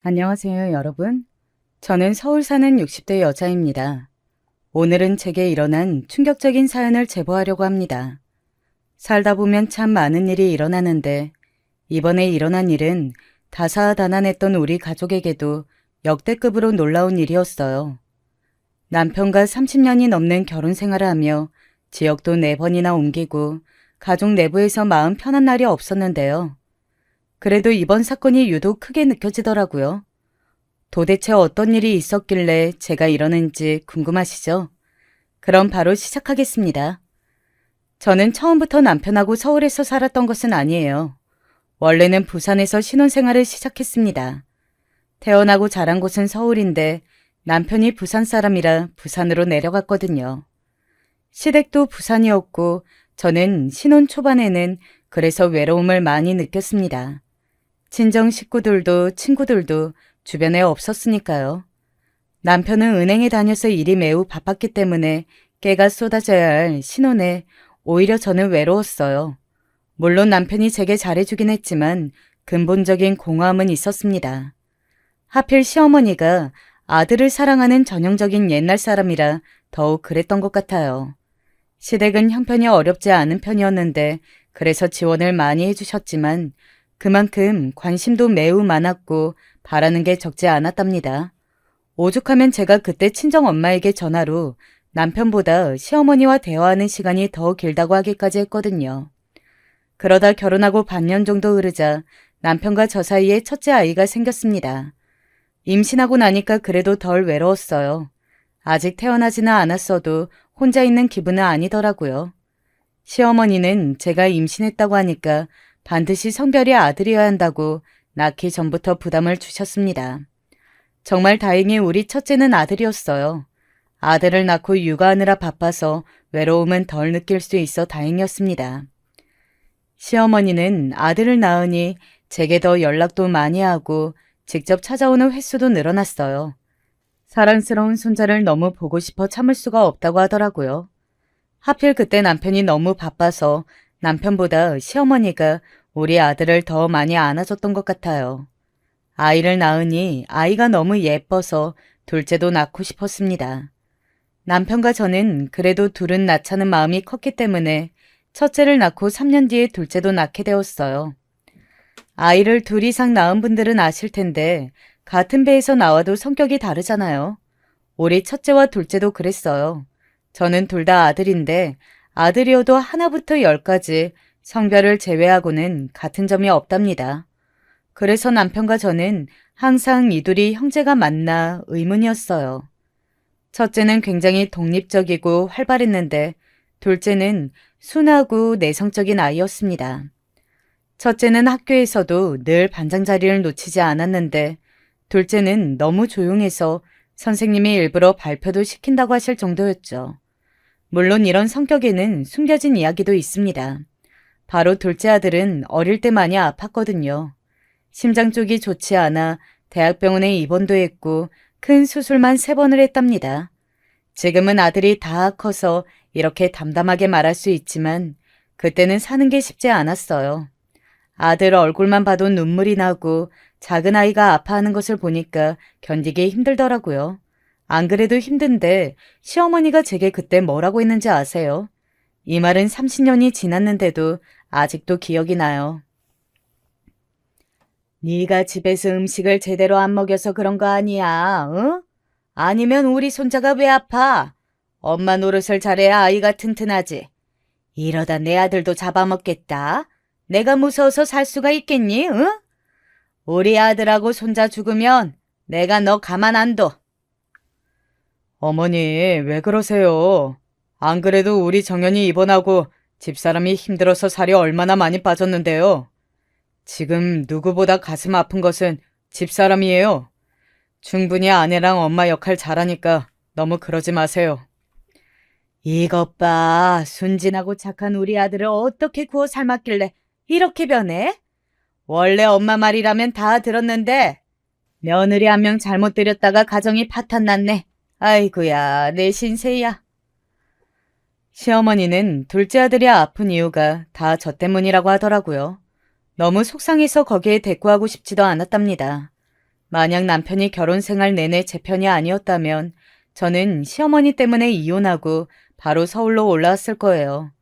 안녕하세요, 여러분. 저는 서울 사는 60대 여자입니다. 오늘은 제게 일어난 충격적인 사연을 제보하려고 합니다. 살다 보면 참 많은 일이 일어나는데 이번에 일어난 일은 다사다난했던 우리 가족에게도 역대급으로 놀라운 일이었어요. 남편과 30년이 넘는 결혼 생활을 하며 지역도 4번이나 옮기고 가족 내부에서 마음 편한 날이 없었는데요. 그래도 이번 사건이 유독 크게 느껴지더라고요. 도대체 어떤 일이 있었길래 제가 이러는지 궁금하시죠? 그럼 바로 시작하겠습니다. 저는 처음부터 남편하고 서울에서 살았던 것은 아니에요. 원래는 부산에서 신혼생활을 시작했습니다. 태어나고 자란 곳은 서울인데 남편이 부산 사람이라 부산으로 내려갔거든요. 시댁도 부산이었고 저는 신혼 초반에는 그래서 외로움을 많이 느꼈습니다. 친정 식구들도 친구들도 주변에 없었으니까요. 남편은 은행에 다녀서 일이 매우 바빴기 때문에 깨가 쏟아져야 할 신혼에 오히려 저는 외로웠어요. 물론 남편이 제게 잘해주긴 했지만 근본적인 공허함은 있었습니다. 하필 시어머니가 아들을 사랑하는 전형적인 옛날 사람이라 더욱 그랬던 것 같아요. 시댁은 형편이 어렵지 않은 편이었는데 그래서 지원을 많이 해주셨지만 그만큼 관심도 매우 많았고 바라는 게 적지 않았답니다. 오죽하면 제가 그때 친정 엄마에게 전화로 남편보다 시어머니와 대화하는 시간이 더 길다고 하기까지 했거든요. 그러다 결혼하고 반년 정도 흐르자 남편과 저 사이에 첫째 아이가 생겼습니다. 임신하고 나니까 그래도 덜 외로웠어요. 아직 태어나지는 않았어도 혼자 있는 기분은 아니더라고요. 시어머니는 제가 임신했다고 하니까 반드시 성별이 아들이어야 한다고 낳기 전부터 부담을 주셨습니다. 정말 다행히 우리 첫째는 아들이었어요. 아들을 낳고 육아하느라 바빠서 외로움은 덜 느낄 수 있어 다행이었습니다. 시어머니는 아들을 낳으니 제게 더 연락도 많이 하고 직접 찾아오는 횟수도 늘어났어요. 사랑스러운 손자를 너무 보고 싶어 참을 수가 없다고 하더라고요. 하필 그때 남편이 너무 바빠서 남편보다 시어머니가 우리 아들을 더 많이 안아줬던 것 같아요. 아이를 낳으니 아이가 너무 예뻐서 둘째도 낳고 싶었습니다. 남편과 저는 그래도 둘은 낳자는 마음이 컸기 때문에 첫째를 낳고 3년 뒤에 둘째도 낳게 되었어요. 아이를 둘 이상 낳은 분들은 아실 텐데 같은 배에서 나와도 성격이 다르잖아요. 우리 첫째와 둘째도 그랬어요. 저는 둘 다 아들인데 아들이어도 하나부터 열까지 성별을 제외하고는 같은 점이 없답니다. 그래서 남편과 저는 항상 이 둘이 형제가 맞나 의문이었어요. 첫째는 굉장히 독립적이고 활발했는데 둘째는 순하고 내성적인 아이였습니다. 첫째는 학교에서도 늘 반장 자리를 놓치지 않았는데 둘째는 너무 조용해서 선생님이 일부러 발표도 시킨다고 하실 정도였죠. 물론 이런 성격에는 숨겨진 이야기도 있습니다. 바로 둘째 아들은 어릴 때 많이 아팠거든요. 심장 쪽이 좋지 않아 대학병원에 입원도 했고 큰 수술만 3번을 했답니다. 지금은 아들이 다 커서 이렇게 담담하게 말할 수 있지만 그때는 사는 게 쉽지 않았어요. 아들 얼굴만 봐도 눈물이 나고 작은 아이가 아파하는 것을 보니까 견디기 힘들더라고요. 안 그래도 힘든데 시어머니가 제게 그때 뭐라고 했는지 아세요? 이 말은 30년이 지났는데도 아직도 기억이 나요. 네가 집에서 음식을 제대로 안 먹여서 그런 거 아니야, 응? 아니면 우리 손자가 왜 아파? 엄마 노릇을 잘해야 아이가 튼튼하지. 이러다 내 아들도 잡아먹겠다. 내가 무서워서 살 수가 있겠니, 응? 우리 아들하고 손자 죽으면 내가 너 가만 안 둬. 어머니, 왜 그러세요? 안 그래도 우리 정연이 입원하고 집사람이 힘들어서 살이 얼마나 많이 빠졌는데요. 지금 누구보다 가슴 아픈 것은 집사람이에요. 충분히 아내랑 엄마 역할 잘하니까 너무 그러지 마세요. 이것 봐, 순진하고 착한 우리 아들을 어떻게 구워 삶았길래 이렇게 변해? 원래 엄마 말이라면 다 들었는데 며느리 한 명 잘못 들였다가 가정이 파탄났네. 아이고야, 내 신세야. 시어머니는 둘째 아들이 아픈 이유가 다 저 때문이라고 하더라고요. 너무 속상해서 거기에 대꾸하고 싶지도 않았답니다. 만약 남편이 결혼 생활 내내 제 편이 아니었다면 저는 시어머니 때문에 이혼하고 바로 서울로 올라왔을 거예요.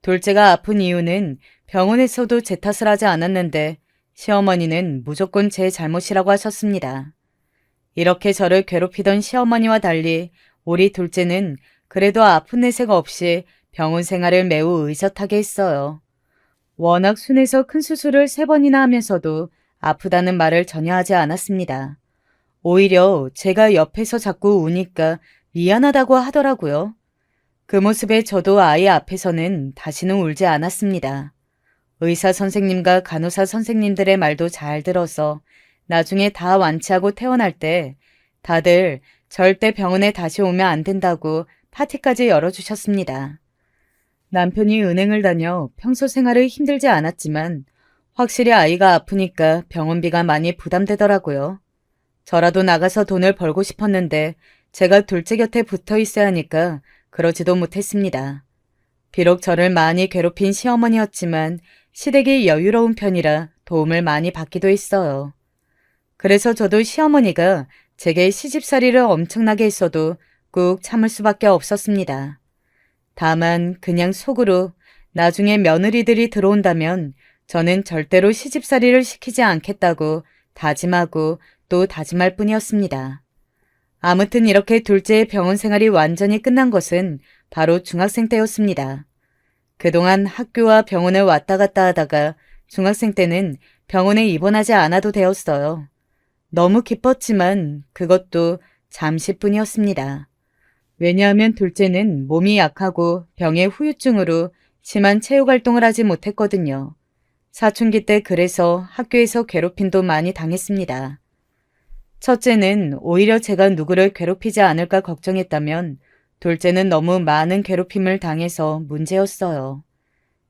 둘째가 아픈 이유는 병원에서도 제 탓을 하지 않았는데 시어머니는 무조건 제 잘못이라고 하셨습니다. 이렇게 저를 괴롭히던 시어머니와 달리 우리 둘째는 그래도 아픈 내색 없이 병원 생활을 매우 의젓하게 했어요. 워낙 순해서 큰 수술을 3번이나 하면서도 아프다는 말을 전혀 하지 않았습니다. 오히려 제가 옆에서 자꾸 우니까 미안하다고 하더라고요. 그 모습에 저도 아이 앞에서는 다시는 울지 않았습니다. 의사 선생님과 간호사 선생님들의 말도 잘 들어서 나중에 다 완치하고 퇴원할 때 다들 절대 병원에 다시 오면 안 된다고 파티까지 열어주셨습니다. 남편이 은행을 다녀 평소 생활을 힘들지 않았지만 확실히 아이가 아프니까 병원비가 많이 부담되더라고요. 저라도 나가서 돈을 벌고 싶었는데 제가 둘째 곁에 붙어 있어야 하니까 그러지도 못했습니다. 비록 저를 많이 괴롭힌 시어머니였지만 시댁이 여유로운 편이라 도움을 많이 받기도 했어요. 그래서 저도 시어머니가 제게 시집살이를 엄청나게 했어도 꾹 참을 수밖에 없었습니다. 다만 그냥 속으로 나중에 며느리들이 들어온다면 저는 절대로 시집살이를 시키지 않겠다고 다짐하고 또 다짐할 뿐이었습니다. 아무튼 이렇게 둘째의 병원 생활이 완전히 끝난 것은 바로 중학생 때였습니다. 그동안 학교와 병원을 왔다 갔다 하다가 중학생 때는 병원에 입원하지 않아도 되었어요. 너무 기뻤지만 그것도 잠시뿐이었습니다. 왜냐하면 둘째는 몸이 약하고 병의 후유증으로 심한 체육활동을 하지 못했거든요. 사춘기 때 그래서 학교에서 괴롭힘도 많이 당했습니다. 첫째는 오히려 제가 누구를 괴롭히지 않을까 걱정했다면 둘째는 너무 많은 괴롭힘을 당해서 문제였어요.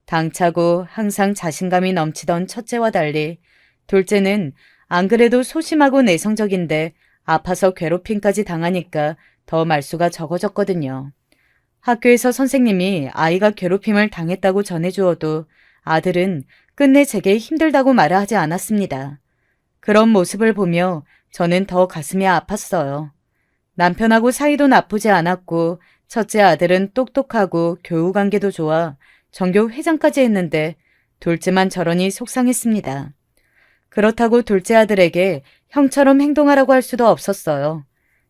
당차고 항상 자신감이 넘치던 첫째와 달리 둘째는 안 그래도 소심하고 내성적인데 아파서 괴롭힘까지 당하니까 더 말수가 적어졌거든요. 학교에서 선생님이 아이가 괴롭힘을 당했다고 전해주어도 아들은 끝내 제게 힘들다고 말을 하지 않았습니다. 그런 모습을 보며 저는 더 가슴이 아팠어요. 남편하고 사이도 나쁘지 않았고 첫째 아들은 똑똑하고 교우관계도 좋아 전교 회장까지 했는데 둘째만 저러니 속상했습니다. 그렇다고 둘째 아들에게 형처럼 행동하라고 할 수도 없었어요.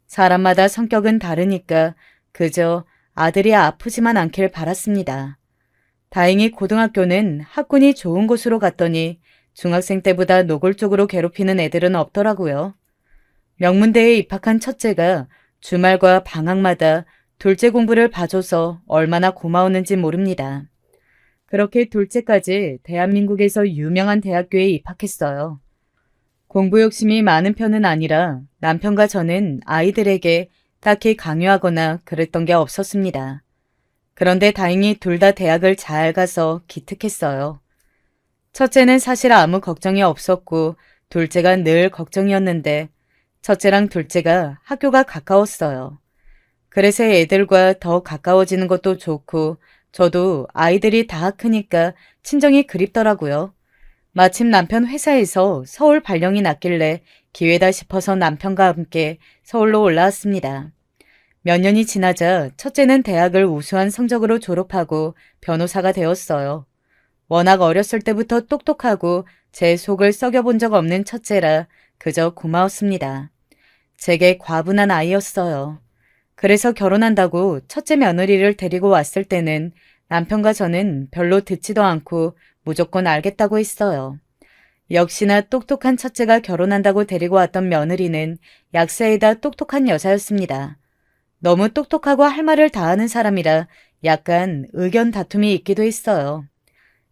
사람마다 성격은 다르니까 그저 아들이 아프지만 않길 바랐습니다. 다행히 고등학교는 학군이 좋은 곳으로 갔더니 중학생 때보다 노골적으로 괴롭히는 애들은 없더라고요. 명문대에 입학한 첫째가 주말과 방학마다 둘째 공부를 봐줘서 얼마나 고마웠는지 모릅니다. 그렇게 둘째까지 대한민국에서 유명한 대학교에 입학했어요. 공부 욕심이 많은 편은 아니라 남편과 저는 아이들에게 딱히 강요하거나 그랬던 게 없었습니다. 그런데 다행히 둘 다 대학을 잘 가서 기특했어요. 첫째는 사실 아무 걱정이 없었고 둘째가 늘 걱정이었는데 첫째랑 둘째가 학교가 가까웠어요. 그래서 애들과 더 가까워지는 것도 좋고 저도 아이들이 다 크니까 친정이 그립더라고요. 마침 남편 회사에서 서울 발령이 났길래 기회다 싶어서 남편과 함께 서울로 올라왔습니다. 몇 년이 지나자 첫째는 대학을 우수한 성적으로 졸업하고 변호사가 되었어요. 워낙 어렸을 때부터 똑똑하고 제 속을 썩여본 적 없는 첫째라 그저 고마웠습니다. 제게 과분한 아이였어요. 그래서 결혼한다고 첫째 며느리를 데리고 왔을 때는 남편과 저는 별로 듣지도 않고 무조건 알겠다고 했어요. 역시나 똑똑한 첫째가 결혼한다고 데리고 왔던 며느리는 약사에다 똑똑한 여자였습니다. 너무 똑똑하고 할 말을 다 하는 사람이라 약간 의견 다툼이 있기도 했어요.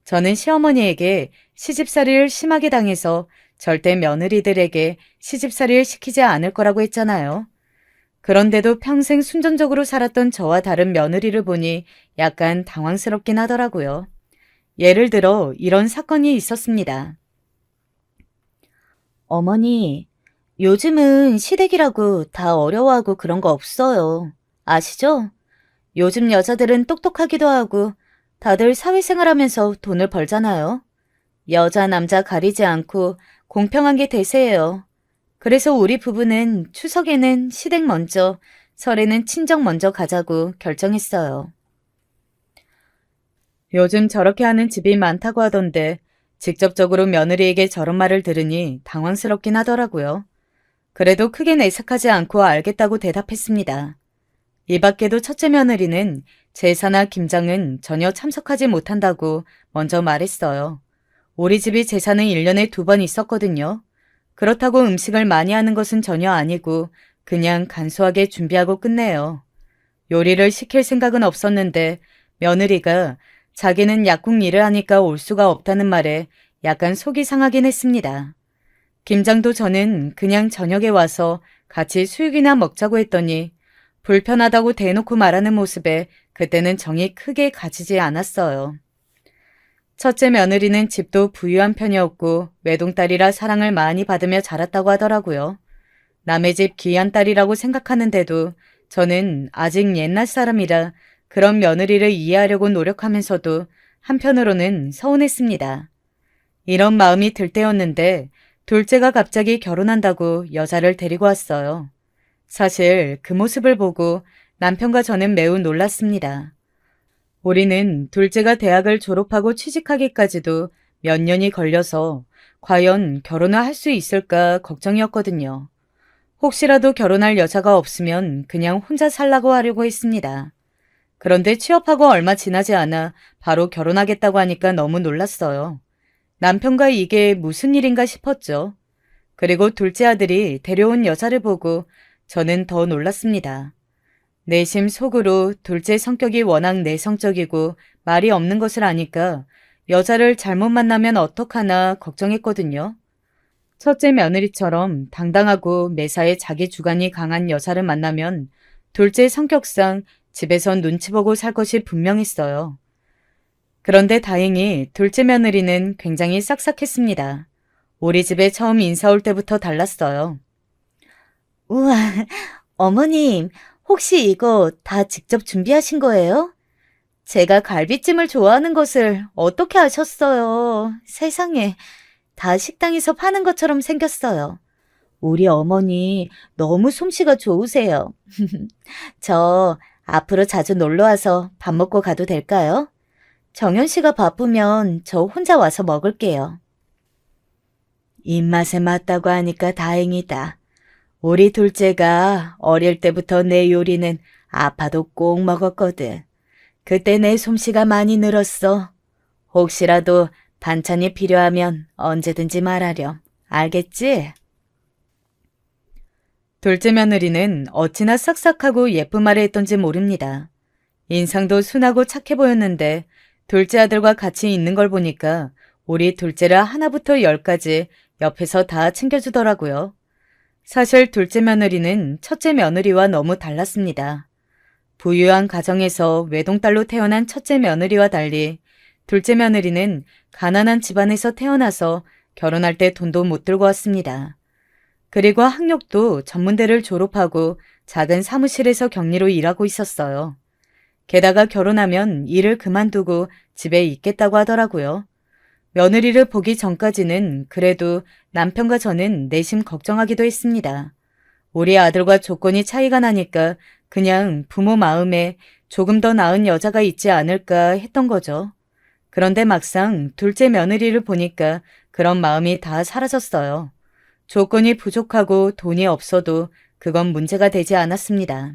저는 시어머니에게 시집살이를 심하게 당해서 절대 며느리들에게 시집살이를 시키지 않을 거라고 했잖아요. 그런데도 평생 순전적으로 살았던 저와 다른 며느리를 보니 약간 당황스럽긴 하더라고요. 예를 들어 이런 사건이 있었습니다. 어머니, 요즘은 시댁이라고 다 어려워하고 그런 거 없어요. 아시죠? 요즘 여자들은 똑똑하기도 하고 다들 사회생활하면서 돈을 벌잖아요. 여자, 남자 가리지 않고 공평한 게 대세예요. 그래서 우리 부부는 추석에는 시댁 먼저, 설에는 친정 먼저 가자고 결정했어요. 요즘 저렇게 하는 집이 많다고 하던데 직접적으로 며느리에게 저런 말을 들으니 당황스럽긴 하더라고요. 그래도 크게 내색하지 않고 알겠다고 대답했습니다. 이 밖에도 첫째 며느리는 제사나 김장은 전혀 참석하지 못한다고 먼저 말했어요. 우리 집이 제사는 1년에 2번 있었거든요. 그렇다고 음식을 많이 하는 것은 전혀 아니고 그냥 간소하게 준비하고 끝내요. 요리를 시킬 생각은 없었는데 며느리가 자기는 약국 일을 하니까 올 수가 없다는 말에 약간 속이 상하긴 했습니다. 김장도 저는 그냥 저녁에 와서 같이 수육이나 먹자고 했더니 불편하다고 대놓고 말하는 모습에 그때는 정이 크게 가지지 않았어요. 첫째 며느리는 집도 부유한 편이었고 외동딸이라 사랑을 많이 받으며 자랐다고 하더라고요. 남의 집 귀한 딸이라고 생각하는데도 저는 아직 옛날 사람이라 그런 며느리를 이해하려고 노력하면서도 한편으로는 서운했습니다. 이런 마음이 들 때였는데 둘째가 갑자기 결혼한다고 여자를 데리고 왔어요. 사실 그 모습을 보고 남편과 저는 매우 놀랐습니다. 우리는 둘째가 대학을 졸업하고 취직하기까지도 몇 년이 걸려서 과연 결혼을 할 수 있을까 걱정이었거든요. 혹시라도 결혼할 여자가 없으면 그냥 혼자 살라고 하려고 했습니다. 그런데 취업하고 얼마 지나지 않아 바로 결혼하겠다고 하니까 너무 놀랐어요. 남편과 이게 무슨 일인가 싶었죠. 그리고 둘째 아들이 데려온 여자를 보고 저는 더 놀랐습니다. 내심 속으로 둘째 성격이 워낙 내성적이고 말이 없는 것을 아니까 여자를 잘못 만나면 어떡하나 걱정했거든요. 첫째 며느리처럼 당당하고 매사에 자기 주관이 강한 여자를 만나면 둘째 성격상 집에선 눈치 보고 살 것이 분명했어요. 그런데 다행히 둘째 며느리는 굉장히 싹싹했습니다. 우리 집에 처음 인사 올 때부터 달랐어요. 우와, 어머님, 혹시 이거 다 직접 준비하신 거예요? 제가 갈비찜을 좋아하는 것을 어떻게 아셨어요? 세상에, 다 식당에서 파는 것처럼 생겼어요. 우리 어머니 너무 솜씨가 좋으세요. 저 앞으로 자주 놀러와서 밥 먹고 가도 될까요? 정연 씨가 바쁘면 저 혼자 와서 먹을게요. 입맛에 맞다고 하니까 다행이다. 우리 둘째가 어릴 때부터 내 요리는 아파도 꼭 먹었거든. 그때 내 솜씨가 많이 늘었어. 혹시라도 반찬이 필요하면 언제든지 말하렴. 알겠지? 둘째 며느리는 어찌나 싹싹하고 예쁜 말을 했던지 모릅니다. 인상도 순하고 착해 보였는데 둘째 아들과 같이 있는 걸 보니까 우리 둘째를 하나부터 10까지 옆에서 다 챙겨주더라고요. 사실 둘째 며느리는 첫째 며느리와 너무 달랐습니다. 부유한 가정에서 외동딸로 태어난 첫째 며느리와 달리 둘째 며느리는 가난한 집안에서 태어나서 결혼할 때 돈도 못 들고 왔습니다. 그리고 학력도 전문대를 졸업하고 작은 사무실에서 격리로 일하고 있었어요. 게다가 결혼하면 일을 그만두고 집에 있겠다고 하더라고요. 며느리를 보기 전까지는 그래도 남편과 저는 내심 걱정하기도 했습니다. 우리 아들과 조건이 차이가 나니까 그냥 부모 마음에 조금 더 나은 여자가 있지 않을까 했던 거죠. 그런데 막상 둘째 며느리를 보니까 그런 마음이 다 사라졌어요. 조건이 부족하고 돈이 없어도 그건 문제가 되지 않았습니다.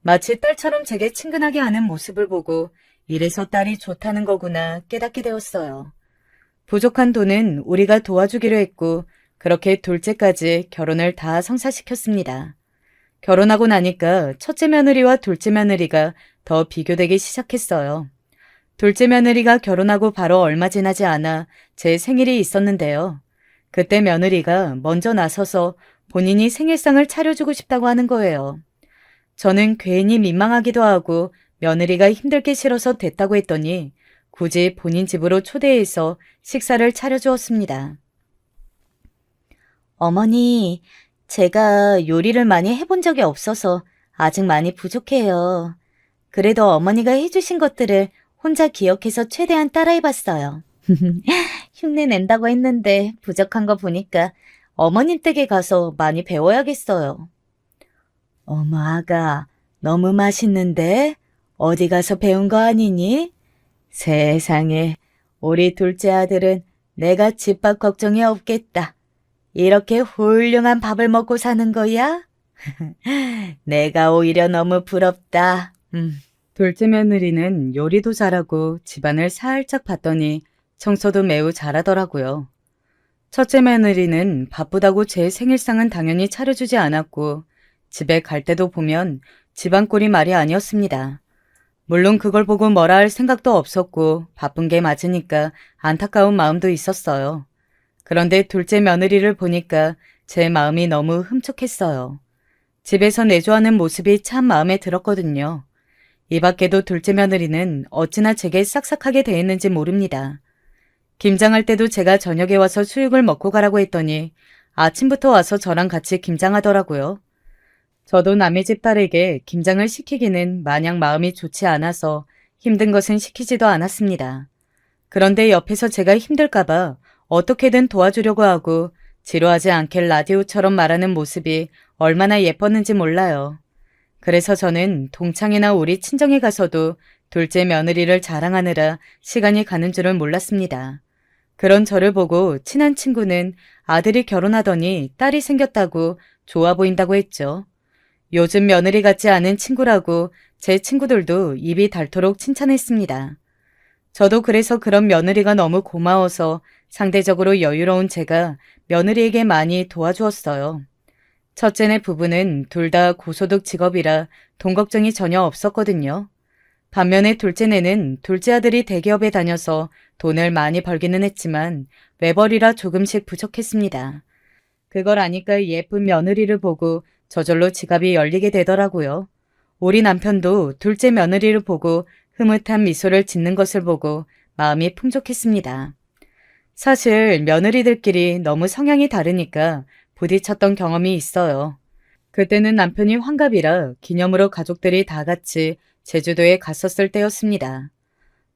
마치 딸처럼 제게 친근하게 하는 모습을 보고 이래서 딸이 좋다는 거구나 깨닫게 되었어요. 부족한 돈은 우리가 도와주기로 했고 그렇게 둘째까지 결혼을 다 성사시켰습니다. 결혼하고 나니까 첫째 며느리와 둘째 며느리가 더 비교되기 시작했어요. 둘째 며느리가 결혼하고 바로 얼마 지나지 않아 제 생일이 있었는데요. 그때 며느리가 먼저 나서서 본인이 생일상을 차려주고 싶다고 하는 거예요. 저는 괜히 민망하기도 하고 며느리가 힘들게 싫어서 됐다고 했더니 굳이 본인 집으로 초대해서 식사를 차려주었습니다. 어머니, 제가 요리를 많이 해본 적이 없어서 아직 많이 부족해요. 그래도 어머니가 해주신 것들을 혼자 기억해서 최대한 따라해봤어요. 흉내 낸다고 했는데 부족한 거 보니까 어머님 댁에 가서 많이 배워야겠어요. 어머, 아가, 너무 맛있는데? 어디 가서 배운 거 아니니? 세상에, 우리 둘째 아들은 내가 집밥 걱정이 없겠다. 이렇게 훌륭한 밥을 먹고 사는 거야? 내가 오히려 너무 부럽다. 둘째 며느리는 요리도 잘하고 집안을 살짝 봤더니 청소도 매우 잘하더라고요. 첫째 며느리는 바쁘다고 제 생일상은 당연히 차려주지 않았고 집에 갈 때도 보면 집안 꼴이 말이 아니었습니다. 물론 그걸 보고 뭐라 할 생각도 없었고 바쁜 게 맞으니까 안타까운 마음도 있었어요. 그런데 둘째 며느리를 보니까 제 마음이 너무 흠촉했어요. 집에서 내조하는 모습이 참 마음에 들었거든요. 이 밖에도 둘째 며느리는 어찌나 제게 싹싹하게 대했는지 모릅니다. 김장할 때도 제가 저녁에 와서 수육을 먹고 가라고 했더니 아침부터 와서 저랑 같이 김장하더라고요. 저도 남의 집 딸에게 김장을 시키기는 마냥 마음이 좋지 않아서 힘든 것은 시키지도 않았습니다. 그런데 옆에서 제가 힘들까봐 어떻게든 도와주려고 하고 지루하지 않게 라디오처럼 말하는 모습이 얼마나 예뻤는지 몰라요. 그래서 저는 동창이나 우리 친정에 가서도 둘째 며느리를 자랑하느라 시간이 가는 줄을 몰랐습니다. 그런 저를 보고 친한 친구는 아들이 결혼하더니 딸이 생겼다고 좋아 보인다고 했죠. 요즘 며느리 같지 않은 친구라고 제 친구들도 입이 닳도록 칭찬했습니다. 저도 그래서 그런 며느리가 너무 고마워서 상대적으로 여유로운 제가 며느리에게 많이 도와주었어요. 첫째네 부부는 둘 다 고소득 직업이라 돈 걱정이 전혀 없었거든요. 반면에 둘째네는 둘째 아들이 대기업에 다녀서 돈을 많이 벌기는 했지만 외벌이라 조금씩 부족했습니다. 그걸 아니까 예쁜 며느리를 보고 저절로 지갑이 열리게 되더라고요. 우리 남편도 둘째 며느리를 보고 흐뭇한 미소를 짓는 것을 보고 마음이 풍족했습니다. 사실 며느리들끼리 너무 성향이 다르니까 부딪혔던 경험이 있어요. 그때는 남편이 환갑이라 기념으로 가족들이 다 같이 제주도에 갔었을 때였습니다.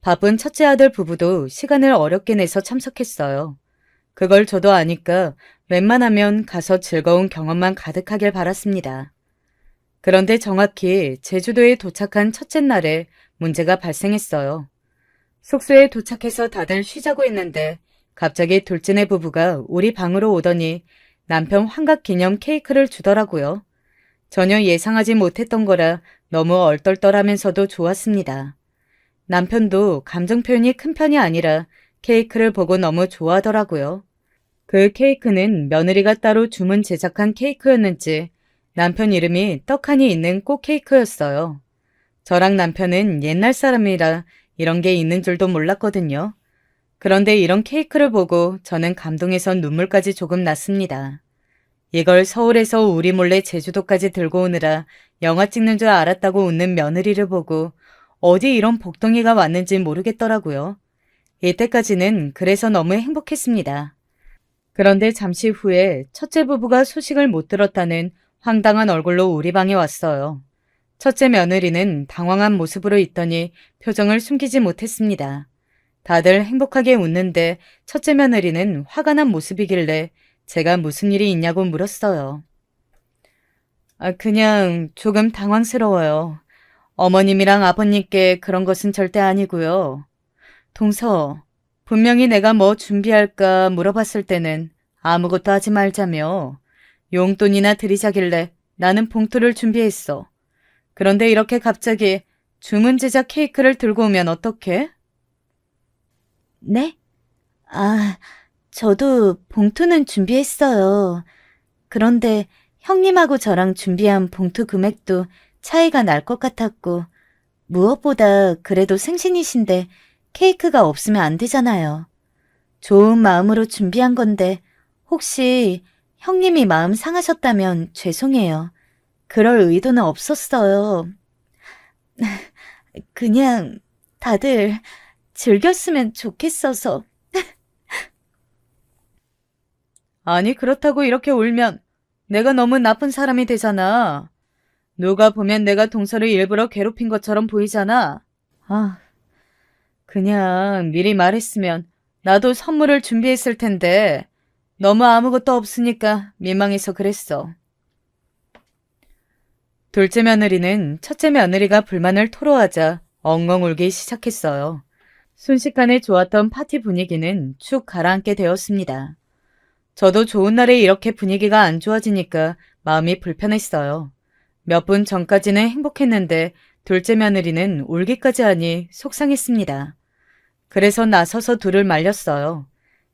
바쁜 첫째 아들 부부도 시간을 어렵게 내서 참석했어요. 그걸 저도 아니까 웬만하면 가서 즐거운 경험만 가득하길 바랐습니다. 그런데 정확히 제주도에 도착한 첫째 날에 문제가 발생했어요. 숙소에 도착해서 다들 쉬자고 했는데 갑자기 둘째네 부부가 우리 방으로 오더니 남편 환갑 기념 케이크를 주더라고요. 전혀 예상하지 못했던 거라 너무 얼떨떨하면서도 좋았습니다. 남편도 감정 표현이 큰 편이 아니라 케이크를 보고 너무 좋아하더라고요. 그 케이크는 며느리가 따로 주문 제작한 케이크였는지 남편 이름이 떡하니 있는 꽃 케이크였어요. 저랑 남편은 옛날 사람이라 이런 게 있는 줄도 몰랐거든요. 그런데 이런 케이크를 보고 저는 감동해서 눈물까지 조금 났습니다. 이걸 서울에서 우리 몰래 제주도까지 들고 오느라 영화 찍는 줄 알았다고 웃는 며느리를 보고 어디 이런 복덩이가 왔는지 모르겠더라고요. 이때까지는 그래서 너무 행복했습니다. 그런데 잠시 후에 첫째 부부가 소식을 못 들었다는 황당한 얼굴로 우리 방에 왔어요. 첫째 며느리는 당황한 모습으로 있더니 표정을 숨기지 못했습니다. 다들 행복하게 웃는데 첫째 며느리는 화가 난 모습이길래 제가 무슨 일이 있냐고 물었어요. 그냥 조금 당황스러워요. 어머님이랑 아버님께 그런 것은 절대 아니고요. 동서, 분명히 내가 뭐 준비할까 물어봤을 때는 아무것도 하지 말자며 용돈이나 드리자길래 나는 봉투를 준비했어. 그런데 이렇게 갑자기 주문 제작 케이크를 들고 오면 어떡해? 네? 저도 봉투는 준비했어요. 그런데 형님하고 저랑 준비한 봉투 금액도 차이가 날 것 같았고, 무엇보다 그래도 생신이신데 케이크가 없으면 안 되잖아요. 좋은 마음으로 준비한 건데 혹시 형님이 마음 상하셨다면 죄송해요. 그럴 의도는 없었어요. 그냥 다들 즐겼으면 좋겠어서. 아니, 그렇다고 이렇게 울면 내가 너무 나쁜 사람이 되잖아. 누가 보면 내가 동서를 일부러 괴롭힌 것처럼 보이잖아. 그냥 미리 말했으면 나도 선물을 준비했을 텐데 너무 아무것도 없으니까 민망해서 그랬어. 둘째 며느리는 첫째 며느리가 불만을 토로하자 엉엉 울기 시작했어요. 순식간에 좋았던 파티 분위기는 축 가라앉게 되었습니다. 저도 좋은 날에 이렇게 분위기가 안 좋아지니까 마음이 불편했어요. 몇 분 전까지는 행복했는데 둘째 며느리는 울기까지 하니 속상했습니다. 그래서 나서서 둘을 말렸어요.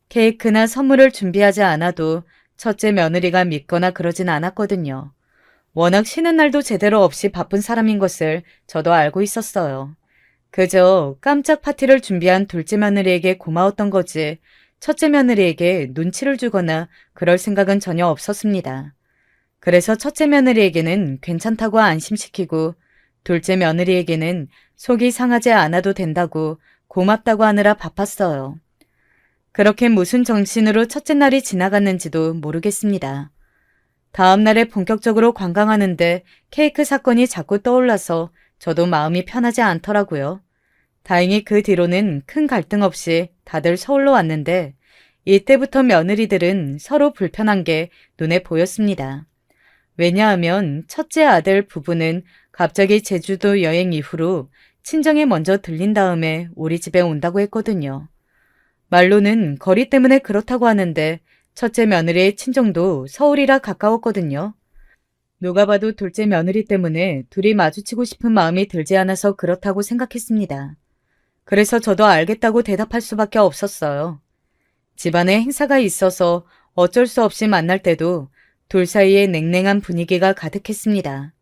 케이크나 선물을 준비하지 않아도 첫째 며느리가 믿거나 그러진 않았거든요. 워낙 쉬는 날도 제대로 없이 바쁜 사람인 것을 저도 알고 있었어요. 그저 깜짝 파티를 준비한 둘째 며느리에게 고마웠던 거지 첫째 며느리에게 눈치를 주거나 그럴 생각은 전혀 없었습니다. 그래서 첫째 며느리에게는 괜찮다고 안심시키고 둘째 며느리에게는 속이 상하지 않아도 된다고 고맙다고 하느라 바빴어요. 그렇게 무슨 정신으로 첫째 날이 지나갔는지도 모르겠습니다. 다음 날에 본격적으로 관광하는데 케이크 사건이 자꾸 떠올라서 저도 마음이 편하지 않더라고요. 다행히 그 뒤로는 큰 갈등 없이 다들 서울로 왔는데 이때부터 며느리들은 서로 불편한 게 눈에 보였습니다. 왜냐하면 첫째 아들 부부는 갑자기 제주도 여행 이후로 친정에 먼저 들린 다음에 우리 집에 온다고 했거든요. 말로는 거리 때문에 그렇다고 하는데 첫째 며느리의 친정도 서울이라 가까웠거든요. 누가 봐도 둘째 며느리 때문에 둘이 마주치고 싶은 마음이 들지 않아서 그렇다고 생각했습니다. 그래서 저도 알겠다고 대답할 수밖에 없었어요. 집안에 행사가 있어서 어쩔 수 없이 만날 때도 둘 사이에 냉랭한 분위기가 가득했습니다.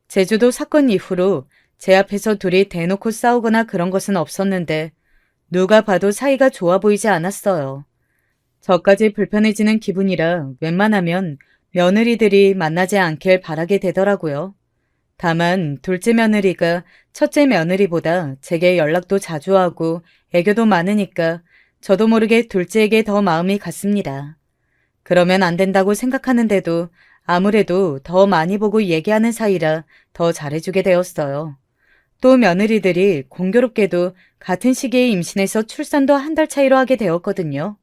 제주도 사건 이후로 제 앞에서 둘이 대놓고 싸우거나 그런 것은 없었는데 누가 봐도 사이가 좋아 보이지 않았어요. 저까지 불편해지는 기분이라 웬만하면 며느리들이 만나지 않길 바라게 되더라고요. 다만 둘째 며느리가 첫째 며느리보다 제게 연락도 자주 하고 애교도 많으니까 저도 모르게 둘째에게 더 마음이 갔습니다. 그러면 안 된다고 생각하는데도 아무래도 더 많이 보고 얘기하는 사이라 더 잘해주게 되었어요. 또 며느리들이 공교롭게도 같은 시기에 임신해서 출산도 한 달 차이로 하게 되었거든요.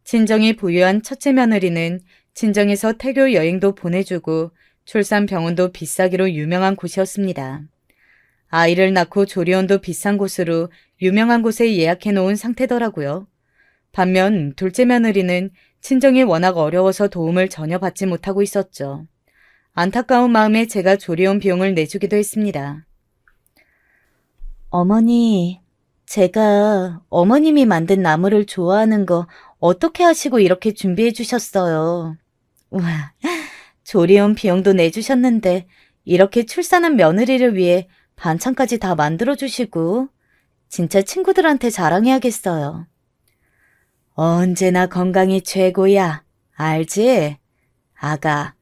친정이 부유한 첫째 며느리는 친정에서 태교 여행도 보내주고 출산 병원도 비싸기로 유명한 곳이었습니다. 아이를 낳고 조리원도 비싼 곳으로 유명한 곳에 예약해 놓은 상태더라고요. 반면 둘째 며느리는 친정이 워낙 어려워서 도움을 전혀 받지 못하고 있었죠. 안타까운 마음에 제가 조리원 비용을 내주기도 했습니다. 어머니, 제가 어머님이 만든 나물을 좋아하는 거 어떻게 하시고 이렇게 준비해 주셨어요? 우와, 조리원 비용도 내주셨는데 이렇게 출산한 며느리를 위해 반찬까지 다 만들어주시고 진짜 친구들한테 자랑해야겠어요. 언제나 건강이 최고야. 알지? 아가,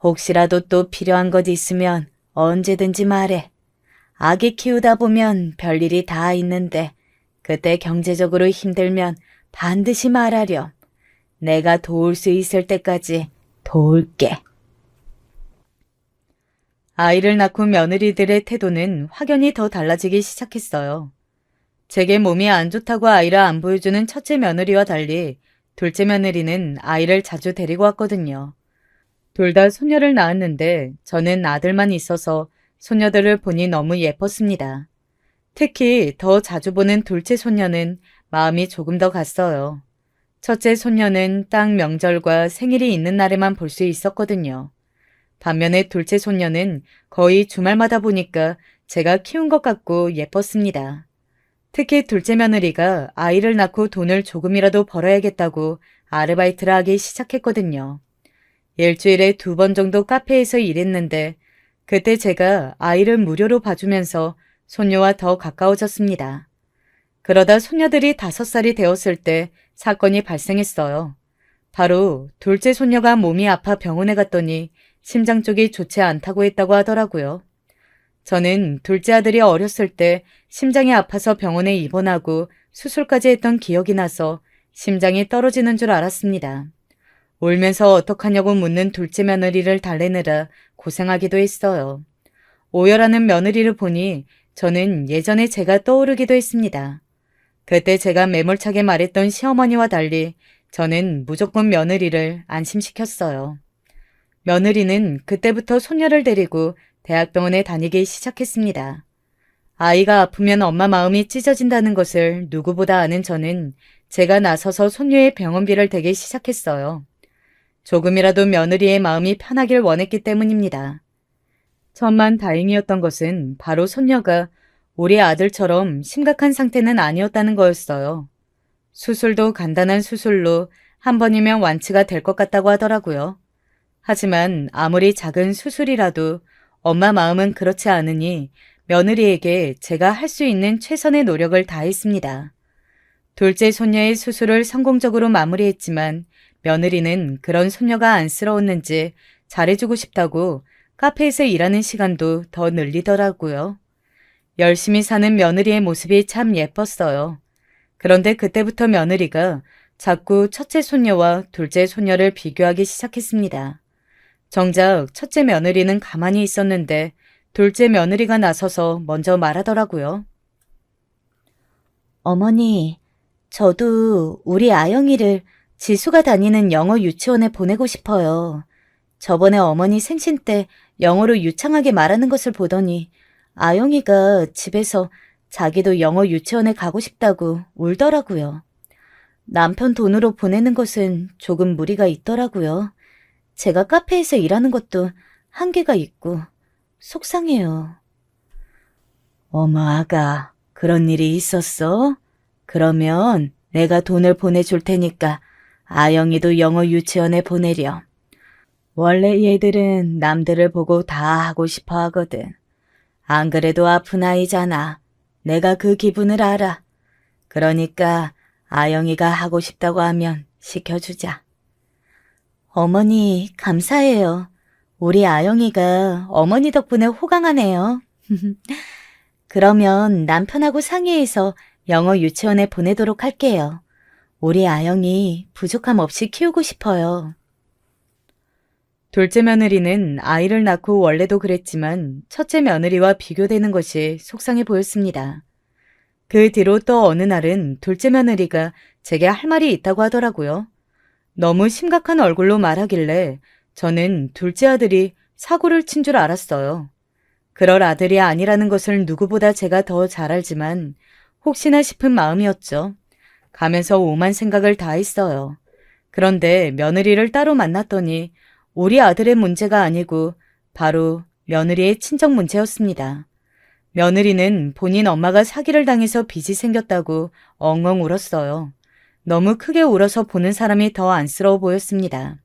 혹시라도 또 필요한 것 있으면 언제든지 말해. 아기 키우다 보면 별일이 다 있는데 그때 경제적으로 힘들면 반드시 말하렴. 내가 도울 수 있을 때까지 도울게. 아이를 낳고 며느리들의 태도는 확연히 더 달라지기 시작했어요. 제게 몸이 안 좋다고 아이를 안 보여주는 첫째 며느리와 달리 둘째 며느리는 아이를 자주 데리고 왔거든요. 둘 다 소녀를 낳았는데 저는 아들만 있어서 소녀들을 보니 너무 예뻤습니다. 특히 더 자주 보는 둘째 손녀는 마음이 조금 더 갔어요. 첫째 손녀는 딱 명절과 생일이 있는 날에만 볼 수 있었거든요. 반면에 둘째 손녀는 거의 주말마다 보니까 제가 키운 것 같고 예뻤습니다. 특히 둘째 며느리가 아이를 낳고 돈을 조금이라도 벌어야겠다고 아르바이트를 하기 시작했거든요. 일주일에 2번 정도 카페에서 일했는데 그때 제가 아이를 무료로 봐주면서 손녀와 더 가까워졌습니다. 그러다 손녀들이 5살이 되었을 때 사건이 발생했어요. 바로 둘째 손녀가 몸이 아파 병원에 갔더니 심장 쪽이 좋지 않다고 했다고 하더라고요. 저는 둘째 아들이 어렸을 때 심장이 아파서 병원에 입원하고 수술까지 했던 기억이 나서 심장이 떨어지는 줄 알았습니다. 울면서 어떡하냐고 묻는 둘째 며느리를 달래느라 고생하기도 했어요. 오열하는 며느리를 보니 저는 예전에 제가 떠오르기도 했습니다. 그때 제가 매몰차게 말했던 시어머니와 달리 저는 무조건 며느리를 안심시켰어요. 며느리는 그때부터 손녀를 데리고 대학병원에 다니기 시작했습니다. 아이가 아프면 엄마 마음이 찢어진다는 것을 누구보다 아는 저는 제가 나서서 손녀의 병원비를 대기 시작했어요. 조금이라도 며느리의 마음이 편하길 원했기 때문입니다. 천만 다행이었던 것은 바로 손녀가 우리 아들처럼 심각한 상태는 아니었다는 거였어요. 수술도 간단한 수술로 한 번이면 완치가 될 것 같다고 하더라고요. 하지만 아무리 작은 수술이라도 엄마 마음은 그렇지 않으니 며느리에게 제가 할 수 있는 최선의 노력을 다했습니다. 둘째 손녀의 수술을 성공적으로 마무리했지만 며느리는 그런 손녀가 안쓰러웠는지 잘해주고 싶다고 카페에서 일하는 시간도 더 늘리더라고요. 열심히 사는 며느리의 모습이 참 예뻤어요. 그런데 그때부터 며느리가 자꾸 첫째 손녀와 둘째 손녀를 비교하기 시작했습니다. 정작 첫째 며느리는 가만히 있었는데 둘째 며느리가 나서서 먼저 말하더라고요. 어머니, 저도 우리 아영이를 지수가 다니는 영어 유치원에 보내고 싶어요. 저번에 어머니 생신 때 영어로 유창하게 말하는 것을 보더니 아영이가 집에서 자기도 영어 유치원에 가고 싶다고 울더라고요. 남편 돈으로 보내는 것은 조금 무리가 있더라고요. 제가 카페에서 일하는 것도 한계가 있고 속상해요. 어머 아가, 그런 일이 있었어? 그러면 내가 돈을 보내줄 테니까 아영이도 영어 유치원에 보내렴. 원래 얘들은 남들을 보고 다 하고 싶어 하거든. 안 그래도 아픈 아이잖아. 내가 그 기분을 알아. 그러니까 아영이가 하고 싶다고 하면 시켜주자. 어머니, 감사해요. 우리 아영이가 어머니 덕분에 호강하네요. 그러면 남편하고 상의해서 영어 유치원에 보내도록 할게요. 우리 아영이 부족함 없이 키우고 싶어요. 둘째 며느리는 아이를 낳고 원래도 그랬지만 첫째 며느리와 비교되는 것이 속상해 보였습니다. 그 뒤로 또 어느 날은 둘째 며느리가 제게 할 말이 있다고 하더라고요. 너무 심각한 얼굴로 말하길래 저는 둘째 아들이 사고를 친 줄 알았어요. 그럴 아들이 아니라는 것을 누구보다 제가 더 잘 알지만 혹시나 싶은 마음이었죠. 가면서 오만 생각을 다 했어요. 그런데 며느리를 따로 만났더니 우리 아들의 문제가 아니고 바로 며느리의 친정 문제였습니다. 며느리는 본인 엄마가 사기를 당해서 빚이 생겼다고 엉엉 울었어요. 너무 크게 울어서 보는 사람이 더 안쓰러워 보였습니다.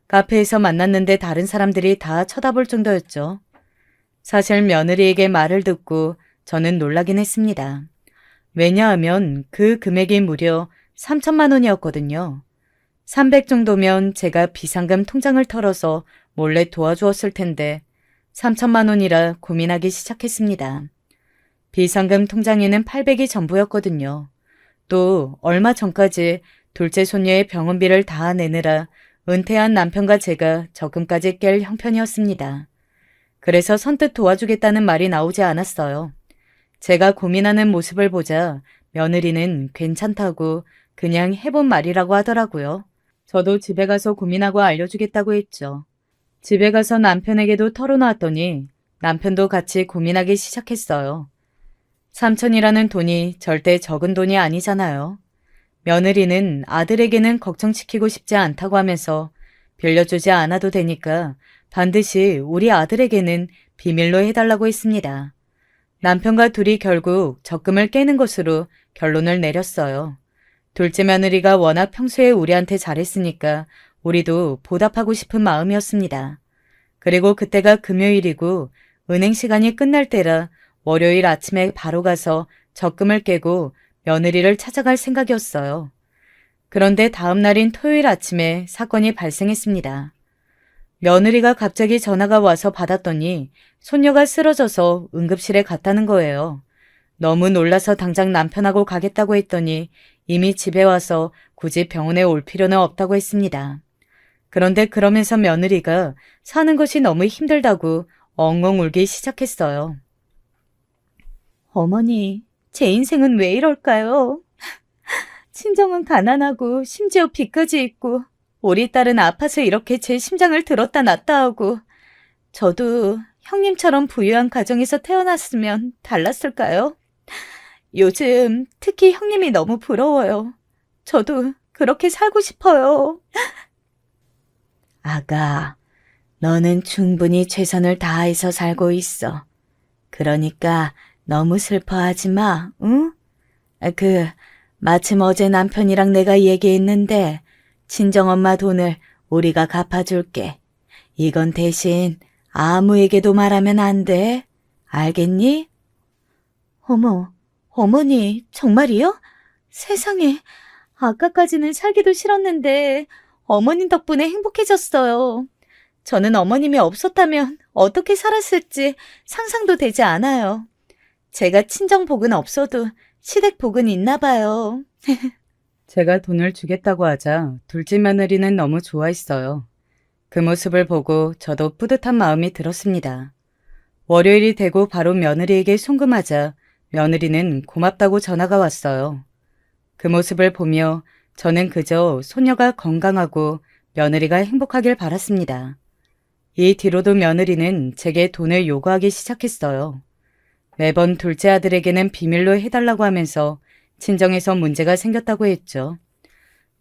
카페에서 만났는데 다른 사람들이 다 쳐다볼 정도였죠. 사실 며느리에게 말을 듣고 저는 놀라긴 했습니다. 왜냐하면 그 금액이 무려 3천만 원이었거든요. 300 정도면 제가 비상금 통장을 털어서 몰래 도와주었을 텐데 3천만 원이라 고민하기 시작했습니다. 비상금 통장에는 800이 전부였거든요. 또 얼마 전까지 둘째 손녀의 병원비를 다 내느라 은퇴한 남편과 제가 적금까지 깰 형편이었습니다. 그래서 선뜻 도와주겠다는 말이 나오지 않았어요. 제가 고민하는 모습을 보자 며느리는 괜찮다고 그냥 해본 말이라고 하더라고요. 저도 집에 가서 고민하고 알려주겠다고 했죠. 집에 가서 남편에게도 털어놓았더니 남편도 같이 고민하기 시작했어요. 3천이라는 돈이 절대 적은 돈이 아니잖아요. 며느리는 아들에게는 걱정시키고 싶지 않다고 하면서 빌려주지 않아도 되니까 반드시 우리 아들에게는 비밀로 해달라고 했습니다. 남편과 둘이 결국 적금을 깨는 것으로 결론을 내렸어요. 둘째 며느리가 워낙 평소에 우리한테 잘했으니까 우리도 보답하고 싶은 마음이었습니다. 그리고 그때가 금요일이고 은행 시간이 끝날 때라 월요일 아침에 바로 가서 적금을 깨고 며느리를 찾아갈 생각이었어요. 그런데 다음 날인 토요일 아침에 사건이 발생했습니다. 며느리가 갑자기 전화가 와서 받았더니 손녀가 쓰러져서 응급실에 갔다는 거예요. 너무 놀라서 당장 남편하고 가겠다고 했더니 이미 집에 와서 굳이 병원에 올 필요는 없다고 했습니다. 그런데 그러면서 며느리가 사는 것이 너무 힘들다고 엉엉 울기 시작했어요. 어머니, 제 인생은 왜 이럴까요? 친정은 가난하고 심지어 빚까지 있고 우리 딸은 아파서 이렇게 제 심장을 들었다 놨다 하고 저도 형님처럼 부유한 가정에서 태어났으면 달랐을까요? 요즘 특히 형님이 너무 부러워요. 저도 그렇게 살고 싶어요. 아가, 너는 충분히 최선을 다해서 살고 있어. 그러니까 너무 슬퍼하지 마, 응? 마침 어제 남편이랑 내가 얘기했는데 친정엄마 돈을 우리가 갚아줄게. 이건 대신 아무에게도 말하면 안 돼. 알겠니? 어머, 어머니, 정말이요? 세상에, 아까까지는 살기도 싫었는데 어머님 덕분에 행복해졌어요. 저는 어머님이 없었다면 어떻게 살았을지 상상도 되지 않아요. 제가 친정복은 없어도 시댁복은 있나 봐요. 제가 돈을 주겠다고 하자 둘째 며느리는 너무 좋아했어요. 그 모습을 보고 저도 뿌듯한 마음이 들었습니다. 월요일이 되고 바로 며느리에게 송금하자 며느리는 고맙다고 전화가 왔어요. 그 모습을 보며 저는 그저 소녀가 건강하고 며느리가 행복하길 바랐습니다. 이 뒤로도 며느리는 제게 돈을 요구하기 시작했어요. 매번 둘째 아들에게는 비밀로 해달라고 하면서 친정에서 문제가 생겼다고 했죠.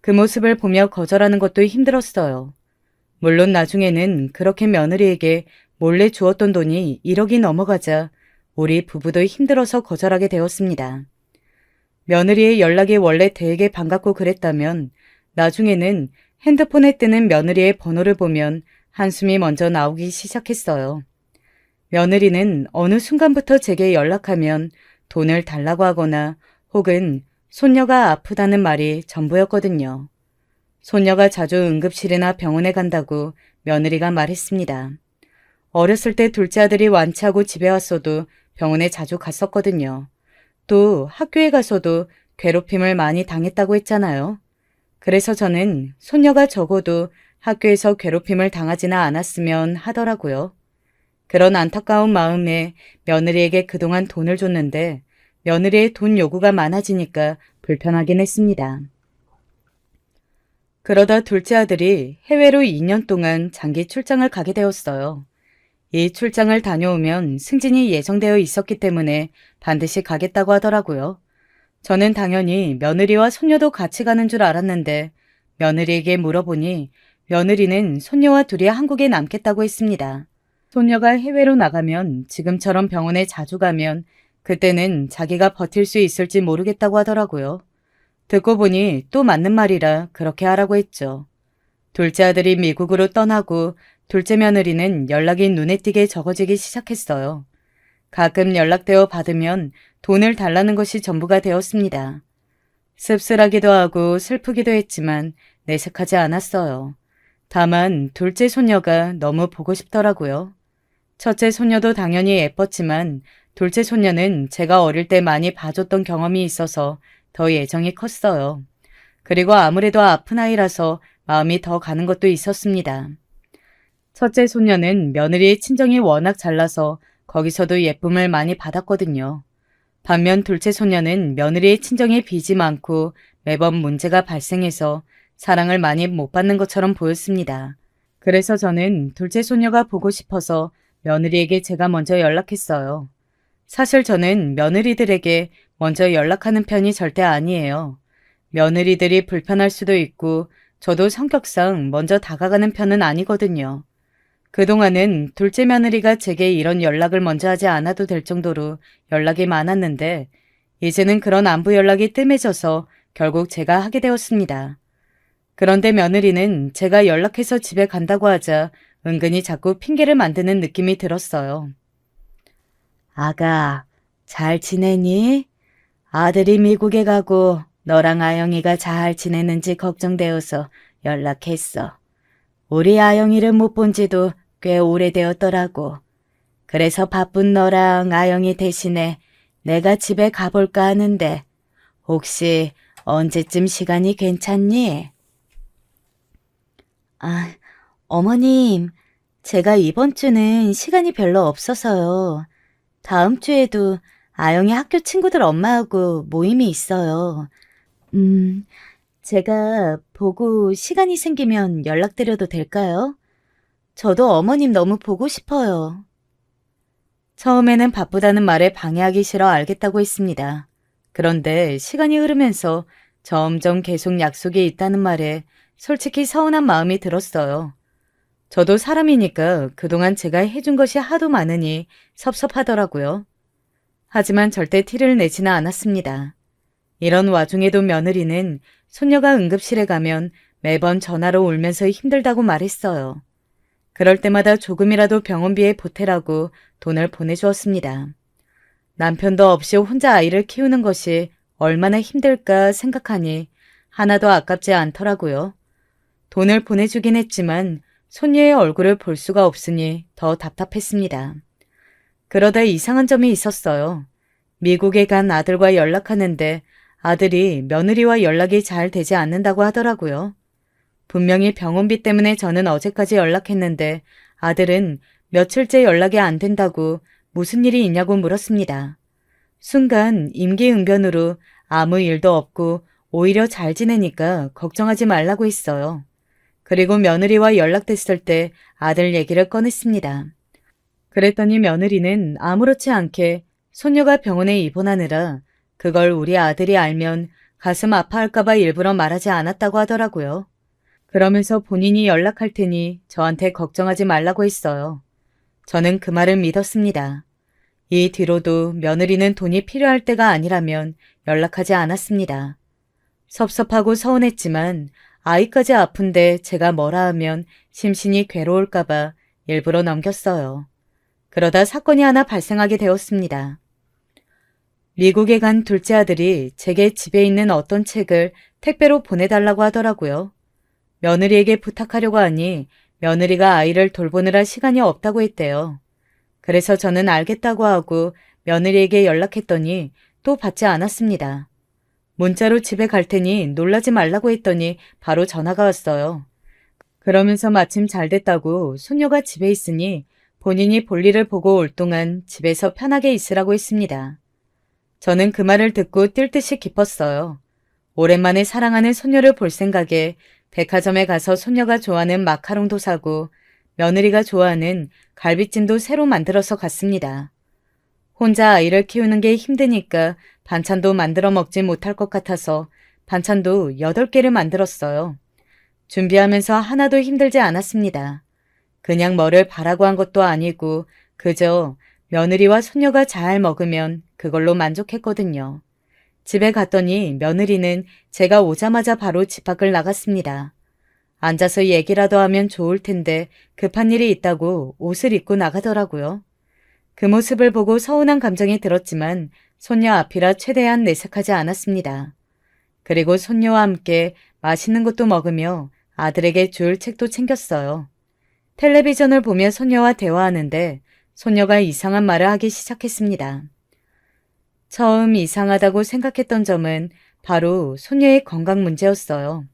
그 모습을 보며 거절하는 것도 힘들었어요. 물론 나중에는 그렇게 며느리에게 몰래 주었던 돈이 1억이 넘어가자 우리 부부도 힘들어서 거절하게 되었습니다. 며느리의 연락이 원래 되게 반갑고 그랬다면 나중에는 핸드폰에 뜨는 며느리의 번호를 보면 한숨이 먼저 나오기 시작했어요. 며느리는 어느 순간부터 제게 연락하면 돈을 달라고 하거나 혹은 손녀가 아프다는 말이 전부였거든요. 손녀가 자주 응급실이나 병원에 간다고 며느리가 말했습니다. 어렸을 때 둘째 아들이 완치하고 집에 왔어도 병원에 자주 갔었거든요. 또 학교에 가서도 괴롭힘을 많이 당했다고 했잖아요. 그래서 저는 손녀가 적어도 학교에서 괴롭힘을 당하지는 않았으면 하더라고요. 그런 안타까운 마음에 며느리에게 그동안 돈을 줬는데 며느리의 돈 요구가 많아지니까 불편하긴 했습니다. 그러다 둘째 아들이 해외로 2년 동안 장기 출장을 가게 되었어요. 이 출장을 다녀오면 승진이 예정되어 있었기 때문에 반드시 가겠다고 하더라고요. 저는 당연히 며느리와 손녀도 같이 가는 줄 알았는데 며느리에게 물어보니 며느리는 손녀와 둘이 한국에 남겠다고 했습니다. 손녀가 해외로 나가면 지금처럼 병원에 자주 가면 그때는 자기가 버틸 수 있을지 모르겠다고 하더라고요. 듣고 보니 또 맞는 말이라 그렇게 하라고 했죠. 둘째 아들이 미국으로 떠나고 둘째 며느리는 연락이 눈에 띄게 적어지기 시작했어요. 가끔 연락되어 받으면 돈을 달라는 것이 전부가 되었습니다. 씁쓸하기도 하고 슬프기도 했지만 내색하지 않았어요. 다만 둘째 손녀가 너무 보고 싶더라고요. 첫째 손녀도 당연히 예뻤지만 둘째 손녀는 제가 어릴 때 많이 봐줬던 경험이 있어서 더 애정이 컸어요. 그리고 아무래도 아픈 아이라서 마음이 더 가는 것도 있었습니다. 첫째 손녀는 며느리의 친정이 워낙 잘나서 거기서도 예쁨을 많이 받았거든요. 반면 둘째 손녀는 며느리의 친정에 빚이 많고 매번 문제가 발생해서 사랑을 많이 못 받는 것처럼 보였습니다. 그래서 저는 둘째 손녀가 보고 싶어서 며느리에게 제가 먼저 연락했어요. 사실 저는 며느리들에게 먼저 연락하는 편이 절대 아니에요. 며느리들이 불편할 수도 있고 저도 성격상 먼저 다가가는 편은 아니거든요. 그동안은 둘째 며느리가 제게 이런 연락을 먼저 하지 않아도 될 정도로 연락이 많았는데 이제는 그런 안부 연락이 뜸해져서 결국 제가 하게 되었습니다. 그런데 며느리는 제가 연락해서 집에 간다고 하자 은근히 자꾸 핑계를 만드는 느낌이 들었어요. 아가, 잘 지내니? 아들이 미국에 가고 너랑 아영이가 잘 지내는지 걱정되어서 연락했어. 우리 아영이를 못 본 지도 꽤 오래되었더라고. 그래서 바쁜 너랑 아영이 대신에 내가 집에 가볼까 하는데 혹시 언제쯤 시간이 괜찮니? 아, 어머님, 제가 이번 주는 시간이 별로 없어서요. 다음 주에도 아영이 학교 친구들 엄마하고 모임이 있어요. 제가 보고 시간이 생기면 연락드려도 될까요? 저도 어머님 너무 보고 싶어요. 처음에는 바쁘다는 말에 방해하기 싫어 알겠다고 했습니다. 그런데 시간이 흐르면서 점점 계속 약속이 있다는 말에 솔직히 서운한 마음이 들었어요. 저도 사람이니까 그동안 제가 해준 것이 하도 많으니 섭섭하더라고요. 하지만 절대 티를 내지는 않았습니다. 이런 와중에도 며느리는 손녀가 응급실에 가면 매번 전화로 울면서 힘들다고 말했어요. 그럴 때마다 조금이라도 병원비에 보태라고 돈을 보내주었습니다. 남편도 없이 혼자 아이를 키우는 것이 얼마나 힘들까 생각하니 하나도 아깝지 않더라고요. 돈을 보내주긴 했지만 손녀의 얼굴을 볼 수가 없으니 더 답답했습니다. 그러다 이상한 점이 있었어요. 미국에 간 아들과 연락하는데 아들이 며느리와 연락이 잘 되지 않는다고 하더라고요. 분명히 병원비 때문에 저는 어제까지 연락했는데 아들은 며칠째 연락이 안 된다고 무슨 일이 있냐고 물었습니다. 순간 임기응변으로 아무 일도 없고 오히려 잘 지내니까 걱정하지 말라고 했어요. 그리고 며느리와 연락됐을 때 아들 얘기를 꺼냈습니다. 그랬더니 며느리는 아무렇지 않게 손녀가 병원에 입원하느라 그걸 우리 아들이 알면 가슴 아파할까봐 일부러 말하지 않았다고 하더라고요. 그러면서 본인이 연락할 테니 저한테 걱정하지 말라고 했어요. 저는 그 말을 믿었습니다. 이 뒤로도 며느리는 돈이 필요할 때가 아니라면 연락하지 않았습니다. 섭섭하고 서운했지만 아이까지 아픈데 제가 뭐라 하면 심신이 괴로울까봐 일부러 넘겼어요. 그러다 사건이 하나 발생하게 되었습니다. 미국에 간 둘째 아들이 제게 집에 있는 어떤 책을 택배로 보내달라고 하더라고요. 며느리에게 부탁하려고 하니 며느리가 아이를 돌보느라 시간이 없다고 했대요. 그래서 저는 알겠다고 하고 며느리에게 연락했더니 또 받지 않았습니다. 문자로 집에 갈 테니 놀라지 말라고 했더니 바로 전화가 왔어요. 그러면서 마침 잘 됐다고 손녀가 집에 있으니 본인이 볼일을 보고 올 동안 집에서 편하게 있으라고 했습니다. 저는 그 말을 듣고 뛸 듯이 기뻤어요. 오랜만에 사랑하는 손녀를 볼 생각에 백화점에 가서 손녀가 좋아하는 마카롱도 사고 며느리가 좋아하는 갈비찜도 새로 만들어서 갔습니다. 혼자 아이를 키우는 게 힘드니까 반찬도 만들어 먹지 못할 것 같아서 반찬도 8개를 만들었어요. 준비하면서 하나도 힘들지 않았습니다. 그냥 뭐를 바라고 한 것도 아니고 그저 며느리와 손녀가 잘 먹으면 그걸로 만족했거든요. 집에 갔더니 며느리는 제가 오자마자 바로 집 밖을 나갔습니다. 앉아서 얘기라도 하면 좋을 텐데 급한 일이 있다고 옷을 입고 나가더라고요. 그 모습을 보고 서운한 감정이 들었지만 손녀 앞이라 최대한 내색하지 않았습니다. 그리고 손녀와 함께 맛있는 것도 먹으며 아들에게 줄 책도 챙겼어요. 텔레비전을 보며 손녀와 대화하는데 손녀가 이상한 말을 하기 시작했습니다. 처음 이상하다고 생각했던 점은 바로 손녀의 건강 문제였어요.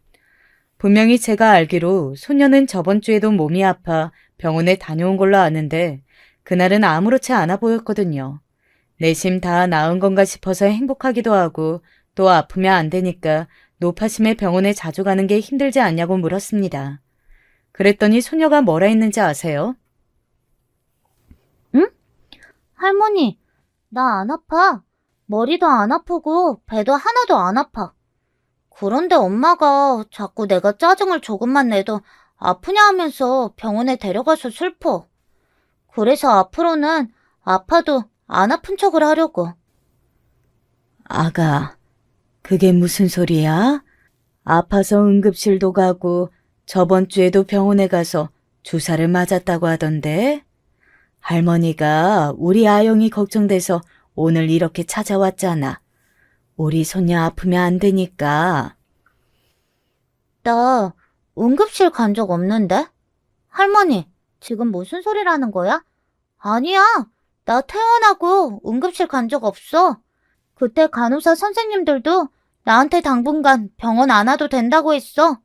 분명히 제가 알기로 손녀는 저번 주에도 몸이 아파 병원에 다녀온 걸로 아는데 그날은 아무렇지 않아 보였거든요. 내심 다 나은 건가 싶어서 행복하기도 하고 또 아프면 안 되니까 노파심에 병원에 자주 가는 게 힘들지 않냐고 물었습니다. 그랬더니 손녀가 뭐라 했는지 아세요? 응? 할머니, 나 안 아파. 머리도 안 아프고 배도 하나도 안 아파. 그런데 엄마가 자꾸 내가 짜증을 조금만 내도 아프냐 하면서 병원에 데려가서 슬퍼. 그래서 앞으로는 아파도 안 아픈 척을 하려고. 아가, 그게 무슨 소리야? 아파서 응급실도 가고 저번 주에도 병원에 가서 주사를 맞았다고 하던데? 할머니가 우리 아영이 걱정돼서 오늘 이렇게 찾아왔잖아. 우리 손녀 아프면 안 되니까. 나 응급실 간 적 없는데? 할머니, 지금 무슨 소리라는 거야? 아니야. 나 퇴원하고 응급실 간 적 없어. 그때 간호사 선생님들도 나한테 당분간 병원 안 와도 된다고 했어.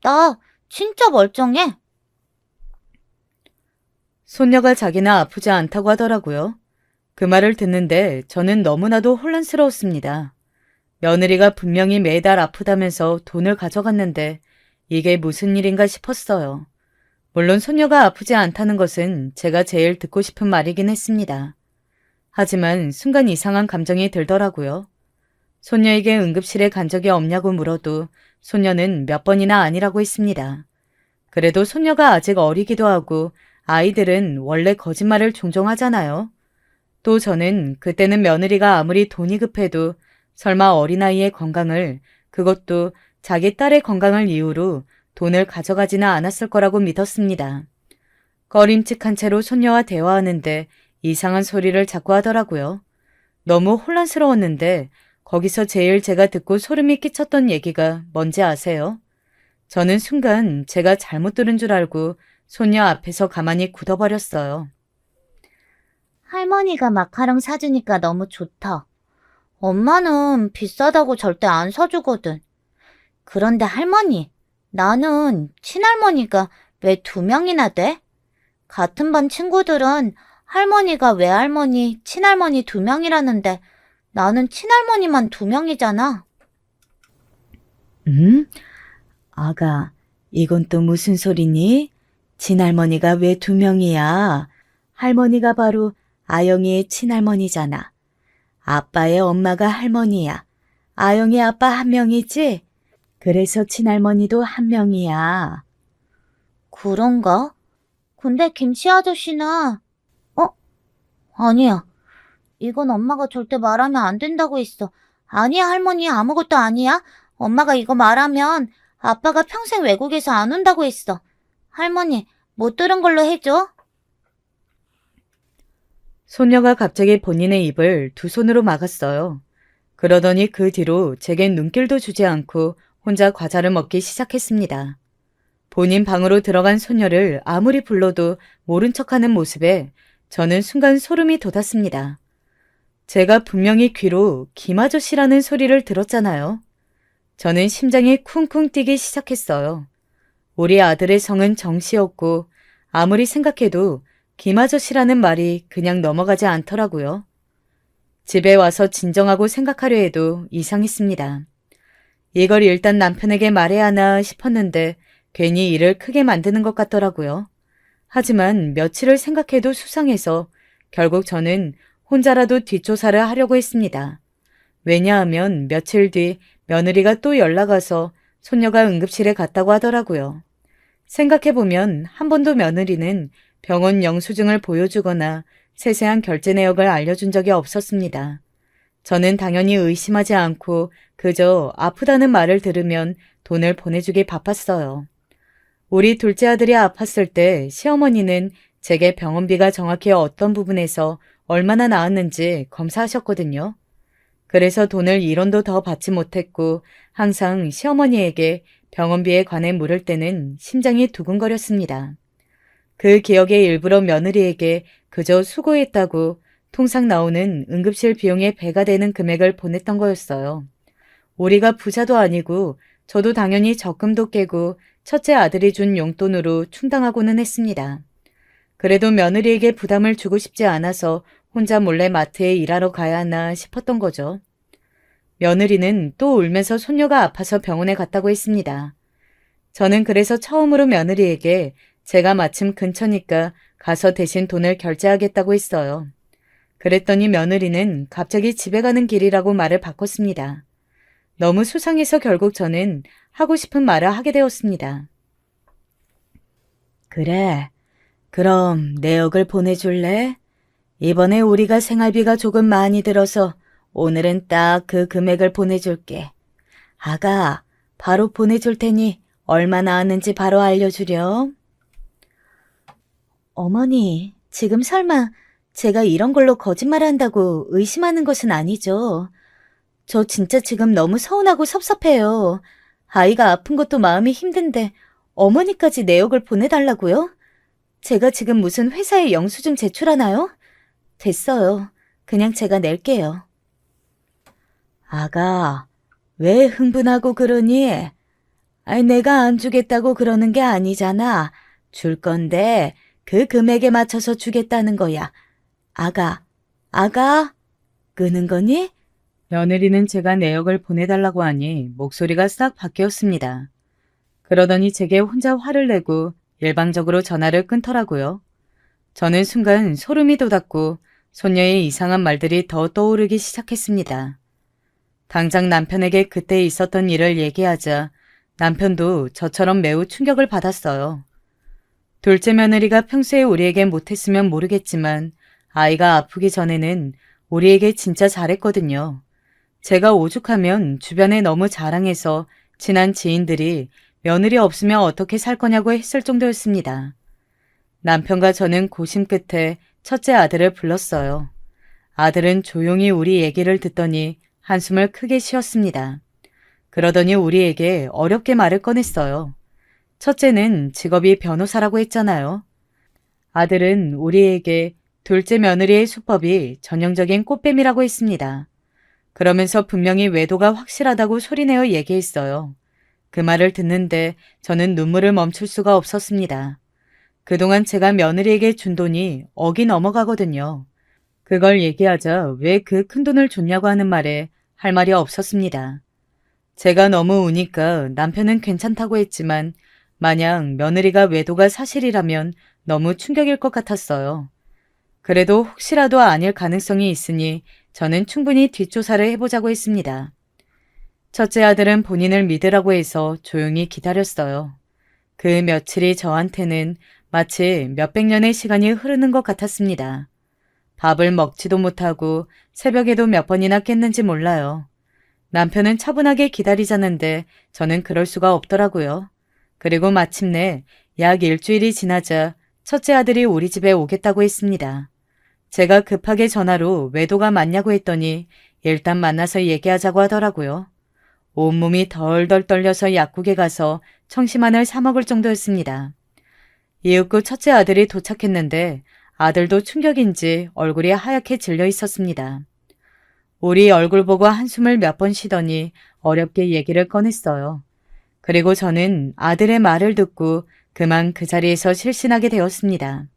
나 진짜 멀쩡해. 손녀가 자기는 아프지 않다고 하더라고요. 그 말을 듣는데 저는 너무나도 혼란스러웠습니다. 며느리가 분명히 매달 아프다면서 돈을 가져갔는데 이게 무슨 일인가 싶었어요. 물론 손녀가 아프지 않다는 것은 제가 제일 듣고 싶은 말이긴 했습니다. 하지만 순간 이상한 감정이 들더라고요. 손녀에게 응급실에 간 적이 없냐고 물어도 손녀는 몇 번이나 아니라고 했습니다. 그래도 손녀가 아직 어리기도 하고 아이들은 원래 거짓말을 종종 하잖아요. 또 저는 그때는 며느리가 아무리 돈이 급해도 설마 어린아이의 건강을, 그것도 자기 딸의 건강을 이유로 돈을 가져가지는 않았을 거라고 믿었습니다. 꺼림칙한 채로 손녀와 대화하는데 이상한 소리를 자꾸 하더라고요. 너무 혼란스러웠는데 거기서 제일 제가 듣고 소름이 끼쳤던 얘기가 뭔지 아세요? 저는 순간 제가 잘못 들은 줄 알고 손녀 앞에서 가만히 굳어버렸어요. 할머니가 마카롱 사주니까 너무 좋다. 엄마는 비싸다고 절대 안 사주거든. 그런데 할머니, 나는 친할머니가 왜 2명이나 돼? 같은 반 친구들은 할머니가 외할머니, 친할머니 2명이라는데 나는 친할머니만 2명이잖아. 아가, 이건 또 무슨 소리니? 친할머니가 왜 2명이야? 할머니가 바로 아영이의 친할머니잖아. 아빠의 엄마가 할머니야. 아영이 아빠 1명이지? 그래서 친할머니도 1명이야. 그런가? 근데 김씨 아저씨는, 아니야. 이건 엄마가 절대 말하면 안 된다고 했어. 아니야, 할머니, 아무것도 아니야. 엄마가 이거 말하면 아빠가 평생 외국에서 안 온다고 했어. 할머니, 못 들은 걸로 해줘. 손녀가 갑자기 본인의 입을 2 손으로 막았어요. 그러더니 그 뒤로 제겐 눈길도 주지 않고 혼자 과자를 먹기 시작했습니다. 본인 방으로 들어간 손녀를 아무리 불러도 모른 척하는 모습에 저는 순간 소름이 돋았습니다. 제가 분명히 귀로 김아저씨라는 소리를 들었잖아요. 저는 심장이 쿵쿵 뛰기 시작했어요. 우리 아들의 성은 정씨였고 아무리 생각해도 김아저씨라는 말이 그냥 넘어가지 않더라고요. 집에 와서 진정하고 생각하려 해도 이상했습니다. 이걸 일단 남편에게 말해야 하나 싶었는데 괜히 일을 크게 만드는 것 같더라고요. 하지만 며칠을 생각해도 수상해서 결국 저는 혼자라도 뒷조사를 하려고 했습니다. 왜냐하면 며칠 뒤 며느리가 또 연락 와서 손녀가 응급실에 갔다고 하더라고요. 생각해보면 한 번도 며느리는 병원 영수증을 보여주거나 세세한 결제 내역을 알려준 적이 없었습니다. 저는 당연히 의심하지 않고 그저 아프다는 말을 들으면 돈을 보내주기 바빴어요. 우리 둘째 아들이 아팠을 때 시어머니는 제게 병원비가 정확히 어떤 부분에서 얼마나 나왔는지 검사하셨거든요. 그래서 돈을 1원도 더 받지 못했고 항상 시어머니에게 병원비에 관해 물을 때는 심장이 두근거렸습니다. 그 기억에 일부러 며느리에게 그저 수고했다고 통상 나오는 응급실 비용의 배가 되는 금액을 보냈던 거였어요. 우리가 부자도 아니고 저도 당연히 적금도 깨고 첫째 아들이 준 용돈으로 충당하고는 했습니다. 그래도 며느리에게 부담을 주고 싶지 않아서 혼자 몰래 마트에 일하러 가야 하나 싶었던 거죠. 며느리는 또 울면서 손녀가 아파서 병원에 갔다고 했습니다. 저는 그래서 처음으로 며느리에게 제가 마침 근처니까 가서 대신 돈을 결제하겠다고 했어요. 그랬더니 며느리는 갑자기 집에 가는 길이라고 말을 바꿨습니다. 너무 수상해서 결국 저는 하고 싶은 말을 하게 되었습니다. 그래, 그럼 내역을 보내줄래? 이번에 우리가 생활비가 조금 많이 들어서 오늘은 딱 그 금액을 보내줄게. 아가, 바로 보내줄 테니 얼마 나왔는지 바로 알려주렴. 어머니, 지금 설마 제가 이런 걸로 거짓말한다고 의심하는 것은 아니죠? 저 진짜 지금 너무 서운하고 섭섭해요. 아이가 아픈 것도 마음이 힘든데 어머니까지 내역을 보내달라고요? 제가 지금 무슨 회사에 영수증 제출하나요? 됐어요. 그냥 제가 낼게요. 아가, 왜 흥분하고 그러니? 아니, 내가 안 주겠다고 그러는 게 아니잖아. 줄 건데 그 금액에 맞춰서 주겠다는 거야. 아가, 끄는 거니? 며느리는 제가 내역을 보내달라고 하니 목소리가 싹 바뀌었습니다. 그러더니 제게 혼자 화를 내고 일방적으로 전화를 끊더라고요. 저는 순간 소름이 돋았고 손녀의 이상한 말들이 더 떠오르기 시작했습니다. 당장 남편에게 그때 있었던 일을 얘기하자 남편도 저처럼 매우 충격을 받았어요. 둘째 며느리가 평소에 우리에게 못했으면 모르겠지만 아이가 아프기 전에는 우리에게 진짜 잘했거든요. 제가 오죽하면 주변에 너무 자랑해서 친한 지인들이 며느리 없으면 어떻게 살 거냐고 했을 정도였습니다. 남편과 저는 고심 끝에 첫째 아들을 불렀어요. 아들은 조용히 우리 얘기를 듣더니 한숨을 크게 쉬었습니다. 그러더니 우리에게 어렵게 말을 꺼냈어요. 첫째는 직업이 변호사라고 했잖아요. 아들은 우리에게 둘째 며느리의 수법이 전형적인 꽃뱀이라고 했습니다. 그러면서 분명히 외도가 확실하다고 소리내어 얘기했어요. 그 말을 듣는데 저는 눈물을 멈출 수가 없었습니다. 그동안 제가 며느리에게 준 돈이 억이 넘어가거든요. 그걸 얘기하자 왜 그 큰 돈을 줬냐고 하는 말에 할 말이 없었습니다. 제가 너무 우니까 남편은 괜찮다고 했지만 만약 며느리가 외도가 사실이라면 너무 충격일 것 같았어요. 그래도 혹시라도 아닐 가능성이 있으니 저는 충분히 뒷조사를 해보자고 했습니다. 첫째 아들은 본인을 믿으라고 해서 조용히 기다렸어요. 그 며칠이 저한테는 마치 몇백 년의 시간이 흐르는 것 같았습니다. 밥을 먹지도 못하고 새벽에도 몇 번이나 깼는지 몰라요. 남편은 차분하게 기다리자는데 저는 그럴 수가 없더라고요. 그리고 마침내 약 일주일이 지나자 첫째 아들이 우리 집에 오겠다고 했습니다. 제가 급하게 전화로 외도가 맞냐고 했더니 일단 만나서 얘기하자고 하더라고요. 온몸이 덜덜 떨려서 약국에 가서 청심환을 사 먹을 정도였습니다. 이윽고 첫째 아들이 도착했는데 아들도 충격인지 얼굴이 하얗게 질려 있었습니다. 우리 얼굴 보고 한숨을 몇 번 쉬더니 어렵게 얘기를 꺼냈어요. 그리고 저는 아들의 말을 듣고 그만 그 자리에서 실신하게 되었습니다.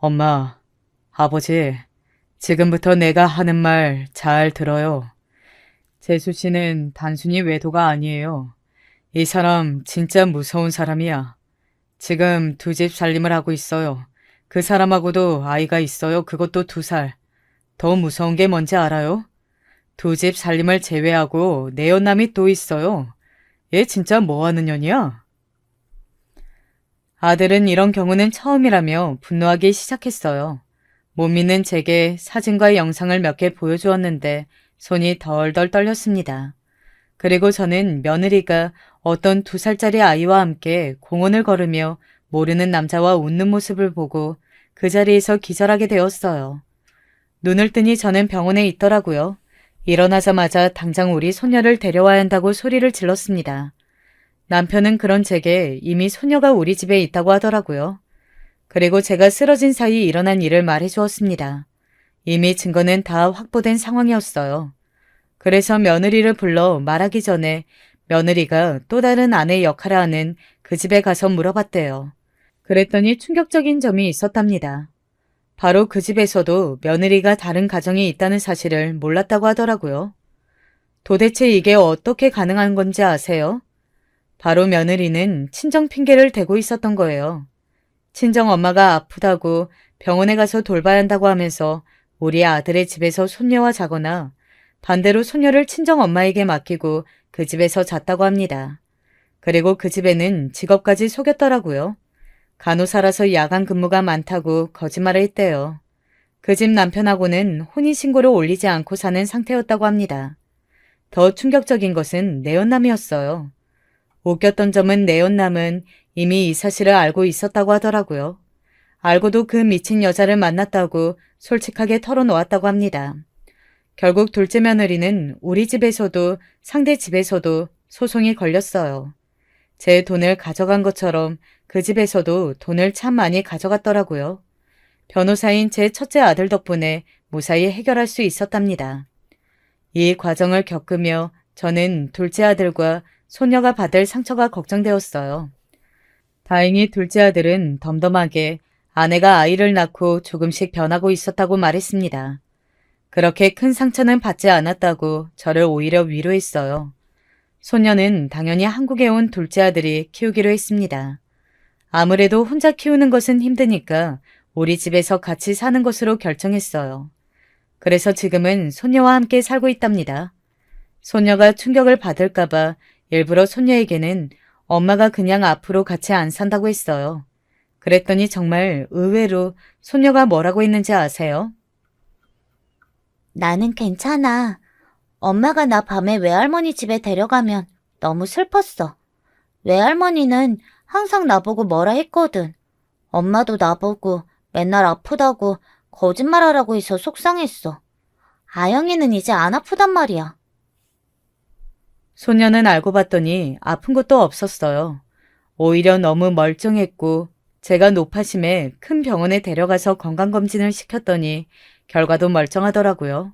엄마, 아버지, 지금부터 내가 하는 말 잘 들어요. 재수 씨는 단순히 외도가 아니에요. 이 사람 진짜 무서운 사람이야. 지금 두 집 살림을 하고 있어요. 그 사람하고도 아이가 있어요. 그것도 2살. 더 무서운 게 뭔지 알아요? 두 집 살림을 제외하고 내연남이 또 있어요. 얘 진짜 뭐하는 년이야? 아들은 이런 경우는 처음이라며 분노하기 시작했어요. 못 믿는 제게 사진과 영상을 몇 개 보여주었는데 손이 덜덜 떨렸습니다. 그리고 저는 며느리가 어떤 2살짜리 아이와 함께 공원을 걸으며 모르는 남자와 웃는 모습을 보고 그 자리에서 기절하게 되었어요. 눈을 뜨니 저는 병원에 있더라고요. 일어나자마자 당장 우리 손녀를 데려와야 한다고 소리를 질렀습니다. 남편은 그런 제게 이미 손녀가 우리 집에 있다고 하더라고요. 그리고 제가 쓰러진 사이 일어난 일을 말해주었습니다. 이미 증거는 다 확보된 상황이었어요. 그래서 며느리를 불러 말하기 전에 며느리가 또 다른 아내 역할을 하는 그 집에 가서 물어봤대요. 그랬더니 충격적인 점이 있었답니다. 바로 그 집에서도 며느리가 다른 가정이 있다는 사실을 몰랐다고 하더라고요. 도대체 이게 어떻게 가능한 건지 아세요? 바로 며느리는 친정 핑계를 대고 있었던 거예요. 친정 엄마가 아프다고 병원에 가서 돌봐야 한다고 하면서 우리 아들의 집에서 손녀와 자거나 반대로 손녀를 친정 엄마에게 맡기고 그 집에서 잤다고 합니다. 그리고 그 집에는 직업까지 속였더라고요. 간호사라서 야간 근무가 많다고 거짓말을 했대요. 그 집 남편하고는 혼인신고를 올리지 않고 사는 상태였다고 합니다. 더 충격적인 것은 내연남이었어요. 웃겼던 점은 내연남은 이미 이 사실을 알고 있었다고 하더라고요. 알고도 그 미친 여자를 만났다고 솔직하게 털어놓았다고 합니다. 결국 둘째 며느리는 우리 집에서도 상대 집에서도 소송이 걸렸어요. 제 돈을 가져간 것처럼 그 집에서도 돈을 참 많이 가져갔더라고요. 변호사인 제 첫째 아들 덕분에 무사히 해결할 수 있었답니다. 이 과정을 겪으며 저는 둘째 아들과 손녀가 받을 상처가 걱정되었어요. 다행히 둘째 아들은 덤덤하게 아내가 아이를 낳고 조금씩 변하고 있었다고 말했습니다. 그렇게 큰 상처는 받지 않았다고 저를 오히려 위로했어요. 소녀는 당연히 한국에 온 둘째 아들이 키우기로 했습니다. 아무래도 혼자 키우는 것은 힘드니까 우리 집에서 같이 사는 것으로 결정했어요. 그래서 지금은 소녀와 함께 살고 있답니다. 소녀가 충격을 받을까봐 일부러 소녀에게는 엄마가 그냥 앞으로 같이 안 산다고 했어요. 그랬더니 정말 의외로 소녀가 뭐라고 했는지 아세요? 나는 괜찮아. 엄마가 나 밤에 외할머니 집에 데려가면 너무 슬펐어. 외할머니는 항상 나보고 뭐라 했거든. 엄마도 나보고 맨날 아프다고 거짓말하라고 해서 속상했어. 아영이는 이제 안 아프단 말이야. 소녀는 알고 봤더니 아픈 것도 없었어요. 오히려 너무 멀쩡했고 제가 노파심에 큰 병원에 데려가서 건강검진을 시켰더니 결과도 멀쩡하더라고요.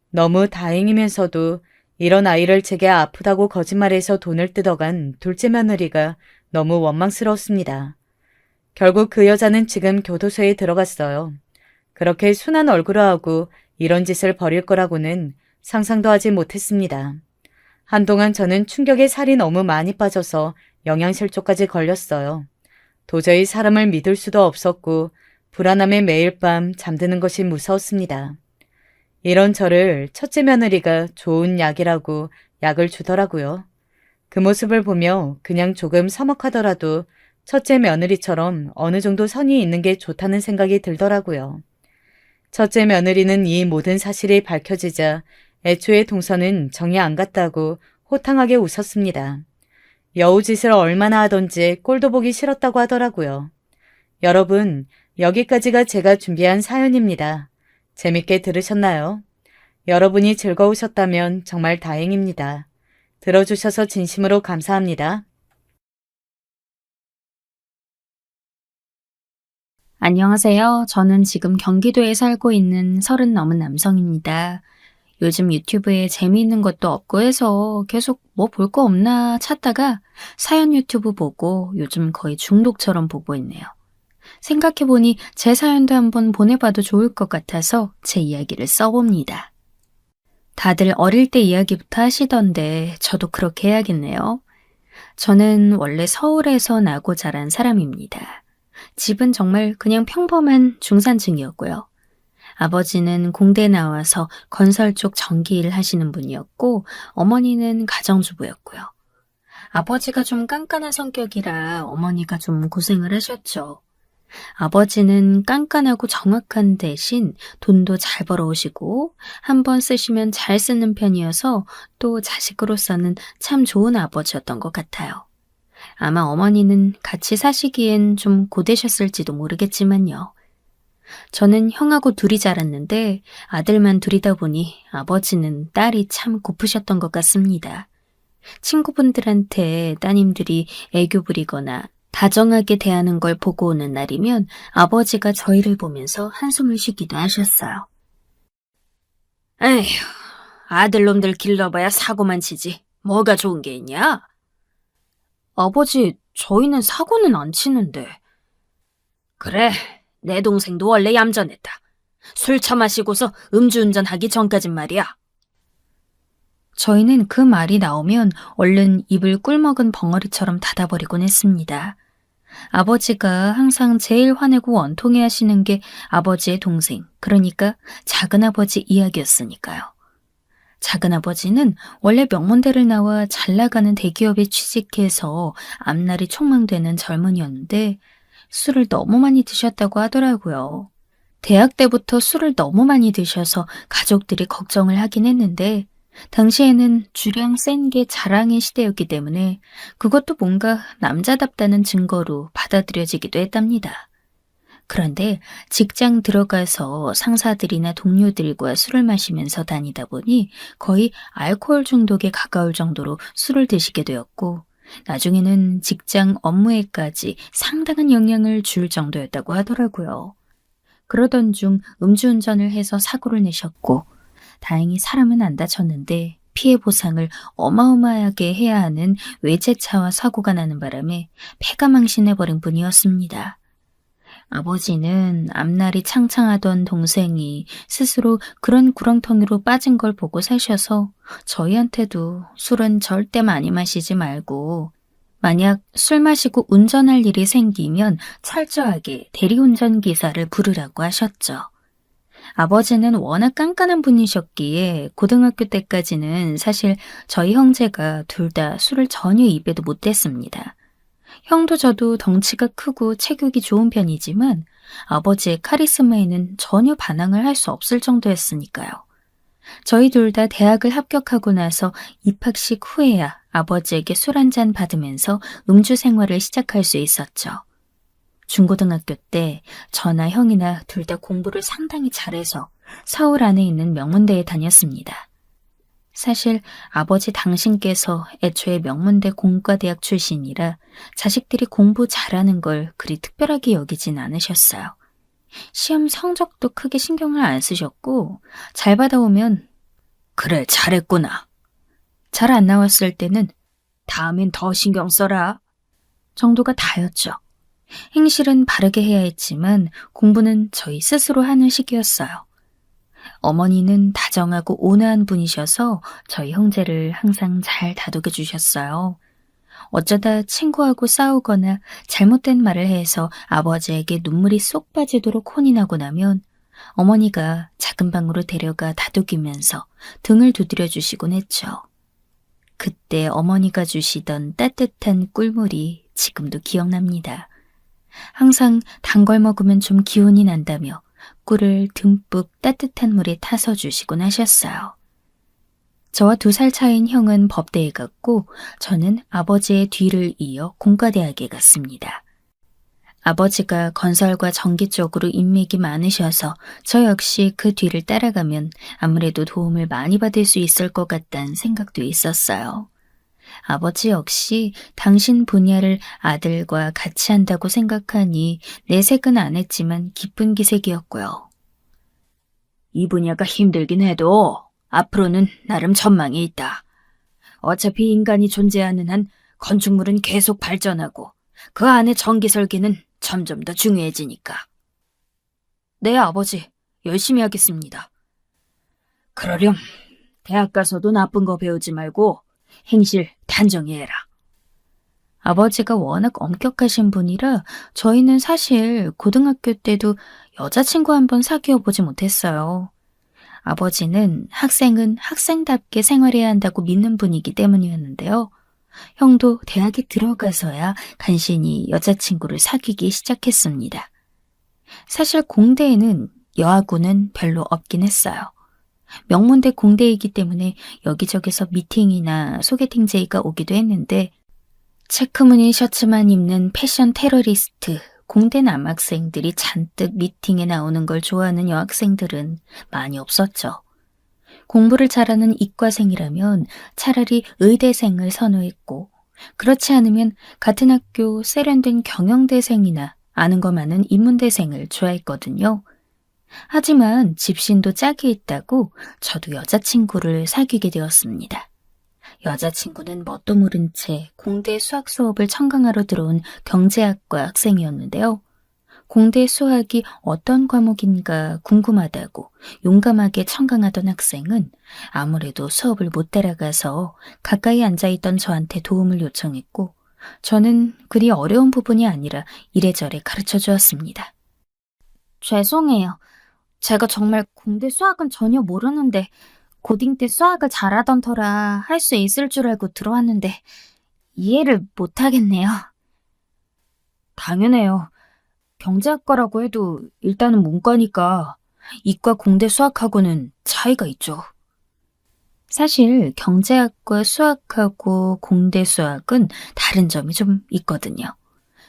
너무 다행이면서도 이런 아이를 제게 아프다고 거짓말해서 돈을 뜯어간 둘째 며느리가 너무 원망스러웠습니다. 결국 그 여자는 지금 교도소에 들어갔어요. 그렇게 순한 얼굴을 하고 이런 짓을 벌일 거라고는 상상도 하지 못했습니다. 한동안 저는 충격에 살이 너무 많이 빠져서 영양실조까지 걸렸어요. 도저히 사람을 믿을 수도 없었고 불안함에 매일 밤 잠드는 것이 무서웠습니다. 이런 저를 첫째 며느리가 좋은 약이라고 약을 주더라고요. 그 모습을 보며 그냥 조금 서먹하더라도 첫째 며느리처럼 어느 정도 선이 있는 게 좋다는 생각이 들더라고요. 첫째 며느리는 이 모든 사실이 밝혀지자 애초에 동서는 정이 안 갔다고 호탕하게 웃었습니다. 여우짓을 얼마나 하던지 꼴도 보기 싫었다고 하더라고요. 여러분, 여기까지가 제가 준비한 사연입니다. 재밌게 들으셨나요? 여러분이 즐거우셨다면 정말 다행입니다. 들어주셔서 진심으로 감사합니다. 안녕하세요. 저는 지금 경기도에 살고 있는 30 넘은 남성입니다. 요즘 유튜브에 재미있는 것도 없고 해서 계속 뭐 볼 거 없나 찾다가 사연 유튜브 보고 요즘 거의 중독처럼 보고 있네요. 생각해보니 제 사연도 한번 보내봐도 좋을 것 같아서 제 이야기를 써봅니다. 다들 어릴 때 이야기부터 하시던데 저도 그렇게 해야겠네요. 저는 원래 서울에서 나고 자란 사람입니다. 집은 정말 그냥 평범한 중산층이었고요. 아버지는 공대 나와서 건설 쪽 전기 일 하시는 분이었고 어머니는 가정주부였고요. 아버지가 좀 깐깐한 성격이라 어머니가 좀 고생을 하셨죠. 아버지는 깐깐하고 정확한 대신 돈도 잘 벌어오시고 한번 쓰시면 잘 쓰는 편이어서 또 자식으로서는 참 좋은 아버지였던 것 같아요. 아마 어머니는 같이 사시기엔 좀 고되셨을지도 모르겠지만요. 저는 형하고 둘이 자랐는데 아들만 둘이다 보니 아버지는 딸이 참 고프셨던 것 같습니다. 친구분들한테 따님들이 애교 부리거나 다정하게 대하는 걸 보고 오는 날이면 아버지가 저희를 보면서 한숨을 쉬기도 하셨어요. 에휴, 아들놈들 길러봐야 사고만 치지. 뭐가 좋은 게 있냐? 아버지, 저희는 사고는 안 치는데. 그래, 내 동생도 원래 얌전했다. 술 처마시고서 음주운전하기 전까진 말이야. 저희는 그 말이 나오면 얼른 입을 꿀먹은 벙어리처럼 닫아버리곤 했습니다. 아버지가 항상 제일 화내고 원통해 하시는 게 아버지의 동생, 그러니까 작은아버지 이야기였으니까요. 작은아버지는 원래 명문대를 나와 잘 나가는 대기업에 취직해서 앞날이 촉망되는 젊은이였는데 술을 너무 많이 드셨다고 하더라고요. 대학 때부터 술을 너무 많이 드셔서 가족들이 걱정을 하긴 했는데 당시에는 주량 센 게 자랑의 시대였기 때문에 그것도 뭔가 남자답다는 증거로 받아들여지기도 했답니다. 그런데 직장 들어가서 상사들이나 동료들과 술을 마시면서 다니다 보니 거의 알코올 중독에 가까울 정도로 술을 드시게 되었고 나중에는 직장 업무에까지 상당한 영향을 줄 정도였다고 하더라고요. 그러던 중 음주운전을 해서 사고를 내셨고 다행히 사람은 안 다쳤는데 피해 보상을 어마어마하게 해야 하는 외제차와 사고가 나는 바람에 폐가 망신해버린 분이었습니다. 아버지는 앞날이 창창하던 동생이 스스로 그런 구렁텅이로 빠진 걸 보고 사셔서 저희한테도 술은 절대 많이 마시지 말고 만약 술 마시고 운전할 일이 생기면 철저하게 대리운전 기사를 부르라고 하셨죠. 아버지는 워낙 깐깐한 분이셨기에 고등학교 때까지는 사실 저희 형제가 둘 다 술을 전혀 입에도 못 댔습니다. 형도 저도 덩치가 크고 체격이 좋은 편이지만 아버지의 카리스마에는 전혀 반항을 할 수 없을 정도였으니까요. 저희 둘 다 대학을 합격하고 나서 입학식 후에야 아버지에게 술 한 잔 받으면서 음주 생활을 시작할 수 있었죠. 중고등학교 때 저나 형이나 둘 다 공부를 상당히 잘해서 서울 안에 있는 명문대에 다녔습니다. 사실 아버지 당신께서 애초에 명문대 공과대학 출신이라 자식들이 공부 잘하는 걸 그리 특별하게 여기진 않으셨어요. 시험 성적도 크게 신경을 안 쓰셨고 잘 받아오면 그래 잘했구나. 잘 안 나왔을 때는 다음엔 더 신경 써라 정도가 다였죠. 행실은 바르게 해야 했지만 공부는 저희 스스로 하는 시기였어요. 어머니는 다정하고 온화한 분이셔서 저희 형제를 항상 잘 다독여 주셨어요. 어쩌다 친구하고 싸우거나 잘못된 말을 해서 아버지에게 눈물이 쏙 빠지도록 혼이 나고 나면 어머니가 작은 방으로 데려가 다독이면서 등을 두드려 주시곤 했죠. 그때 어머니가 주시던 따뜻한 꿀물이 지금도 기억납니다. 항상 단 걸 먹으면 좀 기운이 난다며 꿀을 듬뿍 따뜻한 물에 타서 주시곤 하셨어요. 저와 2살 차이인 형은 법대에 갔고 저는 아버지의 뒤를 이어 공과대학에 갔습니다. 아버지가 건설과 전기 쪽으로 인맥이 많으셔서 저 역시 그 뒤를 따라가면 아무래도 도움을 많이 받을 수 있을 것 같다는 생각도 있었어요. 아버지 역시 당신 분야를 아들과 같이 한다고 생각하니 내색은 안 했지만 기쁜 기색이었고요. 이 분야가 힘들긴 해도 앞으로는 나름 전망이 있다. 어차피 인간이 존재하는 한 건축물은 계속 발전하고 그 안에 전기 설계는 점점 더 중요해지니까. 네, 아버지. 열심히 하겠습니다. 그러렴. 대학 가서도 나쁜 거 배우지 말고 행실 단정히 해라. 아버지가 워낙 엄격하신 분이라 저희는 사실 고등학교 때도 여자친구 한 번 사귀어 보지 못했어요. 아버지는 학생은 학생답게 생활해야 한다고 믿는 분이기 때문이었는데요. 형도 대학에 들어가서야 간신히 여자친구를 사귀기 시작했습니다. 사실 공대에는 여하고는 별로 없긴 했어요. 명문대 공대이기 때문에 여기저기서 미팅이나 소개팅 제의가 오기도 했는데 체크무늬 셔츠만 입는 패션 테러리스트, 공대 남학생들이 잔뜩 미팅에 나오는 걸 좋아하는 여학생들은 많이 없었죠. 공부를 잘하는 이과생이라면 차라리 의대생을 선호했고 그렇지 않으면 같은 학교 세련된 경영대생이나 아는 거 많은 인문대생을 좋아했거든요. 하지만 집신도 짝이 있다고 저도 여자친구를 사귀게 되었습니다. 여자친구는 뭣도 모른 채 공대 수학 수업을 청강하러 들어온 경제학과 학생이었는데요. 공대 수학이 어떤 과목인가 궁금하다고 용감하게 청강하던 학생은 아무래도 수업을 못 따라가서 가까이 앉아있던 저한테 도움을 요청했고 저는 그리 어려운 부분이 아니라 이래저래 가르쳐 주었습니다. 죄송해요. 제가 정말 공대 수학은 전혀 모르는데 고딩 때 수학을 잘하던 터라 할 수 있을 줄 알고 들어왔는데 이해를 못하겠네요. 당연해요. 경제학과라고 해도 일단은 문과니까 이과 공대 수학하고는 차이가 있죠. 사실 경제학과 수학하고 공대 수학은 다른 점이 좀 있거든요.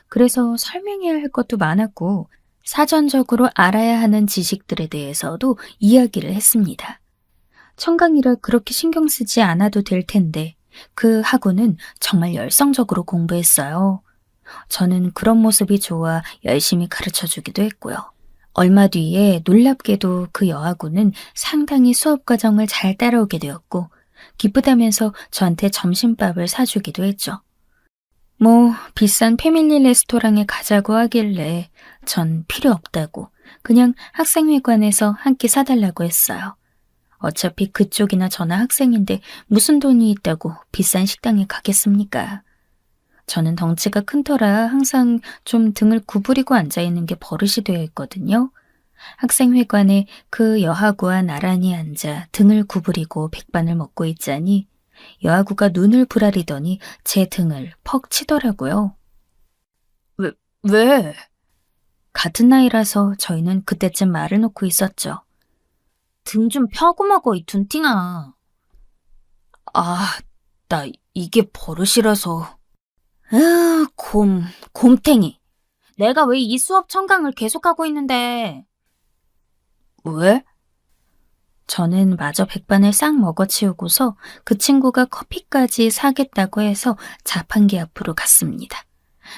그래서 설명해야 할 것도 많았고 사전적으로 알아야 하는 지식들에 대해서도 이야기를 했습니다. 청강이라 그렇게 신경 쓰지 않아도 될 텐데 그 학우는 정말 열성적으로 공부했어요. 저는 그런 모습이 좋아 열심히 가르쳐주기도 했고요. 얼마 뒤에 놀랍게도 그 여학우는 상당히 수업 과정을 잘 따라오게 되었고 기쁘다면서 저한테 점심밥을 사주기도 했죠. 비싼 패밀리 레스토랑에 가자고 하길래 전 필요 없다고 그냥 학생회관에서 한 끼 사달라고 했어요. 어차피 그쪽이나 저나 학생인데 무슨 돈이 있다고 비싼 식당에 가겠습니까? 저는 덩치가 큰 터라 항상 좀 등을 구부리고 앉아있는 게 버릇이 되어 있거든요. 학생회관에 그 여하구와 나란히 앉아 등을 구부리고 백반을 먹고 있자니 여하구가 눈을 부라리더니 제 등을 퍽 치더라고요. 왜? 같은 나이라서 저희는 그때쯤 말을 놓고 있었죠. 등 좀 펴고 먹어, 이 둔팅아. 나 이게 버릇이라서. 곰탱이. 내가 왜 이 수업 청강을 계속하고 있는데. 왜? 저는 마저 백반을 싹 먹어치우고서 그 친구가 커피까지 사겠다고 해서 자판기 앞으로 갔습니다.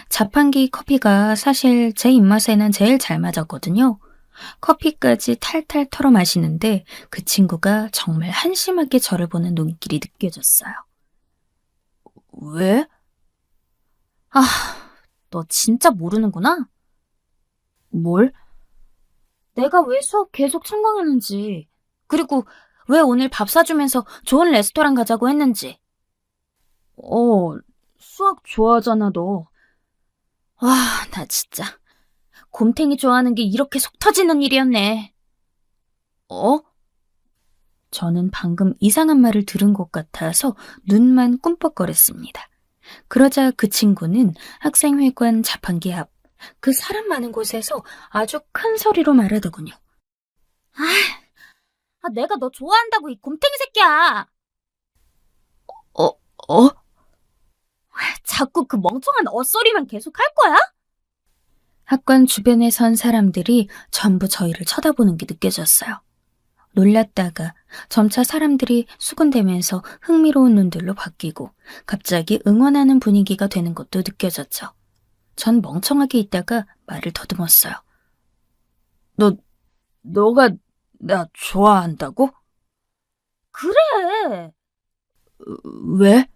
자판기 커피가 사실 제 입맛에는 제일 잘 맞았거든요. 커피까지 탈탈 털어 마시는데 그 친구가 정말 한심하게 저를 보는 눈길이 느껴졌어요. 왜? 너 진짜 모르는구나? 뭘? 내가 왜 수업 계속 청강하는지, 그리고 왜 오늘 밥 사주면서 좋은 레스토랑 가자고 했는지. 수학 좋아하잖아, 너. 나 진짜. 곰탱이 좋아하는 게 이렇게 속 터지는 일이었네. 저는 방금 이상한 말을 들은 것 같아서 눈만 꿈뻑거렸습니다. 그러자 그 친구는 학생회관 자판기 앞, 그 사람 많은 곳에서 아주 큰 소리로 말하더군요. 내가 너 좋아한다고, 이 곰탱이 새끼야. 자꾸 그 멍청한 엇소리만 계속 할 거야? 학관 주변에 선 사람들이 전부 저희를 쳐다보는 게 느껴졌어요. 놀랐다가 점차 사람들이 수군대면서 흥미로운 눈들로 바뀌고 갑자기 응원하는 분위기가 되는 것도 느껴졌죠. 전 멍청하게 있다가 말을 더듬었어요. 너가 나 좋아한다고? 그래. 왜?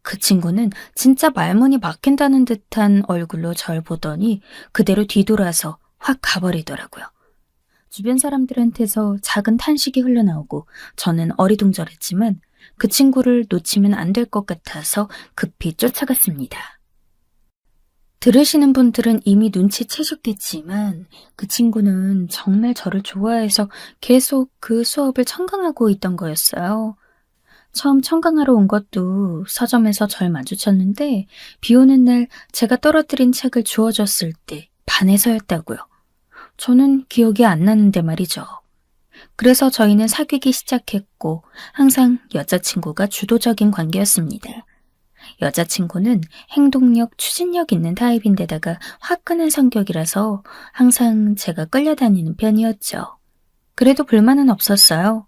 그 친구는 진짜 말문이 막힌다는 듯한 얼굴로 절 보더니 그대로 뒤돌아서 확 가버리더라고요. 주변 사람들한테서 작은 탄식이 흘러나오고 저는 어리둥절했지만 그 친구를 놓치면 안 될 것 같아서 급히 쫓아갔습니다. 들으시는 분들은 이미 눈치채셨겠지만 그 친구는 정말 저를 좋아해서 계속 그 수업을 청강하고 있던 거였어요. 처음 청강하러 온 것도 서점에서 절 마주쳤는데 비 오는 날 제가 떨어뜨린 책을 주워줬을 때 반해서였다고요. 저는 기억이 안 나는데 말이죠. 그래서 저희는 사귀기 시작했고 항상 여자친구가 주도적인 관계였습니다. 여자친구는 행동력, 추진력 있는 타입인데다가 화끈한 성격이라서 항상 제가 끌려다니는 편이었죠. 그래도 불만은 없었어요.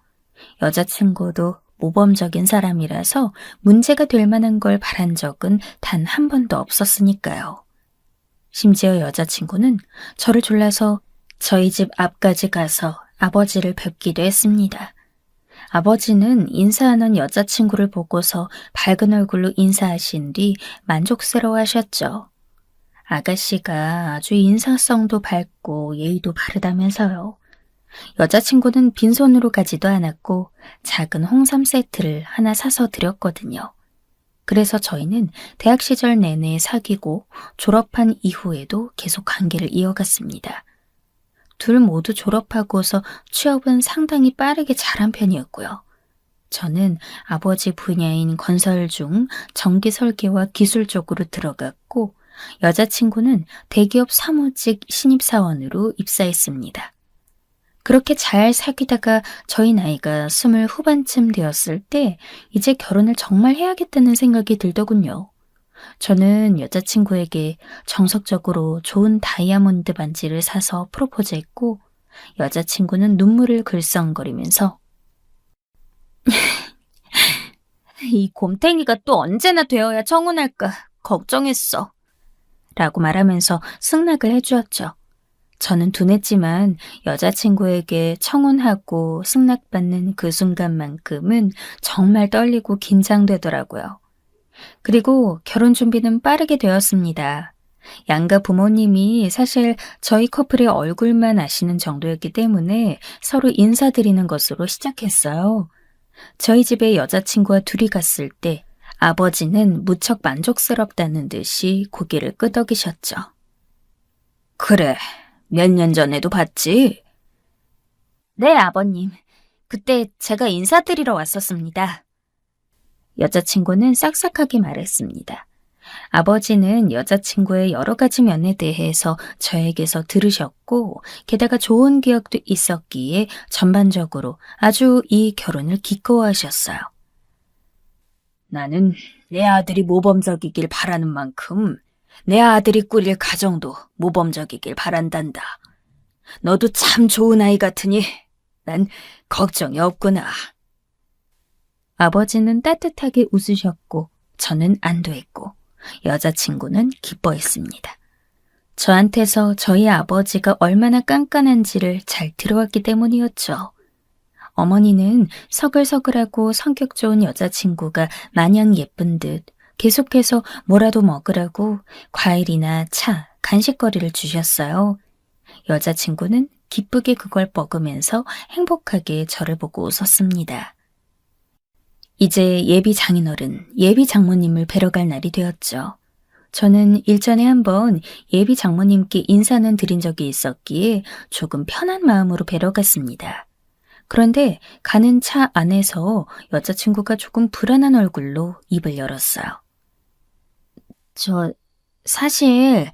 여자친구도 모범적인 사람이라서 문제가 될 만한 걸 바란 적은 단 한 번도 없었으니까요. 심지어 여자친구는 저를 졸라서 저희 집 앞까지 가서 아버지를 뵙기도 했습니다. 아버지는 인사하는 여자친구를 보고서 밝은 얼굴로 인사하신 뒤 만족스러워하셨죠. 아가씨가 아주 인사성도 밝고 예의도 바르다면서요. 여자친구는 빈손으로 가지도 않았고 작은 홍삼 세트를 하나 사서 드렸거든요. 그래서 저희는 대학 시절 내내 사귀고 졸업한 이후에도 계속 관계를 이어갔습니다. 둘 모두 졸업하고서 취업은 상당히 빠르게 잘한 편이었고요. 저는 아버지 분야인 건설 중 전기 설계와 기술 쪽으로 들어갔고 여자친구는 대기업 사무직 신입사원으로 입사했습니다. 그렇게 잘 사귀다가 저희 나이가 20 후반쯤 되었을 때 이제 결혼을 정말 해야겠다는 생각이 들더군요. 저는 여자친구에게 정석적으로 좋은 다이아몬드 반지를 사서 프로포즈했고 여자친구는 눈물을 글썽거리면서 이 곰탱이가 또 언제나 되어야 청혼할까 걱정했어 라고 말하면서 승낙을 해주었죠. 저는 둔했지만 여자친구에게 청혼하고 승낙받는 그 순간만큼은 정말 떨리고 긴장되더라고요. 그리고 결혼 준비는 빠르게 되었습니다. 양가 부모님이 사실 저희 커플의 얼굴만 아시는 정도였기 때문에 서로 인사드리는 것으로 시작했어요. 저희 집에 여자친구와 둘이 갔을 때 아버지는 무척 만족스럽다는 듯이 고개를 끄덕이셨죠. 그래, 몇 년 전에도 봤지? 네, 아버님. 그때 제가 인사드리러 왔었습니다. 여자친구는 싹싹하게 말했습니다. 아버지는 여자친구의 여러 가지 면에 대해서 저에게서 들으셨고, 게다가 좋은 기억도 있었기에 전반적으로 아주 이 결혼을 기꺼워하셨어요. 나는 내 아들이 모범적이길 바라는 만큼 내 아들이 꾸릴 가정도 모범적이길 바란단다. 너도 참 좋은 아이 같으니 난 걱정이 없구나. 아버지는 따뜻하게 웃으셨고 저는 안도했고 여자친구는 기뻐했습니다. 저한테서 저희 아버지가 얼마나 깐깐한지를 잘 들어왔기 때문이었죠. 어머니는 서글서글하고 성격 좋은 여자친구가 마냥 예쁜 듯 계속해서 뭐라도 먹으라고 과일이나 차, 간식거리를 주셨어요. 여자친구는 기쁘게 그걸 먹으면서 행복하게 저를 보고 웃었습니다. 이제 예비 장인어른, 예비 장모님을 뵈러 갈 날이 되었죠. 저는 일전에 한번 예비 장모님께 인사는 드린 적이 있었기에 조금 편한 마음으로 뵈러 갔습니다. 그런데 가는 차 안에서 여자친구가 조금 불안한 얼굴로 입을 열었어요. 사실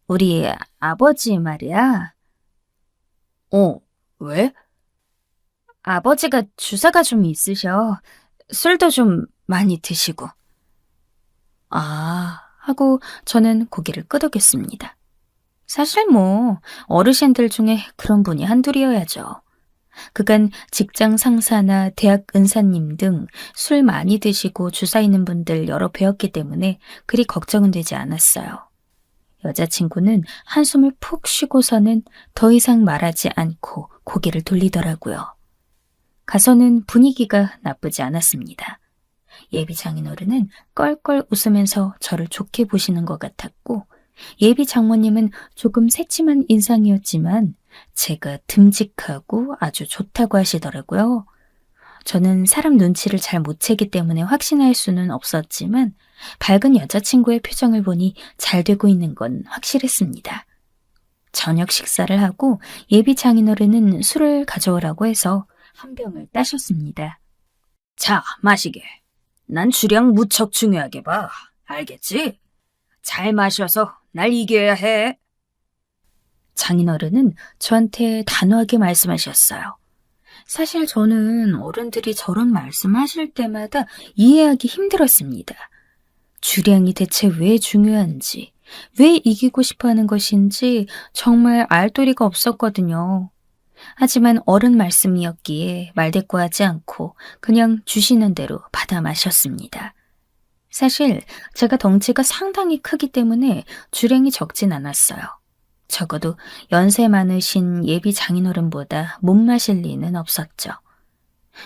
우리 아버지 말이야. 왜? 아버지가 주사가 좀 있으셔. 술도 좀 많이 드시고. 하고 저는 고개를 끄덕였습니다. 사실 어르신들 중에 그런 분이 한둘이어야죠. 그간 직장 상사나 대학 은사님 등 술 많이 드시고 주사 있는 분들 여러 뵈었기 때문에 그리 걱정은 되지 않았어요. 여자친구는 한숨을 푹 쉬고서는 더 이상 말하지 않고 고개를 돌리더라고요. 가서는 분위기가 나쁘지 않았습니다. 예비 장인어른은 껄껄 웃으면서 저를 좋게 보시는 것 같았고 예비 장모님은 조금 새침한 인상이었지만 제가 듬직하고 아주 좋다고 하시더라고요. 저는 사람 눈치를 잘 못 채기 때문에 확신할 수는 없었지만 밝은 여자친구의 표정을 보니 잘 되고 있는 건 확실했습니다. 저녁 식사를 하고 예비 장인어른은 술을 가져오라고 해서 한 병을 따셨습니다. 자, 마시게. 난 주량 무척 중요하게 봐. 알겠지? 잘 마셔서 날 이겨야 해. 장인어른은 저한테 단호하게 말씀하셨어요. 사실 저는 어른들이 저런 말씀하실 때마다 이해하기 힘들었습니다. 주량이 대체 왜 중요한지, 왜 이기고 싶어 하는 것인지 정말 알 도리가 없었거든요. 하지만 어른 말씀이었기에 말대꾸하지 않고 그냥 주시는 대로 받아 마셨습니다. 사실 제가 덩치가 상당히 크기 때문에 주량이 적진 않았어요. 적어도 연세 많으신 예비 장인어른보다 못 마실 리는 없었죠.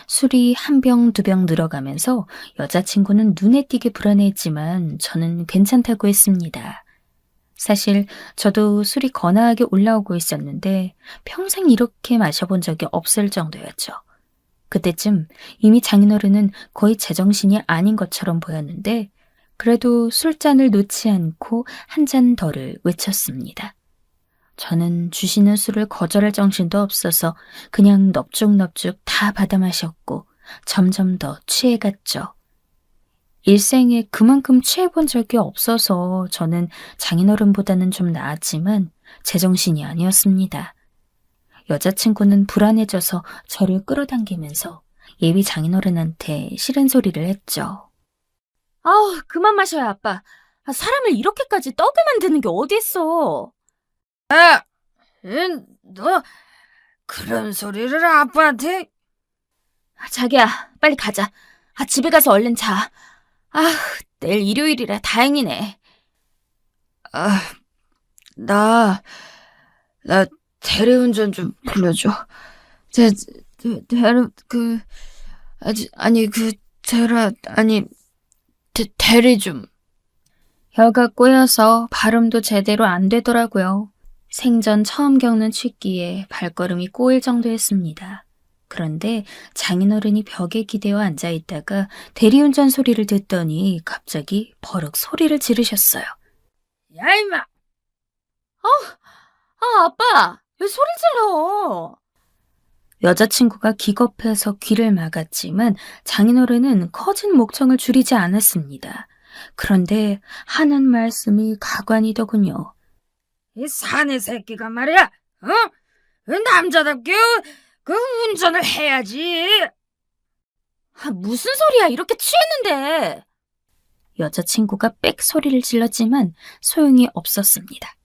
술이 한 병, 두 병 늘어가면서 여자친구는 눈에 띄게 불안해했지만 저는 괜찮다고 했습니다. 사실 저도 술이 거나하게 올라오고 있었는데 평생 이렇게 마셔본 적이 없을 정도였죠. 그때쯤 이미 장인어른은 거의 제정신이 아닌 것처럼 보였는데 그래도 술잔을 놓지 않고 한 잔 더를 외쳤습니다. 저는 주시는 술을 거절할 정신도 없어서 그냥 넙죽넙죽 다 받아 마셨고 점점 더 취해갔죠. 일생에 그만큼 취해본 적이 없어서 저는 장인어른보다는 좀 나았지만 제정신이 아니었습니다. 여자친구는 불안해져서 저를 끌어당기면서 예비 장인어른한테 싫은 소리를 했죠. 그만 마셔요, 아빠. 사람을 이렇게까지 떡을 만드는 게 어딨어. 너 그런 소리를 아빠한테? 자기야, 빨리 가자. 집에 가서 얼른 자. 내일 일요일이라 다행이네. 나 대리운전 좀 불러줘. 대리 좀. 혀가 꼬여서 발음도 제대로 안 되더라고요. 생전 처음 겪는 취기에 발걸음이 꼬일 정도였습니다. 그런데 장인어른이 벽에 기대어 앉아있다가 대리운전 소리를 듣더니 갑자기 버럭 소리를 지르셨어요. 야, 임마! 아빠! 왜 소리 질러? 여자친구가 기겁해서 귀를 막았지만 장인어른은 커진 목청을 줄이지 않았습니다. 그런데 하는 말씀이 가관이더군요. 이 사내 새끼가 말이야, 남자답게 그 운전을 해야지. 무슨 소리야? 이렇게 취했는데. 여자친구가 빽 소리를 질렀지만 소용이 없었습니다.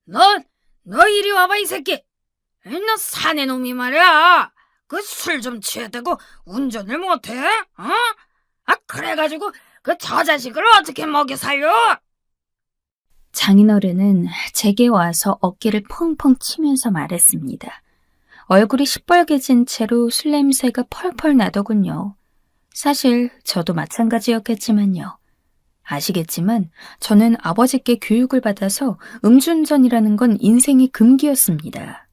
너 이리 와봐, 이 새끼. 너 사내 놈이 말이야. 그 술 좀 취했다고 운전을 못해? 그래가지고 그 저 자식을 어떻게 먹여 살려? 장인어른은 제게 와서 어깨를 펑펑 치면서 말했습니다. 얼굴이 시뻘개진 채로 술 냄새가 펄펄 나더군요. 사실 저도 마찬가지였겠지만요. 아시겠지만 저는 아버지께 교육을 받아서 음주운전이라는 건 인생의 금기였습니다.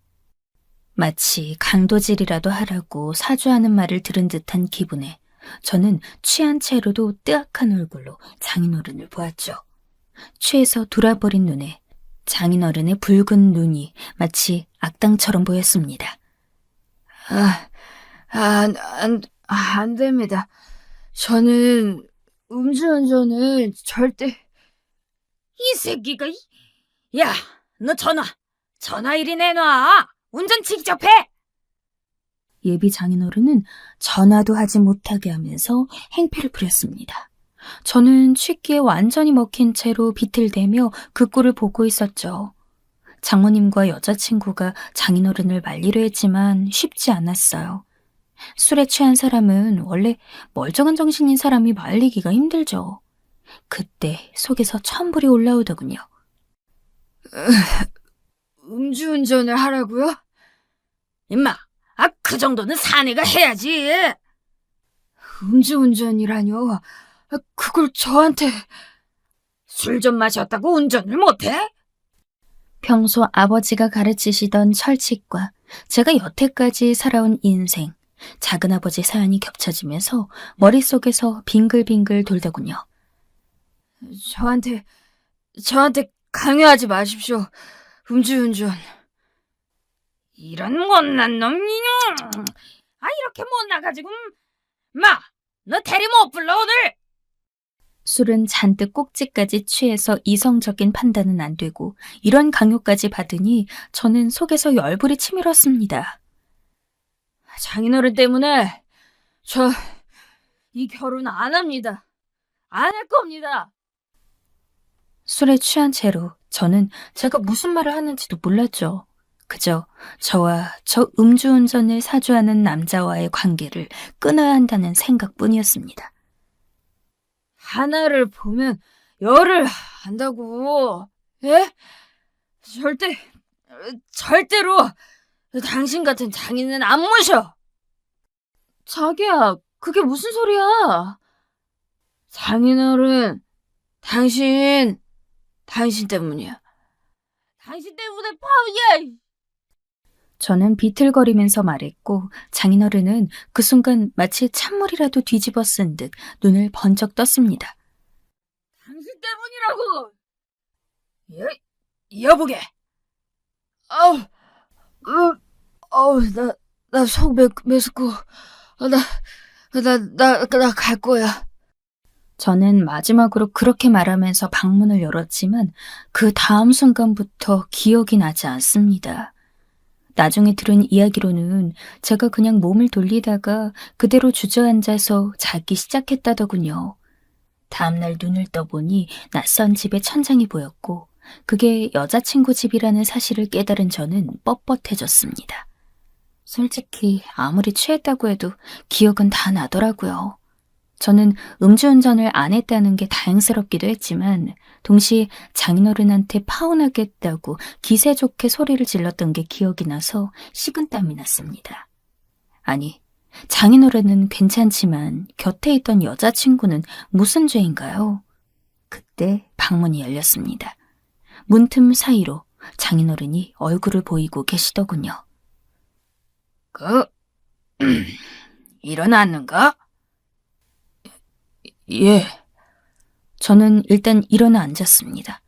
마치 강도질이라도 하라고 사주하는 말을 들은 듯한 기분에 저는 취한 채로도 뜨악한 얼굴로 장인어른을 보았죠. 취해서 돌아버린 눈에 장인어른의 붉은 눈이 마치 악당처럼 보였습니다. 안 됩니다. 저는 음주운전을 절대... 이 새끼가, 야, 너 전화 이리 내놔. 운전 직접 해. 예비 장인어른은 전화도 하지 못하게 하면서 행패를 부렸습니다. 저는 취기에 완전히 먹힌 채로 비틀대며 그 꼴을 보고 있었죠. 장모님과 여자친구가 장인어른을 말리려 했지만 쉽지 않았어요. 술에 취한 사람은 원래 멀쩡한 정신인 사람이 말리기가 힘들죠. 그때 속에서 천불이 올라오더군요. 음주운전을 하라고요? 임마, 그 정도는 사내가 해야지. 음주운전이라뇨? 그걸 저한테... 술 좀 마셨다고 운전을 못해? 평소 아버지가 가르치시던 철칙과 제가 여태까지 살아온 인생, 작은아버지 사연이 겹쳐지면서 머릿속에서 빙글빙글 돌더군요. 저한테 강요하지 마십시오. 음주운전. 이런 못난 놈이. 이렇게 못나가지고. 마, 너 대리 못 불러 오늘. 술은 잔뜩 꼭지까지 취해서 이성적인 판단은 안 되고 이런 강요까지 받으니 저는 속에서 열불이 치밀었습니다. 장인어른 때문에 저 이 결혼 안 합니다. 안 할 겁니다. 술에 취한 채로 저는 제가 무슨 말을 하는지도 몰랐죠. 그저 저와 저 음주운전을 사주하는 남자와의 관계를 끊어야 한다는 생각뿐이었습니다. 하나를 보면 열을 한다고. 예? 절대로 당신 같은 장인은 안 모셔. 자기야, 그게 무슨 소리야? 장인어른, 당신 때문이야. 당신 때문에 파우야. 저는 비틀거리면서 말했고 장인어른은 그 순간 마치 찬물이라도 뒤집어 쓴 듯 눈을 번쩍 떴습니다. 당신 때문이라고. 여보게. 나 속 메스고. 나 갈 거야. 저는 마지막으로 그렇게 말하면서 방문을 열었지만 그 다음 순간부터 기억이 나지 않습니다. 나중에 들은 이야기로는 제가 그냥 몸을 돌리다가 그대로 주저앉아서 자기 시작했다더군요. 다음날 눈을 떠보니 낯선 집의 천장이 보였고 그게 여자친구 집이라는 사실을 깨달은 저는 뻣뻣해졌습니다. 솔직히 아무리 취했다고 해도 기억은 다 나더라고요. 저는 음주운전을 안 했다는 게 다행스럽기도 했지만 동시에 장인어른한테 파혼하겠다고 기세 좋게 소리를 질렀던 게 기억이 나서 식은땀이 났습니다. 아니, 장인어른은 괜찮지만 곁에 있던 여자친구는 무슨 죄인가요? 그때 방문이 열렸습니다. 문틈 사이로 장인어른이 얼굴을 보이고 계시더군요. 일어났는가? 예. 저는 일단 일어나 앉았습니다.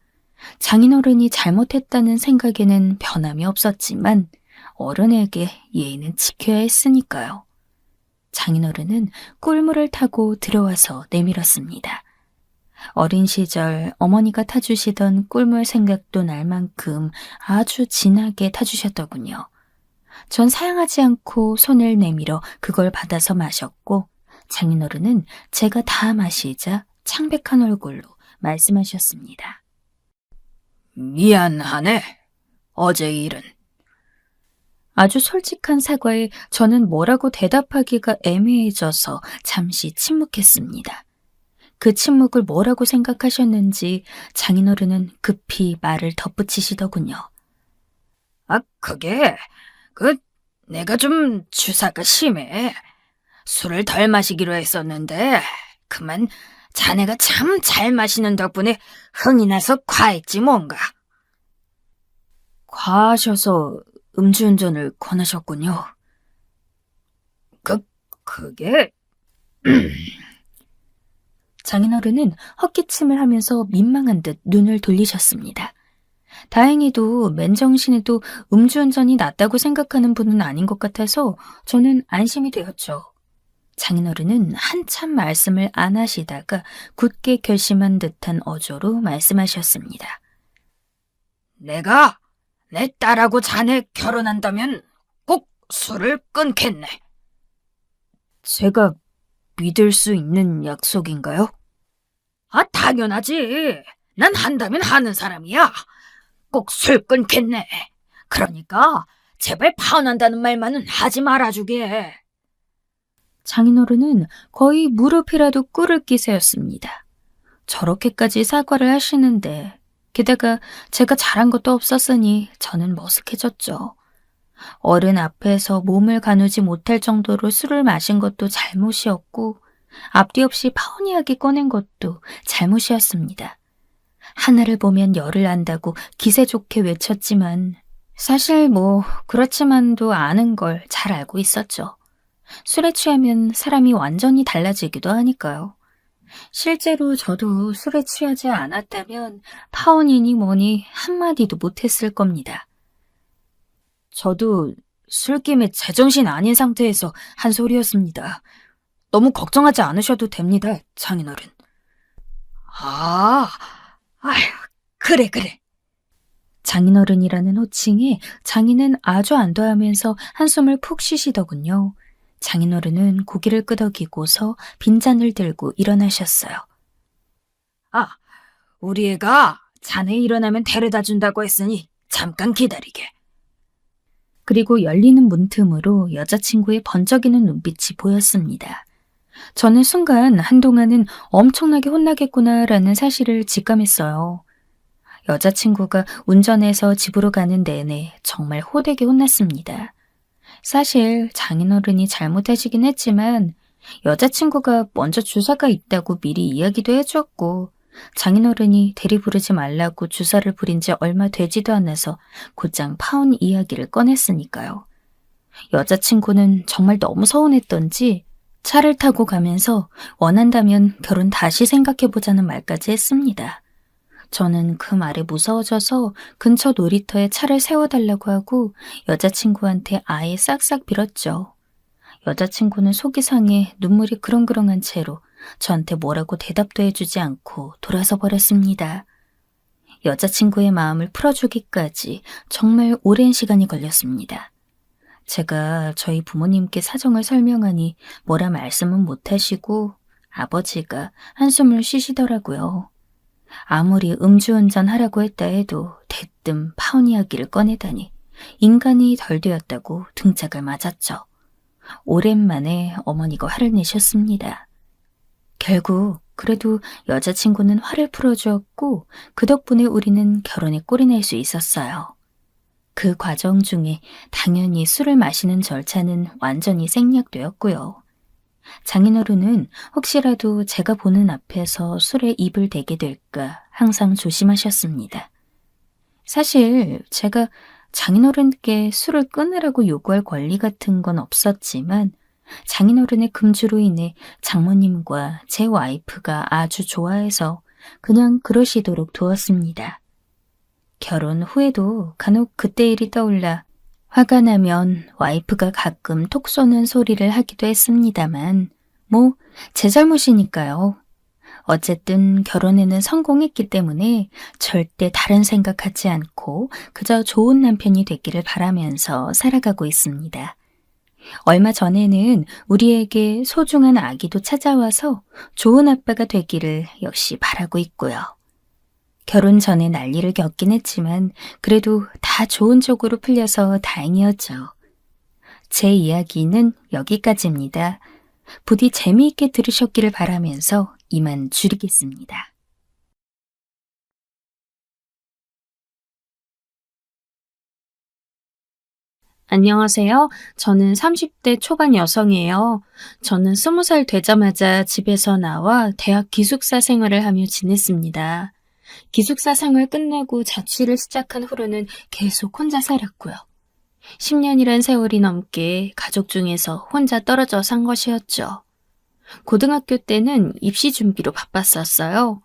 장인어른이 잘못했다는 생각에는 변함이 없었지만 어른에게 예의는 지켜야 했으니까요. 장인어른은 꿀물을 타고 들어와서 내밀었습니다. 어린 시절 어머니가 타주시던 꿀물 생각도 날 만큼 아주 진하게 타주셨더군요. 전 사양하지 않고 손을 내밀어 그걸 받아서 마셨고 장인어른은 제가 다 마시자 창백한 얼굴로 말씀하셨습니다. 미안하네. 어제 일은. 아주 솔직한 사과에 저는 뭐라고 대답하기가 애매해져서 잠시 침묵했습니다. 그 침묵을 뭐라고 생각하셨는지 장인어른은 급히 말을 덧붙이시더군요. 그게 내가 좀 주사가 심해. 술을 덜 마시기로 했었는데 그만 자네가 참 잘 마시는 덕분에 흥이 나서 과했지 뭔가. 과하셔서 음주운전을 권하셨군요. 그게 장인어른은 헛기침을 하면서 민망한 듯 눈을 돌리셨습니다. 다행히도 맨정신에도 음주운전이 낫다고 생각하는 분은 아닌 것 같아서 저는 안심이 되었죠. 장인어른은 한참 말씀을 안 하시다가 굳게 결심한 듯한 어조로 말씀하셨습니다. 내가 내 딸하고 자네 결혼한다면 꼭 술을 끊겠네. 제가 믿을 수 있는 약속인가요? 당연하지. 난 한다면 하는 사람이야. 꼭 술 끊겠네. 그러니까 제발 파혼한다는 말만은 하지 말아주게. 장인어른은 거의 무릎이라도 꿇을 기세였습니다. 저렇게까지 사과를 하시는데 게다가 제가 잘한 것도 없었으니 저는 머쓱해졌죠. 어른 앞에서 몸을 가누지 못할 정도로 술을 마신 것도 잘못이었고 앞뒤 없이 파혼 이야기 꺼낸 것도 잘못이었습니다. 하나를 보면 열을 안다고 기세 좋게 외쳤지만 사실 그렇지만도 아는 걸 잘 알고 있었죠. 술에 취하면 사람이 완전히 달라지기도 하니까요. 실제로 저도 술에 취하지 않았다면 파혼이니 뭐니 한마디도 못했을 겁니다. 저도 술김에 제정신 아닌 상태에서 한 소리였습니다. 너무 걱정하지 않으셔도 됩니다, 장인어른. 그래. 장인어른이라는 호칭에 장인은 아주 안도하면서 한숨을 푹 쉬시더군요. 장인어른은 고개를 끄덕이고서 빈잔을 들고 일어나셨어요. 우리 애가 자네 일어나면 데려다 준다고 했으니 잠깐 기다리게. 그리고 열리는 문틈으로 여자친구의 번쩍이는 눈빛이 보였습니다. 저는 순간 한동안은 엄청나게 혼나겠구나라는 사실을 직감했어요. 여자친구가 운전해서 집으로 가는 내내 정말 호되게 혼났습니다. 사실 장인어른이 잘못하시긴 했지만 여자친구가 먼저 주사가 있다고 미리 이야기도 해주었고 장인어른이 대리 부르지 말라고 주사를 부린 지 얼마 되지도 않아서 곧장 파혼 이야기를 꺼냈으니까요. 여자친구는 정말 너무 서운했던지 차를 타고 가면서 원한다면 결혼 다시 생각해보자는 말까지 했습니다. 저는 그 말에 무서워져서 근처 놀이터에 차를 세워달라고 하고 여자친구한테 아예 싹싹 빌었죠. 여자친구는 속이 상해 눈물이 그렁그렁한 채로 저한테 뭐라고 대답도 해주지 않고 돌아서 버렸습니다. 여자친구의 마음을 풀어주기까지 정말 오랜 시간이 걸렸습니다. 제가 저희 부모님께 사정을 설명하니 뭐라 말씀은 못하시고 아버지가 한숨을 쉬시더라고요. 아무리 음주운전 하라고 했다 해도 대뜸 파혼 이야기를 꺼내다니 인간이 덜 되었다고 등짝을 맞았죠. 오랜만에 어머니가 화를 내셨습니다. 결국 그래도 여자친구는 화를 풀어주었고 그 덕분에 우리는 결혼에 꼴이 날 수 있었어요. 그 과정 중에 당연히 술을 마시는 절차는 완전히 생략되었고요. 장인어른은 혹시라도 제가 보는 앞에서 술에 입을 대게 될까 항상 조심하셨습니다. 사실 제가 장인어른께 술을 끊으라고 요구할 권리 같은 건 없었지만 장인어른의 금주로 인해 장모님과 제 와이프가 아주 좋아해서 그냥 그러시도록 두었습니다. 결혼 후에도 간혹 그때 일이 떠올라 화가 나면 와이프가 가끔 톡 쏘는 소리를 하기도 했습니다만 뭐 제 잘못이니까요. 어쨌든 결혼에는 성공했기 때문에 절대 다른 생각하지 않고 그저 좋은 남편이 되기를 바라면서 살아가고 있습니다. 얼마 전에는 우리에게 소중한 아기도 찾아와서 좋은 아빠가 되기를 역시 바라고 있고요. 결혼 전에 난리를 겪긴 했지만 그래도 다 좋은 쪽으로 풀려서 다행이었죠. 제 이야기는 여기까지입니다. 부디 재미있게 들으셨기를 바라면서 이만 줄이겠습니다. 안녕하세요. 저는 30대 초반 여성이에요. 저는 20살 되자마자 집에서 나와 대학 기숙사 생활을 하며 지냈습니다. 기숙사 생활 끝내고 자취를 시작한 후로는 계속 혼자 살았고요. 10년이란 세월이 넘게 가족 중에서 혼자 떨어져 산 것이었죠. 고등학교 때는 입시 준비로 바빴었어요.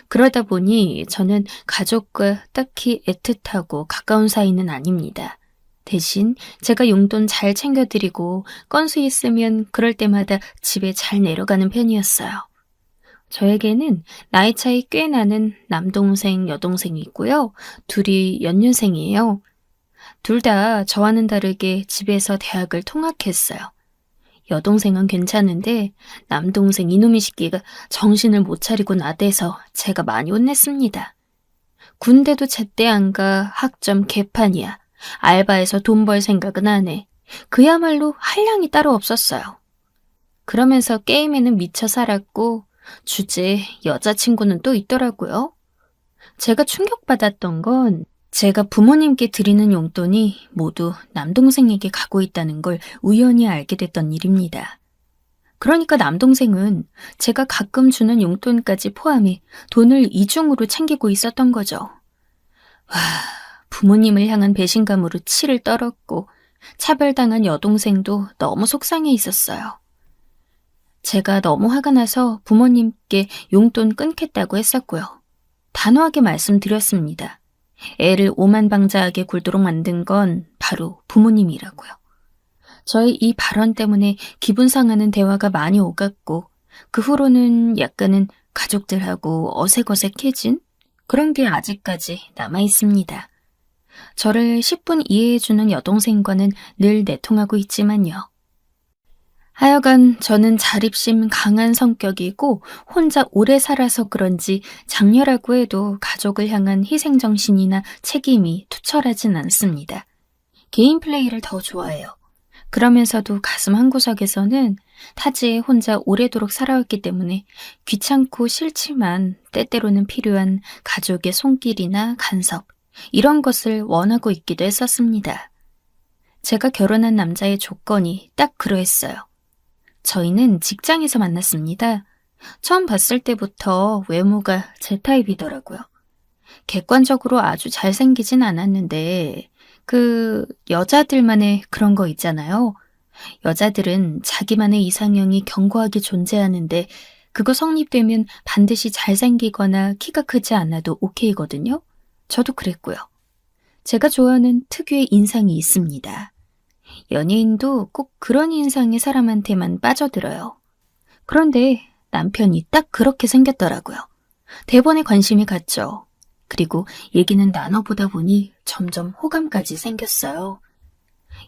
그러다 보니 저는 가족과 딱히 애틋하고 가까운 사이는 아닙니다. 대신 제가 용돈 잘 챙겨드리고 건수 있으면 그럴 때마다 집에 잘 내려가는 편이었어요. 저에게는 나이 차이 꽤 나는 남동생, 여동생이 있고요. 둘이 연년생이에요. 둘 다 저와는 다르게 집에서 대학을 통학했어요. 여동생은 괜찮은데 남동생 이놈의 새끼가 정신을 못 차리고 나대서 제가 많이 혼냈습니다. 군대도 제때 안 가. 학점 개판이야. 알바해서 돈 벌 생각은 안 해. 그야말로 한량이 따로 없었어요. 그러면서 게임에는 미쳐 살았고 주제에 여자친구는 또 있더라고요. 제가 충격받았던 건 제가 부모님께 드리는 용돈이 모두 남동생에게 가고 있다는 걸 우연히 알게 됐던 일입니다. 그러니까 남동생은 제가 가끔 주는 용돈까지 포함해 돈을 이중으로 챙기고 있었던 거죠. 와, 부모님을 향한 배신감으로 치를 떨었고 차별당한 여동생도 너무 속상해 있었어요. 제가 너무 화가 나서 부모님께 용돈 끊겠다고 했었고요. 단호하게 말씀드렸습니다. 애를 오만방자하게 굴도록 만든 건 바로 부모님이라고요. 저의 이 발언 때문에 기분 상하는 대화가 많이 오갔고 그 후로는 약간은 가족들하고 어색어색해진 그런 게 아직까지 남아있습니다. 저를 10분 이해해주는 여동생과는 늘 내통하고 있지만요. 하여간 저는 자립심 강한 성격이고 혼자 오래 살아서 그런지 장녀라고 해도 가족을 향한 희생정신이나 책임이 투철하진 않습니다. 개인 플레이를 더 좋아해요. 그러면서도 가슴 한구석에서는 타지에 혼자 오래도록 살아왔기 때문에 귀찮고 싫지만 때때로는 필요한 가족의 손길이나 간섭, 이런 것을 원하고 있기도 했었습니다. 제가 결혼한 남자의 조건이 딱 그러했어요. 저희는 직장에서 만났습니다. 처음 봤을 때부터 외모가 제 타입이더라고요. 객관적으로 아주 잘생기진 않았는데 여자들만의 그런 거 있잖아요. 여자들은 자기만의 이상형이 견고하게 존재하는데 그거 성립되면 반드시 잘생기거나 키가 크지 않아도 오케이거든요. 저도 그랬고요. 제가 좋아하는 특유의 인상이 있습니다. 연예인도 꼭 그런 인상의 사람한테만 빠져들어요. 그런데 남편이 딱 그렇게 생겼더라고요. 대본에 관심이 갔죠. 그리고 얘기는 나눠보다 보니 점점 호감까지 생겼어요.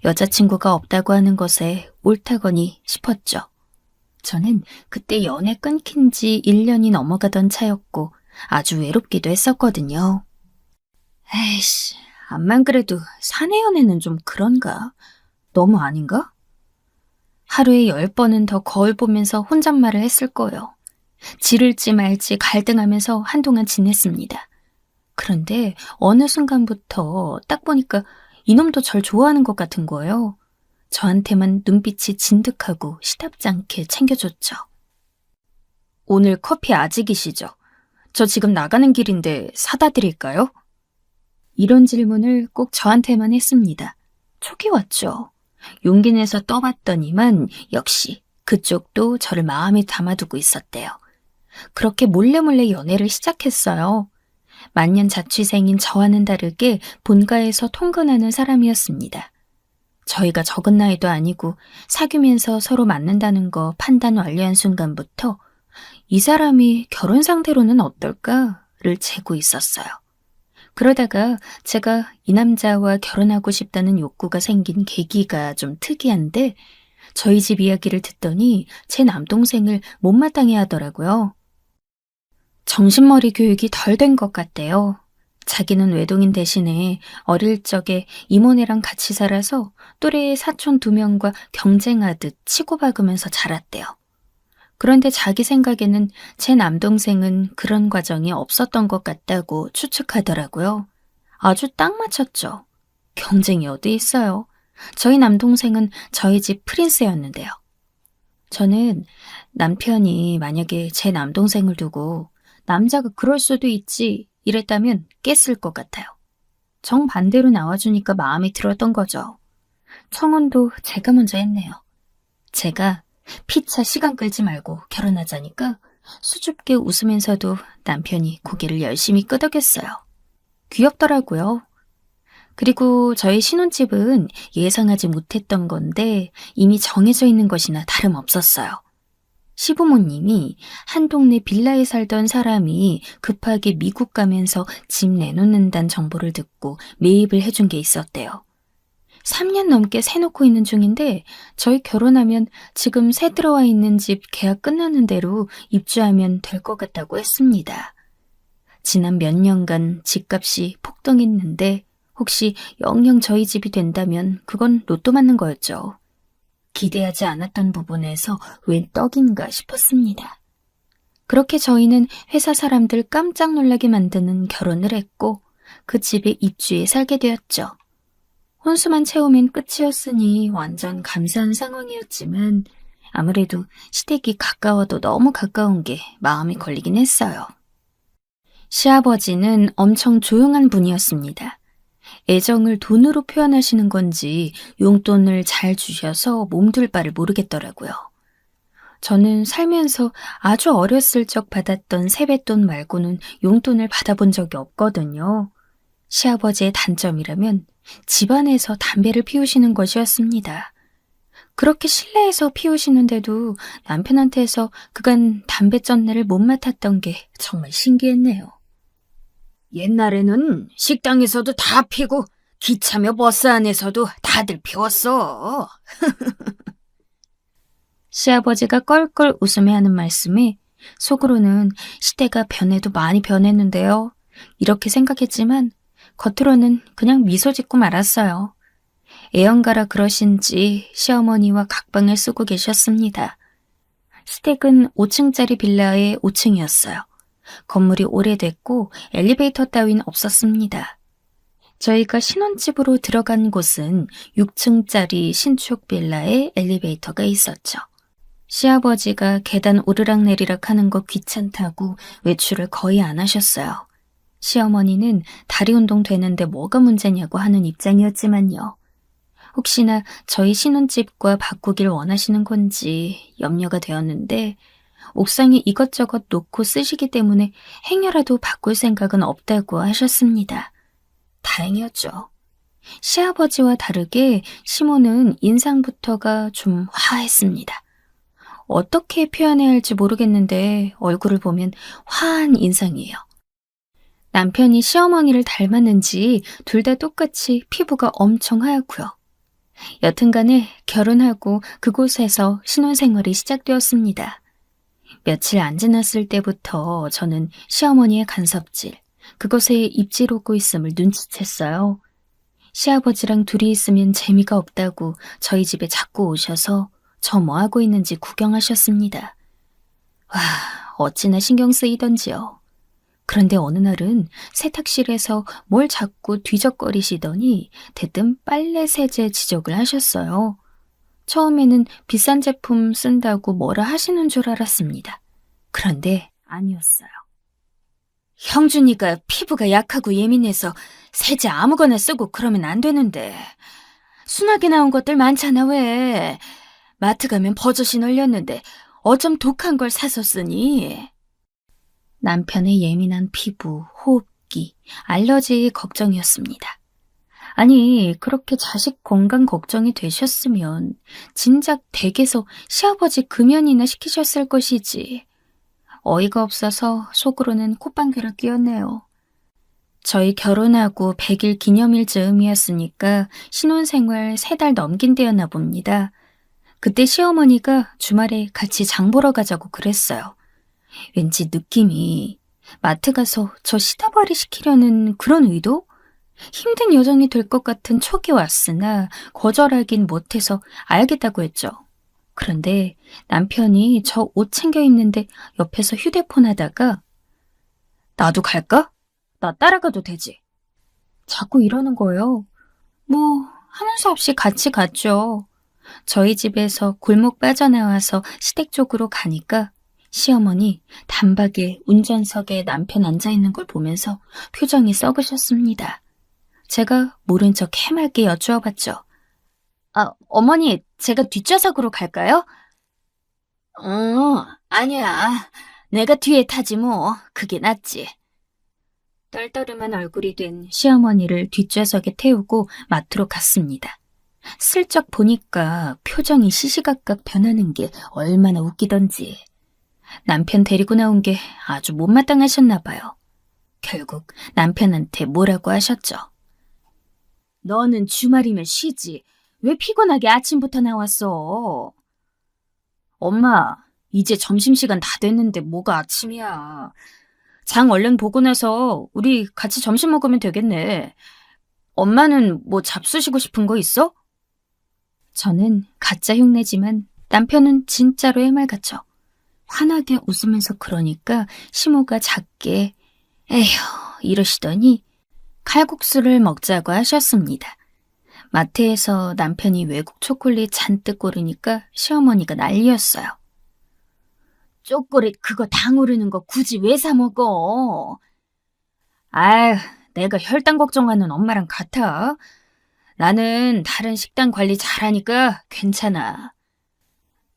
여자친구가 없다고 하는 것에 옳다거니 싶었죠. 저는 그때 연애 끊긴 지 1년이 넘어가던 차였고 아주 외롭기도 했었거든요. 에이씨, 암만 그래도 사내 연애는 좀 그런가? 너무 아닌가? 하루에 10번은 더 거울 보면서 혼잣말을 했을 거예요. 지를지 말지 갈등하면서 한동안 지냈습니다. 그런데 어느 순간부터 딱 보니까 이놈도 절 좋아하는 것 같은 거예요. 저한테만 눈빛이 진득하고 시답지 않게 챙겨줬죠. 오늘 커피 아직이시죠? 저 지금 나가는 길인데 사다 드릴까요? 이런 질문을 꼭 저한테만 했습니다. 촉이 왔죠. 용기 내서 떠봤더니만 역시 그쪽도 저를 마음에 담아두고 있었대요. 그렇게 몰래 연애를 시작했어요. 만년 자취생인 저와는 다르게 본가에서 통근하는 사람이었습니다. 저희가 적은 나이도 아니고 사귀면서 서로 맞는다는 거 판단 완료한 순간부터 이 사람이 결혼 상대로는 어떨까를 재고 있었어요. 그러다가 제가 이 남자와 결혼하고 싶다는 욕구가 생긴 계기가 좀 특이한데 저희 집 이야기를 듣더니 제 남동생을 못마땅해 하더라고요. 정신머리 교육이 덜 된 것 같대요. 자기는 외동인 대신에 어릴 적에 이모네랑 같이 살아서 또래의 사촌 2명과 경쟁하듯 치고박으면서 자랐대요. 그런데 자기 생각에는 제 남동생은 그런 과정이 없었던 것 같다고 추측하더라고요. 아주 딱 맞췄죠. 경쟁이 어디 있어요. 저희 남동생은 저희 집 프린스였는데요. 저는 남편이 만약에 제 남동생을 두고 남자가 그럴 수도 있지 이랬다면 깼을 것 같아요. 정반대로 나와주니까 마음에 들었던 거죠. 청혼도 제가 먼저 했네요. 제가 피차 시간 끌지 말고 결혼하자니까 수줍게 웃으면서도 남편이 고개를 열심히 끄덕였어요. 귀엽더라고요. 그리고 저희 신혼집은 예상하지 못했던 건데 이미 정해져 있는 것이나 다름없었어요. 시부모님이 한 동네 빌라에 살던 사람이 급하게 미국 가면서 집 내놓는다는 정보를 듣고 매입을 해준 게 있었대요. 3년 넘게 세놓고 있는 중인데 저희 결혼하면 지금 새 들어와 있는 집 계약 끝나는 대로 입주하면 될 것 같다고 했습니다. 지난 몇 년간 집값이 폭등했는데 혹시 영영 저희 집이 된다면 그건 로또 맞는 거였죠. 기대하지 않았던 부분에서 웬 떡인가 싶었습니다. 그렇게 저희는 회사 사람들 깜짝 놀라게 만드는 결혼을 했고 그 집에 입주해 살게 되었죠. 혼수만 채우면 끝이었으니 완전 감사한 상황이었지만 아무래도 시댁이 가까워도 너무 가까운 게 마음이 걸리긴 했어요. 시아버지는 엄청 조용한 분이었습니다. 애정을 돈으로 표현하시는 건지 용돈을 잘 주셔서 몸둘 바를 모르겠더라고요. 저는 살면서 아주 어렸을 적 받았던 세뱃돈 말고는 용돈을 받아본 적이 없거든요. 시아버지의 단점이라면 집안에서 담배를 피우시는 것이었습니다. 그렇게 실내에서 피우시는데도 남편한테서 그간 담배 쩐내를 못 맡았던 게 정말 신기했네요. 옛날에는 식당에서도 다 피고 기차며 버스 안에서도 다들 피웠어. 시아버지가 껄껄 웃으며하는 말씀에 속으로는 시대가 변해도 많이 변했는데요. 이렇게 생각했지만 겉으로는 그냥 미소 짓고 말았어요. 애연가라 그러신지 시어머니와 각방을 쓰고 계셨습니다. 시댁은 5층짜리 빌라의 5층이었어요. 건물이 오래됐고 엘리베이터 따윈 없었습니다. 저희가 신혼집으로 들어간 곳은 6층짜리 신축 빌라에 엘리베이터가 있었죠. 시아버지가 계단 오르락내리락 하는 거 귀찮다고 외출을 거의 안 하셨어요. 시어머니는 다리 운동 되는데 뭐가 문제냐고 하는 입장이었지만요. 혹시나 저희 신혼집과 바꾸길 원하시는 건지 염려가 되었는데 옥상에 이것저것 놓고 쓰시기 때문에 행여라도 바꿀 생각은 없다고 하셨습니다. 다행이었죠. 시아버지와 다르게 시모는 인상부터가 좀 화했습니다. 어떻게 표현해야 할지 모르겠는데 얼굴을 보면 화한 인상이에요. 남편이 시어머니를 닮았는지 둘 다 똑같이 피부가 엄청 하얗고요. 여튼간에 결혼하고 그곳에서 신혼생활이 시작되었습니다. 며칠 안 지났을 때부터 저는 시어머니의 간섭질, 그것에 입질 오고 있음을 눈치챘어요. 시아버지랑 둘이 있으면 재미가 없다고 저희 집에 자꾸 오셔서 저 뭐하고 있는지 구경하셨습니다. 와, 어찌나 신경 쓰이던지요. 그런데 어느 날은 세탁실에서 뭘 자꾸 뒤적거리시더니 대뜸 빨래 세제 지적을 하셨어요. 처음에는 비싼 제품 쓴다고 뭐라 하시는 줄 알았습니다. 그런데 아니었어요. 형준이가 피부가 약하고 예민해서 세제 아무거나 쓰고 그러면 안 되는데. 순하게 나온 것들 많잖아, 왜. 마트 가면 버젓이 널렸는데 어쩜 독한 걸 사서 쓰니? 남편의 예민한 피부, 호흡기, 알러지 걱정이었습니다. 아니, 그렇게 자식 건강 걱정이 되셨으면 진작 댁에서 시아버지 금연이나 시키셨을 것이지. 어이가 없어서 속으로는 콧방귀를 뀌었네요. 저희 결혼하고 100일 기념일 즈음이었으니까 신혼생활 3달 넘긴 때였나 봅니다. 그때 시어머니가 주말에 같이 장 보러 가자고 그랬어요. 왠지 느낌이 마트 가서 저 시다발이 시키려는 그런 의도? 힘든 여정이 될 것 같은 촉이 왔으나 거절하긴 못해서 알겠다고 했죠. 그런데 남편이 저 옷 챙겨 입는데 옆에서 휴대폰 하다가 나도 갈까? 나 따라가도 되지. 자꾸 이러는 거예요. 뭐 하는 수 없이 같이 갔죠. 저희 집에서 골목 빠져나와서 시댁 쪽으로 가니까 시어머니 단박에 운전석에 남편 앉아있는 걸 보면서 표정이 썩으셨습니다. 제가 모른 척 해맑게 여쭈어봤죠. 어머니, 제가 뒷좌석으로 갈까요? 아니야. 내가 뒤에 타지 뭐. 그게 낫지. 떨떠름한 얼굴이 된 시어머니를 뒷좌석에 태우고 마트로 갔습니다. 슬쩍 보니까 표정이 시시각각 변하는 게 얼마나 웃기던지. 남편 데리고 나온 게 아주 못마땅하셨나 봐요. 결국 남편한테 뭐라고 하셨죠. 너는 주말이면 쉬지. 왜 피곤하게 아침부터 나왔어? 엄마, 이제 점심시간 다 됐는데 뭐가 아침이야. 장 얼른 보고 나서 우리 같이 점심 먹으면 되겠네. 엄마는 뭐 잡수시고 싶은 거 있어? 저는 가짜 흉내지만 남편은 진짜로 해맑았죠. 환하게 웃으면서 그러니까 시모가 작게 에휴 이러시더니 칼국수를 먹자고 하셨습니다. 마트에서 남편이 외국 초콜릿 잔뜩 고르니까 시어머니가 난리였어요. 초콜릿 그거 당 오르는 거 굳이 왜 사 먹어? 아휴, 내가 혈당 걱정하는 엄마랑 같아. 나는 다른 식단 관리 잘하니까 괜찮아.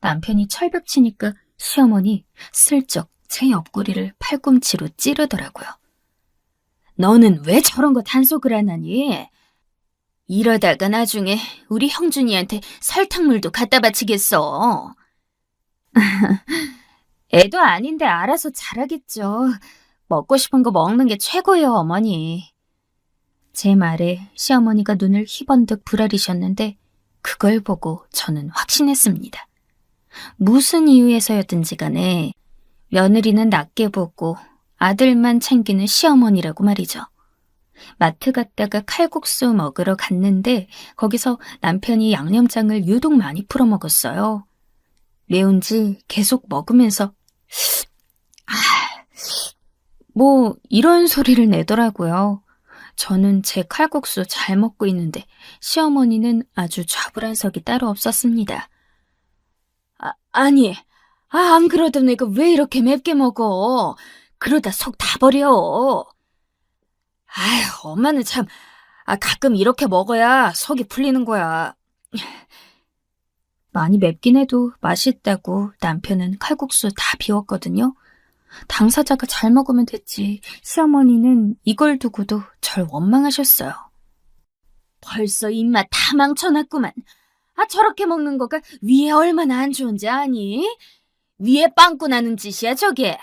남편이 철벽 치니까 시어머니 슬쩍 제 옆구리를 팔꿈치로 찌르더라고요. 너는 왜 저런 거 단속을 안 하니? 이러다가 나중에 우리 형준이한테 설탕물도 갖다 바치겠어. 애도 아닌데 알아서 잘하겠죠. 먹고 싶은 거 먹는 게 최고예요, 어머니. 제 말에 시어머니가 눈을 희번득 부라리셨는데 그걸 보고 저는 확신했습니다. 무슨 이유에서였든지 간에 며느리는 낮게 보고 아들만 챙기는 시어머니라고 말이죠. 마트 갔다가 칼국수 먹으러 갔는데 거기서 남편이 양념장을 유독 많이 풀어 먹었어요. 매운지 계속 먹으면서 뭐 이런 소리를 내더라고요. 저는 제 칼국수 잘 먹고 있는데 시어머니는 아주 좌불안석이 따로 없었습니다. 아니, 안 그러던 내가 왜 이렇게 맵게 먹어? 그러다 속 다 버려. 아휴, 엄마는 참, 가끔 이렇게 먹어야 속이 풀리는 거야. 많이 맵긴 해도 맛있다고 남편은 칼국수 다 비웠거든요. 당사자가 잘 먹으면 됐지. 시어머니는 이걸 두고도 절 원망하셨어요. 벌써 입맛 다 망쳐놨구만. 저렇게 먹는 거가 위에 얼마나 안 좋은지 아니? 위에 빵꾸 나는 짓이야, 저게.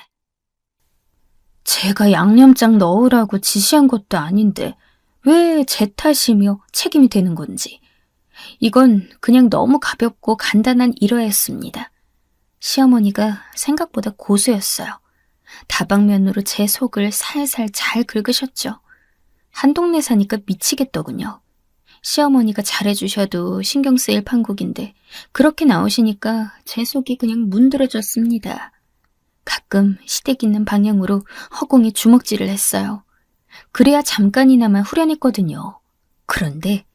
제가 양념장 넣으라고 지시한 것도 아닌데 왜 제 탓이며 책임이 되는 건지. 이건 그냥 너무 가볍고 간단한 일화였습니다. 시어머니가 생각보다 고수였어요. 다방면으로 제 속을 살살 잘 긁으셨죠. 한 동네 사니까 미치겠더군요. 시어머니가 잘해주셔도 신경 쓰일 판국인데 그렇게 나오시니까 제 속이 그냥 문드러졌습니다. 가끔 시댁 있는 방향으로 허공에 주먹질을 했어요. 그래야 잠깐이나마 후련했거든요. 그런데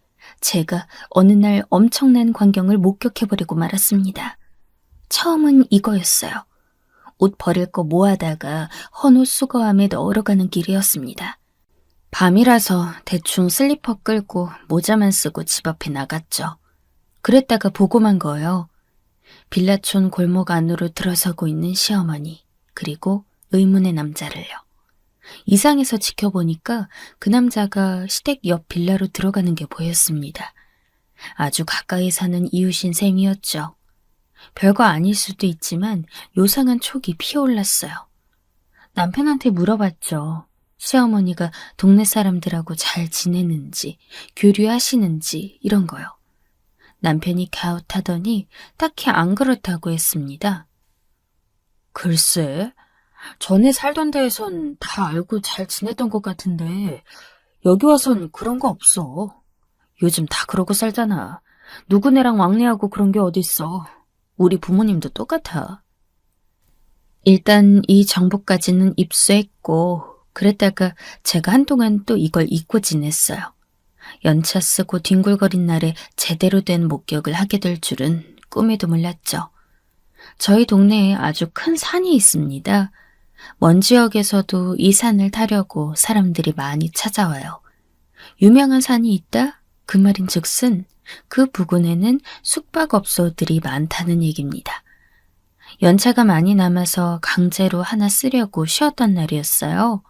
제가 어느 날 엄청난 광경을 목격해버리고 말았습니다. 처음은 이거였어요. 옷 버릴 거 모아다가 헌옷 수거함에 넣으러 가는 길이었습니다. 밤이라서 대충 슬리퍼 끌고 모자만 쓰고 집 앞에 나갔죠. 그랬다가 보고만 거요. 빌라촌 골목 안으로 들어서고 있는 시어머니, 그리고 의문의 남자를요. 이상해서 지켜보니까 그 남자가 시댁 옆 빌라로 들어가는 게 보였습니다. 아주 가까이 사는 이웃인 셈이었죠. 별거 아닐 수도 있지만 요상한 촉이 피어올랐어요. 남편한테 물어봤죠. 시어머니가 동네 사람들하고 잘 지내는지, 교류하시는지 이런 거요. 남편이 갸웃하더니 딱히 안 그렇다고 했습니다. 글쎄, 전에 살던 데에선 다 알고 잘 지냈던 것 같은데 여기 와선 그런 거 없어. 요즘 다 그러고 살잖아. 누구네랑 왕래하고 그런 게 어딨어. 우리 부모님도 똑같아. 일단 이 정보까지는 입수했고 그랬다가 제가 한동안 또 이걸 잊고 지냈어요. 연차 쓰고 뒹굴거린 날에 제대로 된 목격을 하게 될 줄은 꿈에도 몰랐죠. 저희 동네에 아주 큰 산이 있습니다. 먼 지역에서도 이 산을 타려고 사람들이 많이 찾아와요. 유명한 산이 있다? 그 말인 즉슨 그 부근에는 숙박업소들이 많다는 얘기입니다. 연차가 많이 남아서 강제로 하나 쓰려고 쉬었던 날이었어요.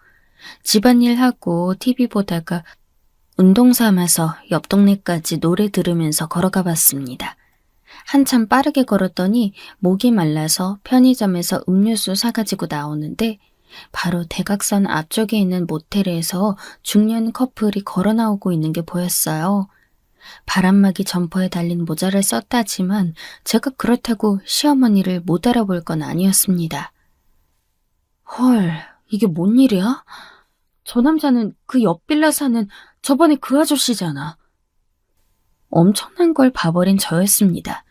집안일하고 TV 보다가 운동 삼아서 옆 동네까지 노래 들으면서 걸어가 봤습니다. 한참 빠르게 걸었더니 목이 말라서 편의점에서 음료수 사가지고 나오는데 바로 대각선 앞쪽에 있는 모텔에서 중년 커플이 걸어 나오고 있는 게 보였어요. 바람막이 점퍼에 달린 모자를 썼다지만 제가 그렇다고 시어머니를 못 알아볼 건 아니었습니다. 헐, 이게 뭔 일이야? 저 남자는 그 옆 빌라 사는 저번에 그 아저씨잖아. 엄청난 걸 봐버린 저였습니다.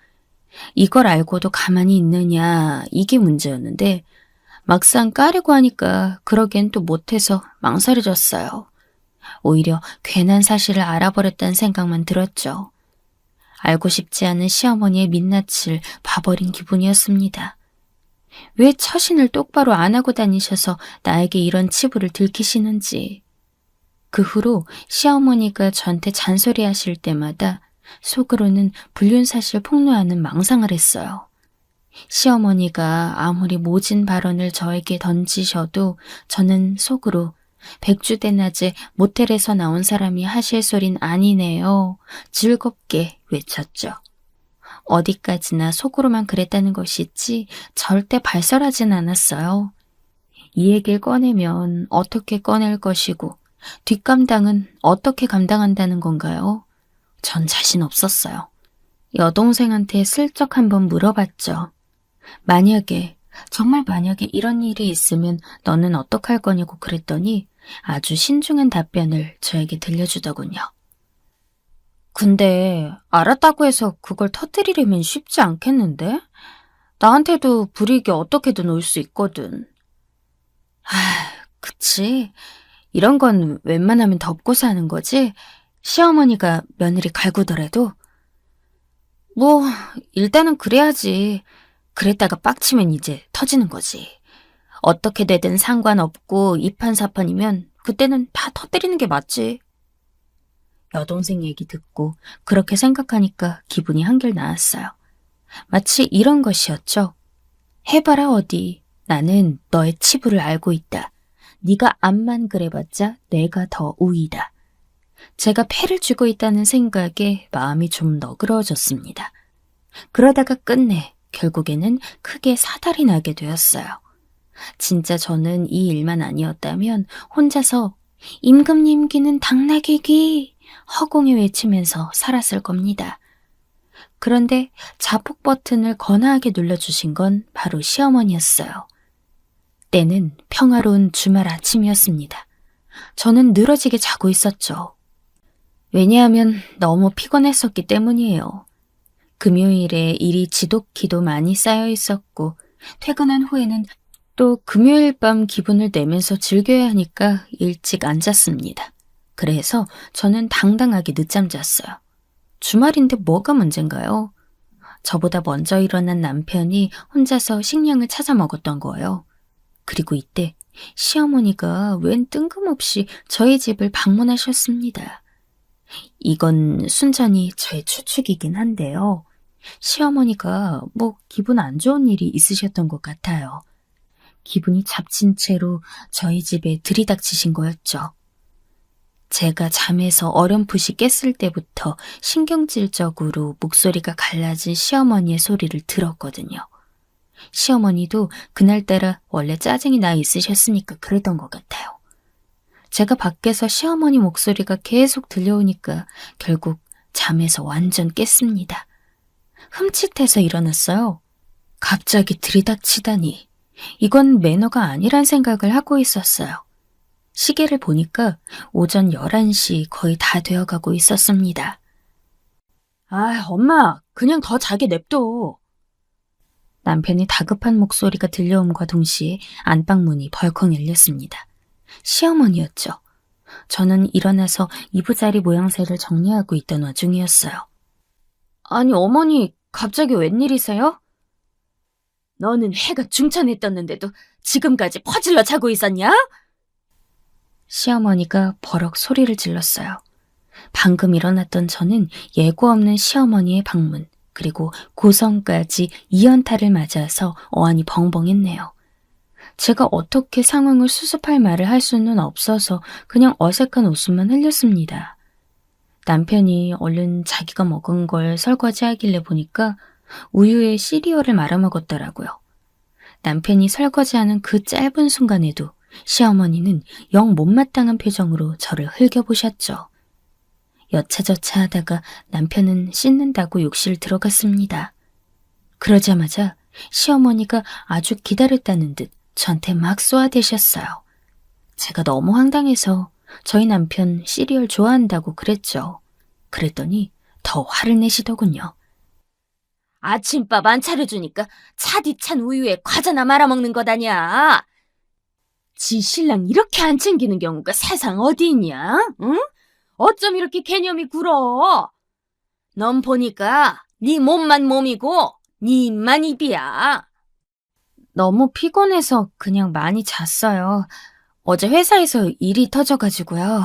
이걸 알고도 가만히 있느냐, 이게 문제였는데 막상 까려고 하니까 그러기엔 또 못해서 망설여졌어요. 오히려 괜한 사실을 알아버렸다는 생각만 들었죠. 알고 싶지 않은 시어머니의 민낯을 봐버린 기분이었습니다. 왜 처신을 똑바로 안 하고 다니셔서 나에게 이런 치부를 들키시는지. 그 후로 시어머니가 저한테 잔소리하실 때마다 속으로는 불륜사실 폭로하는 망상을 했어요. 시어머니가 아무리 모진 발언을 저에게 던지셔도 저는 속으로 백주대낮에 모텔에서 나온 사람이 하실 소린 아니네요. 즐겁게 외쳤죠. 어디까지나 속으로만 그랬다는 것이지 절대 발설하진 않았어요. 이 얘기를 꺼내면 어떻게 꺼낼 것이고 뒷감당은 어떻게 감당한다는 건가요? 전 자신 없었어요. 여동생한테 슬쩍 한번 물어봤죠. 정말 만약에 이런 일이 있으면 너는 어떡할 거냐고 그랬더니 아주 신중한 답변을 저에게 들려주더군요. 근데 알았다고 해서 그걸 터뜨리려면 쉽지 않겠는데? 나한테도 불이익이 어떻게든 올 수 있거든. 그치. 이런 건 웬만하면 덮고 사는 거지. 시어머니가 며느리 갈구더라도. 뭐 일단은 그래야지. 그랬다가 빡치면 이제 터지는 거지. 어떻게 되든 상관없고 이판사판이면 그때는 다 터뜨리는 게 맞지. 여동생 얘기 듣고 그렇게 생각하니까 기분이 한결 나았어요. 마치 이런 것이었죠. 해봐라 어디. 나는 너의 치부를 알고 있다. 네가 암만 그래봤자 내가 더 우위다. 제가 패를 쥐고 있다는 생각에 마음이 좀 너그러워졌습니다. 그러다가 끝내 결국에는 크게 사달이 나게 되었어요. 진짜 저는 이 일만 아니었다면 혼자서 임금님 귀는 당나귀 귀 허공에 외치면서 살았을 겁니다. 그런데 자폭 버튼을 거나하게 눌러주신 건 바로 시어머니였어요. 때는 평화로운 주말 아침이었습니다. 저는 늘어지게 자고 있었죠. 왜냐하면 너무 피곤했었기 때문이에요. 금요일에 일이 지독히도 많이 쌓여 있었고 퇴근한 후에는 또 금요일 밤 기분을 내면서 즐겨야 하니까 일찍 안 잤습니다. 그래서 저는 당당하게 늦잠 잤어요. 주말인데 뭐가 문젠가요? 저보다 먼저 일어난 남편이 혼자서 식량을 찾아 먹었던 거예요. 그리고 이때 시어머니가 웬 뜬금없이 저희 집을 방문하셨습니다. 이건 순전히 저의 추측이긴 한데요. 시어머니가 기분 안 좋은 일이 있으셨던 것 같아요. 기분이 잡친 채로 저희 집에 들이닥치신 거였죠. 제가 잠에서 어렴풋이 깼을 때부터 신경질적으로 목소리가 갈라진 시어머니의 소리를 들었거든요. 시어머니도 그날따라 원래 짜증이 나 있으셨으니까 그러던 것 같아요. 제가 밖에서 시어머니 목소리가 계속 들려오니까 결국 잠에서 완전 깼습니다. 흠칫해서 일어났어요. 갑자기 들이닥치다니. 이건 매너가 아니란 생각을 하고 있었어요. 시계를 보니까 오전 11시 거의 다 되어가고 있었습니다. 아, 엄마, 그냥 더 자게 냅둬. 남편이 다급한 목소리가 들려옴과 동시에 안방문이 벌컥 열렸습니다. 시어머니였죠. 저는 일어나서 이부자리 모양새를 정리하고 있던 와중이었어요. 아니, 어머니, 갑자기 웬일이세요? 너는 해가 중천에 떴는데도 지금까지 퍼질러 자고 있었냐? 시어머니가 버럭 소리를 질렀어요. 방금 일어났던 저는 예고 없는 시어머니의 방문, 그리고 고성까지 2연타를 맞아서 어안이 벙벙했네요. 제가 어떻게 상황을 수습할 말을 할 수는 없어서 그냥 어색한 웃음만 흘렸습니다. 남편이 얼른 자기가 먹은 걸 설거지하길래 보니까 우유에 시리얼을 말아먹었더라고요. 남편이 설거지하는 그 짧은 순간에도 시어머니는 영 못마땅한 표정으로 저를 흘겨보셨죠. 여차저차 하다가 남편은 씻는다고 욕실 들어갔습니다. 그러자마자 시어머니가 아주 기다렸다는 듯 저한테 막 쏘아대셨어요. 제가 너무 황당해서 저희 남편 시리얼 좋아한다고 그랬죠. 그랬더니 더 화를 내시더군요. 아침밥 안 차려주니까 차디 찬 우유에 과자나 말아먹는 거다냐. 지 신랑 이렇게 안 챙기는 경우가 세상 어디 있냐? 응? 어쩜 이렇게 개념이 굴어? 넌 보니까 네 몸만 몸이고 네 입만 입이야. 너무 피곤해서 그냥 많이 잤어요. 어제 회사에서 일이 터져가지고요.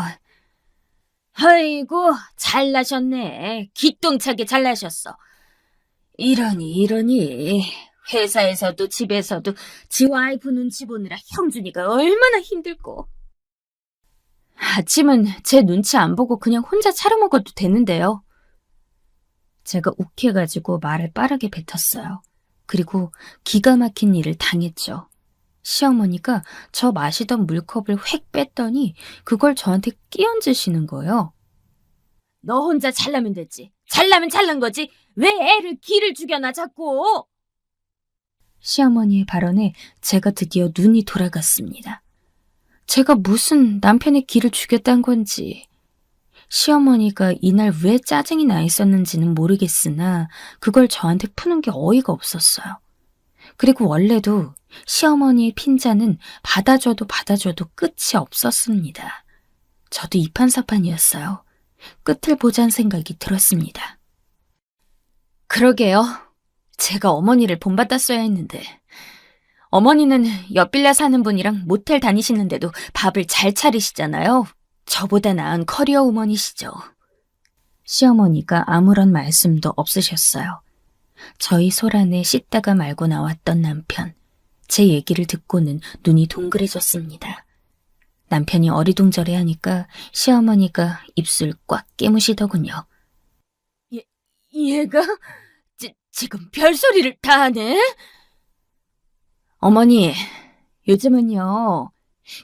아이고, 잘나셨네. 기똥차게 잘나셨어. 이러니. 회사에서도 집에서도 지 와이프 눈치 보느라 형준이가 얼마나 힘들고. 아침은 제 눈치 안 보고 그냥 혼자 차려 먹어도 되는데요. 제가 욱해가지고 말을 빠르게 뱉었어요. 그리고 기가 막힌 일을 당했죠. 시어머니가 저 마시던 물컵을 획 뺐더니 그걸 저한테 끼얹으시는 거예요. 너 혼자 잘나면 됐지. 잘나면 잘난 거지. 왜 애를 기를 죽여놔 자꾸. 시어머니의 발언에 제가 드디어 눈이 돌아갔습니다. 제가 무슨 남편의 기를 죽였단 건지. 시어머니가 이날 왜 짜증이 나 있었는지는 모르겠으나 그걸 저한테 푸는 게 어이가 없었어요. 그리고 원래도 시어머니의 핀잔은 받아줘도 끝이 없었습니다. 저도 이판사판이었어요. 끝을 보자는 생각이 들었습니다. 그러게요. 제가 어머니를 본받았어야 했는데. 어머니는 옆빌라 사는 분이랑 모텔 다니시는데도 밥을 잘 차리시잖아요. 저보다 나은 커리어 우먼이시죠. 시어머니가 아무런 말씀도 없으셨어요. 저희 소란에 씻다가 말고 나왔던 남편. 제 얘기를 듣고는 눈이 동그래졌습니다. 남편이 어리둥절해하니까 시어머니가 입술 꽉 깨무시더군요. 얘가 지금 별소리를 다 하네? 어머니, 요즘은요,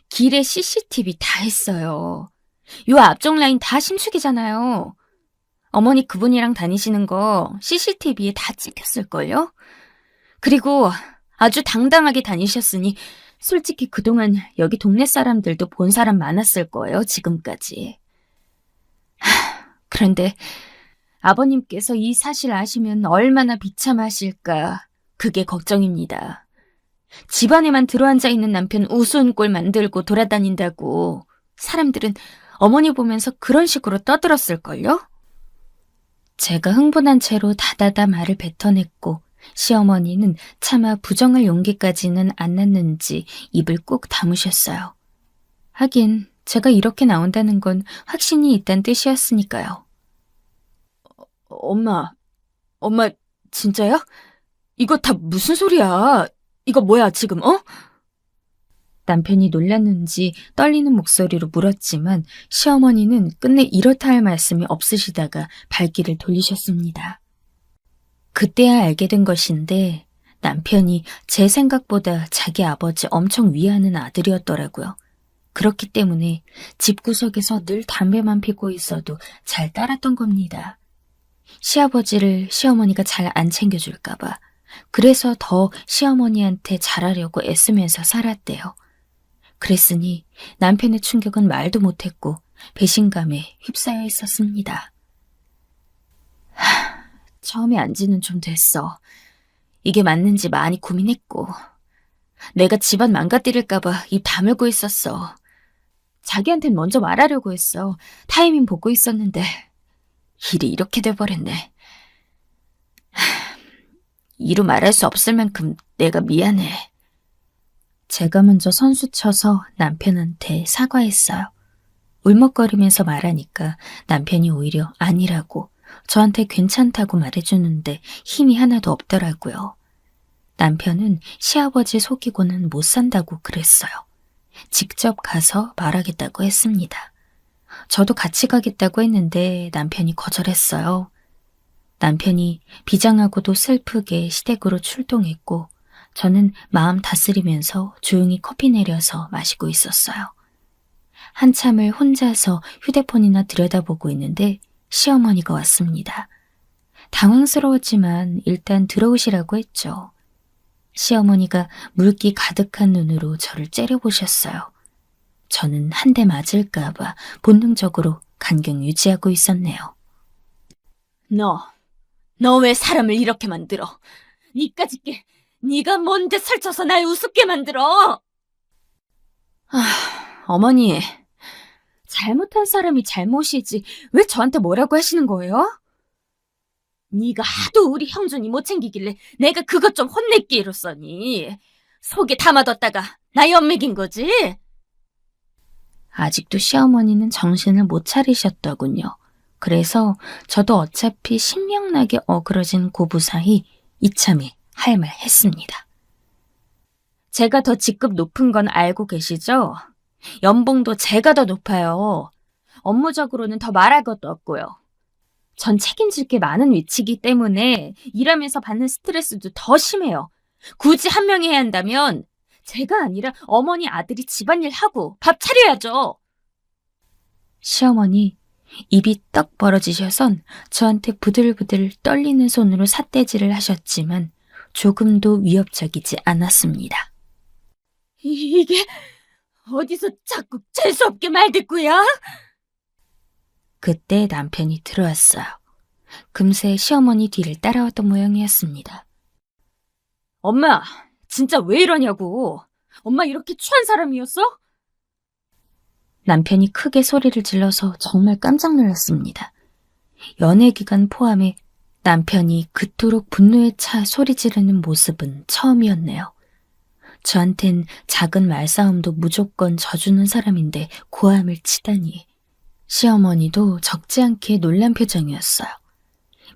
길에 CCTV 다 했어요. 요 앞쪽 라인 다 신축이잖아요. 어머니 그분이랑 다니시는 거 CCTV에 다 찍혔을걸요? 그리고 아주 당당하게 다니셨으니 솔직히 그동안 여기 동네 사람들도 본 사람 많았을 거예요, 지금까지. 그런데 아버님께서 이 사실 아시면 얼마나 비참하실까, 그게 걱정입니다. 집안에만 들어앉아 있는 남편 우스운 꼴 만들고 돌아다닌다고 사람들은 어머니 보면서 그런 식으로 떠들었을걸요? 제가 흥분한 채로 다다다 말을 뱉어냈고 시어머니는 차마 부정할 용기까지는 안 났는지 입을 꾹 다무셨어요. 하긴 제가 이렇게 나온다는 건 확신이 있단 뜻이었으니까요. 엄마 진짜야? 이거 다 무슨 소리야? 이거 뭐야 지금 남편이 놀랐는지 떨리는 목소리로 물었지만 시어머니는 끝내 이렇다 할 말씀이 없으시다가 발길을 돌리셨습니다. 그때야 알게 된 것인데 남편이 제 생각보다 자기 아버지 엄청 위하는 아들이었더라고요. 그렇기 때문에 집구석에서 늘 담배만 피고 있어도 잘 따랐던 겁니다. 시아버지를 시어머니가 잘 안 챙겨줄까봐. 그래서 더 시어머니한테 잘하려고 애쓰면서 살았대요. 그랬으니 남편의 충격은 말도 못했고 배신감에 휩싸여 있었습니다. 처음에 안 지는 좀 됐어. 이게 맞는지 많이 고민했고 내가 집안 망가뜨릴까봐 입 다물고 있었어. 자기한텐 먼저 말하려고 했어. 타이밍 보고 있었는데 일이 이렇게 돼버렸네. 이루 말할 수 없을 만큼 내가 미안해. 제가 먼저 선수 쳐서 남편한테 사과했어요. 울먹거리면서 말하니까 남편이 오히려 아니라고 저한테 괜찮다고 말해주는데 힘이 하나도 없더라고요. 남편은 시아버지 속이고는 못 산다고 그랬어요. 직접 가서 말하겠다고 했습니다. 저도 같이 가겠다고 했는데 남편이 거절했어요. 남편이 비장하고도 슬프게 시댁으로 출동했고 저는 마음 다스리면서 조용히 커피 내려서 마시고 있었어요. 한참을 혼자서 휴대폰이나 들여다보고 있는데 시어머니가 왔습니다. 당황스러웠지만 일단 들어오시라고 했죠. 시어머니가 물기 가득한 눈으로 저를 째려보셨어요. 저는 한 대 맞을까봐 본능적으로 간경 유지하고 있었네요. 너 왜 사람을 이렇게 만들어? 니까짓게 네가 뭔데 설쳐서 날 우습게 만들어? 어머니, 잘못한 사람이 잘못이지 왜 저한테 뭐라고 하시는 거예요? 네가 하도 우리 형준이 못 챙기길래 내가 그것 좀 혼냈기로써니 속에 담아뒀다가 나 엿먹인 거지? 아직도 시어머니는 정신을 못 차리셨더군요. 그래서 저도 어차피 신명나게 어그러진 고부 사이 이참에 할 말 했습니다. 제가 더 직급 높은 건 알고 계시죠? 연봉도 제가 더 높아요. 업무적으로는 더 말할 것도 없고요. 전 책임질 게 많은 위치이기 때문에 일하면서 받는 스트레스도 더 심해요. 굳이 한 명이 해야 한다면 제가 아니라 어머니 아들이 집안일 하고 밥 차려야죠. 시어머니 입이 떡 벌어지셔선 저한테 부들부들 떨리는 손으로 삿대질을 하셨지만 조금도 위협적이지 않았습니다. 이게 어디서 자꾸 재수없게 말대꾸야? 그때 남편이 들어왔어요. 금세 시어머니 뒤를 따라왔던 모양이었습니다. 엄마, 진짜 왜 이러냐고. 엄마 이렇게 취한 사람이었어? 남편이 크게 소리를 질러서 정말 깜짝 놀랐습니다. 연애 기간 포함해 남편이 그토록 분노에 차 소리 지르는 모습은 처음이었네요. 저한텐 작은 말싸움도 무조건 져주는 사람인데 고함을 치다니. 시어머니도 적지 않게 놀란 표정이었어요.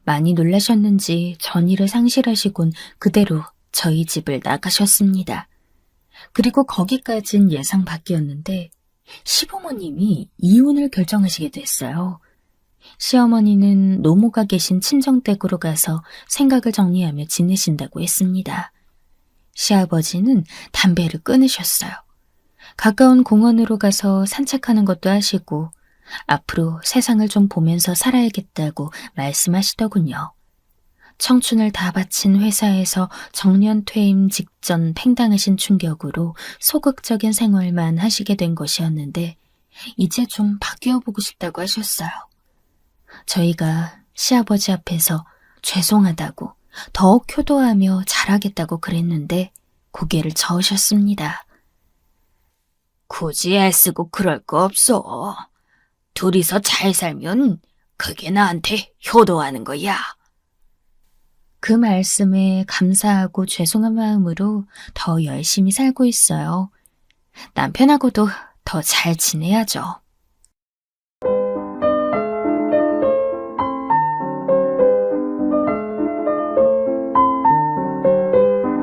많이 놀라셨는지 전의를 상실하시곤 그대로 저희 집을 나가셨습니다. 그리고 거기까진 예상 밖이었는데 시부모님이 이혼을 결정하시게 됐어요. 시어머니는 노모가 계신 친정댁으로 가서 생각을 정리하며 지내신다고 했습니다. 시아버지는 담배를 끊으셨어요. 가까운 공원으로 가서 산책하는 것도 하시고 앞으로 세상을 좀 보면서 살아야겠다고 말씀하시더군요. 청춘을 다 바친 회사에서 정년 퇴임 직전 팽당하신 충격으로 소극적인 생활만 하시게 된 것이었는데 이제 좀 바뀌어보고 싶다고 하셨어요. 저희가 시아버지 앞에서 죄송하다고 더욱 효도하며 잘하겠다고 그랬는데 고개를 저으셨습니다. 굳이 애쓰고 그럴 거 없어. 둘이서 잘 살면 그게 나한테 효도하는 거야. 그 말씀에 감사하고 죄송한 마음으로 더 열심히 살고 있어요. 남편하고도 더 잘 지내야죠.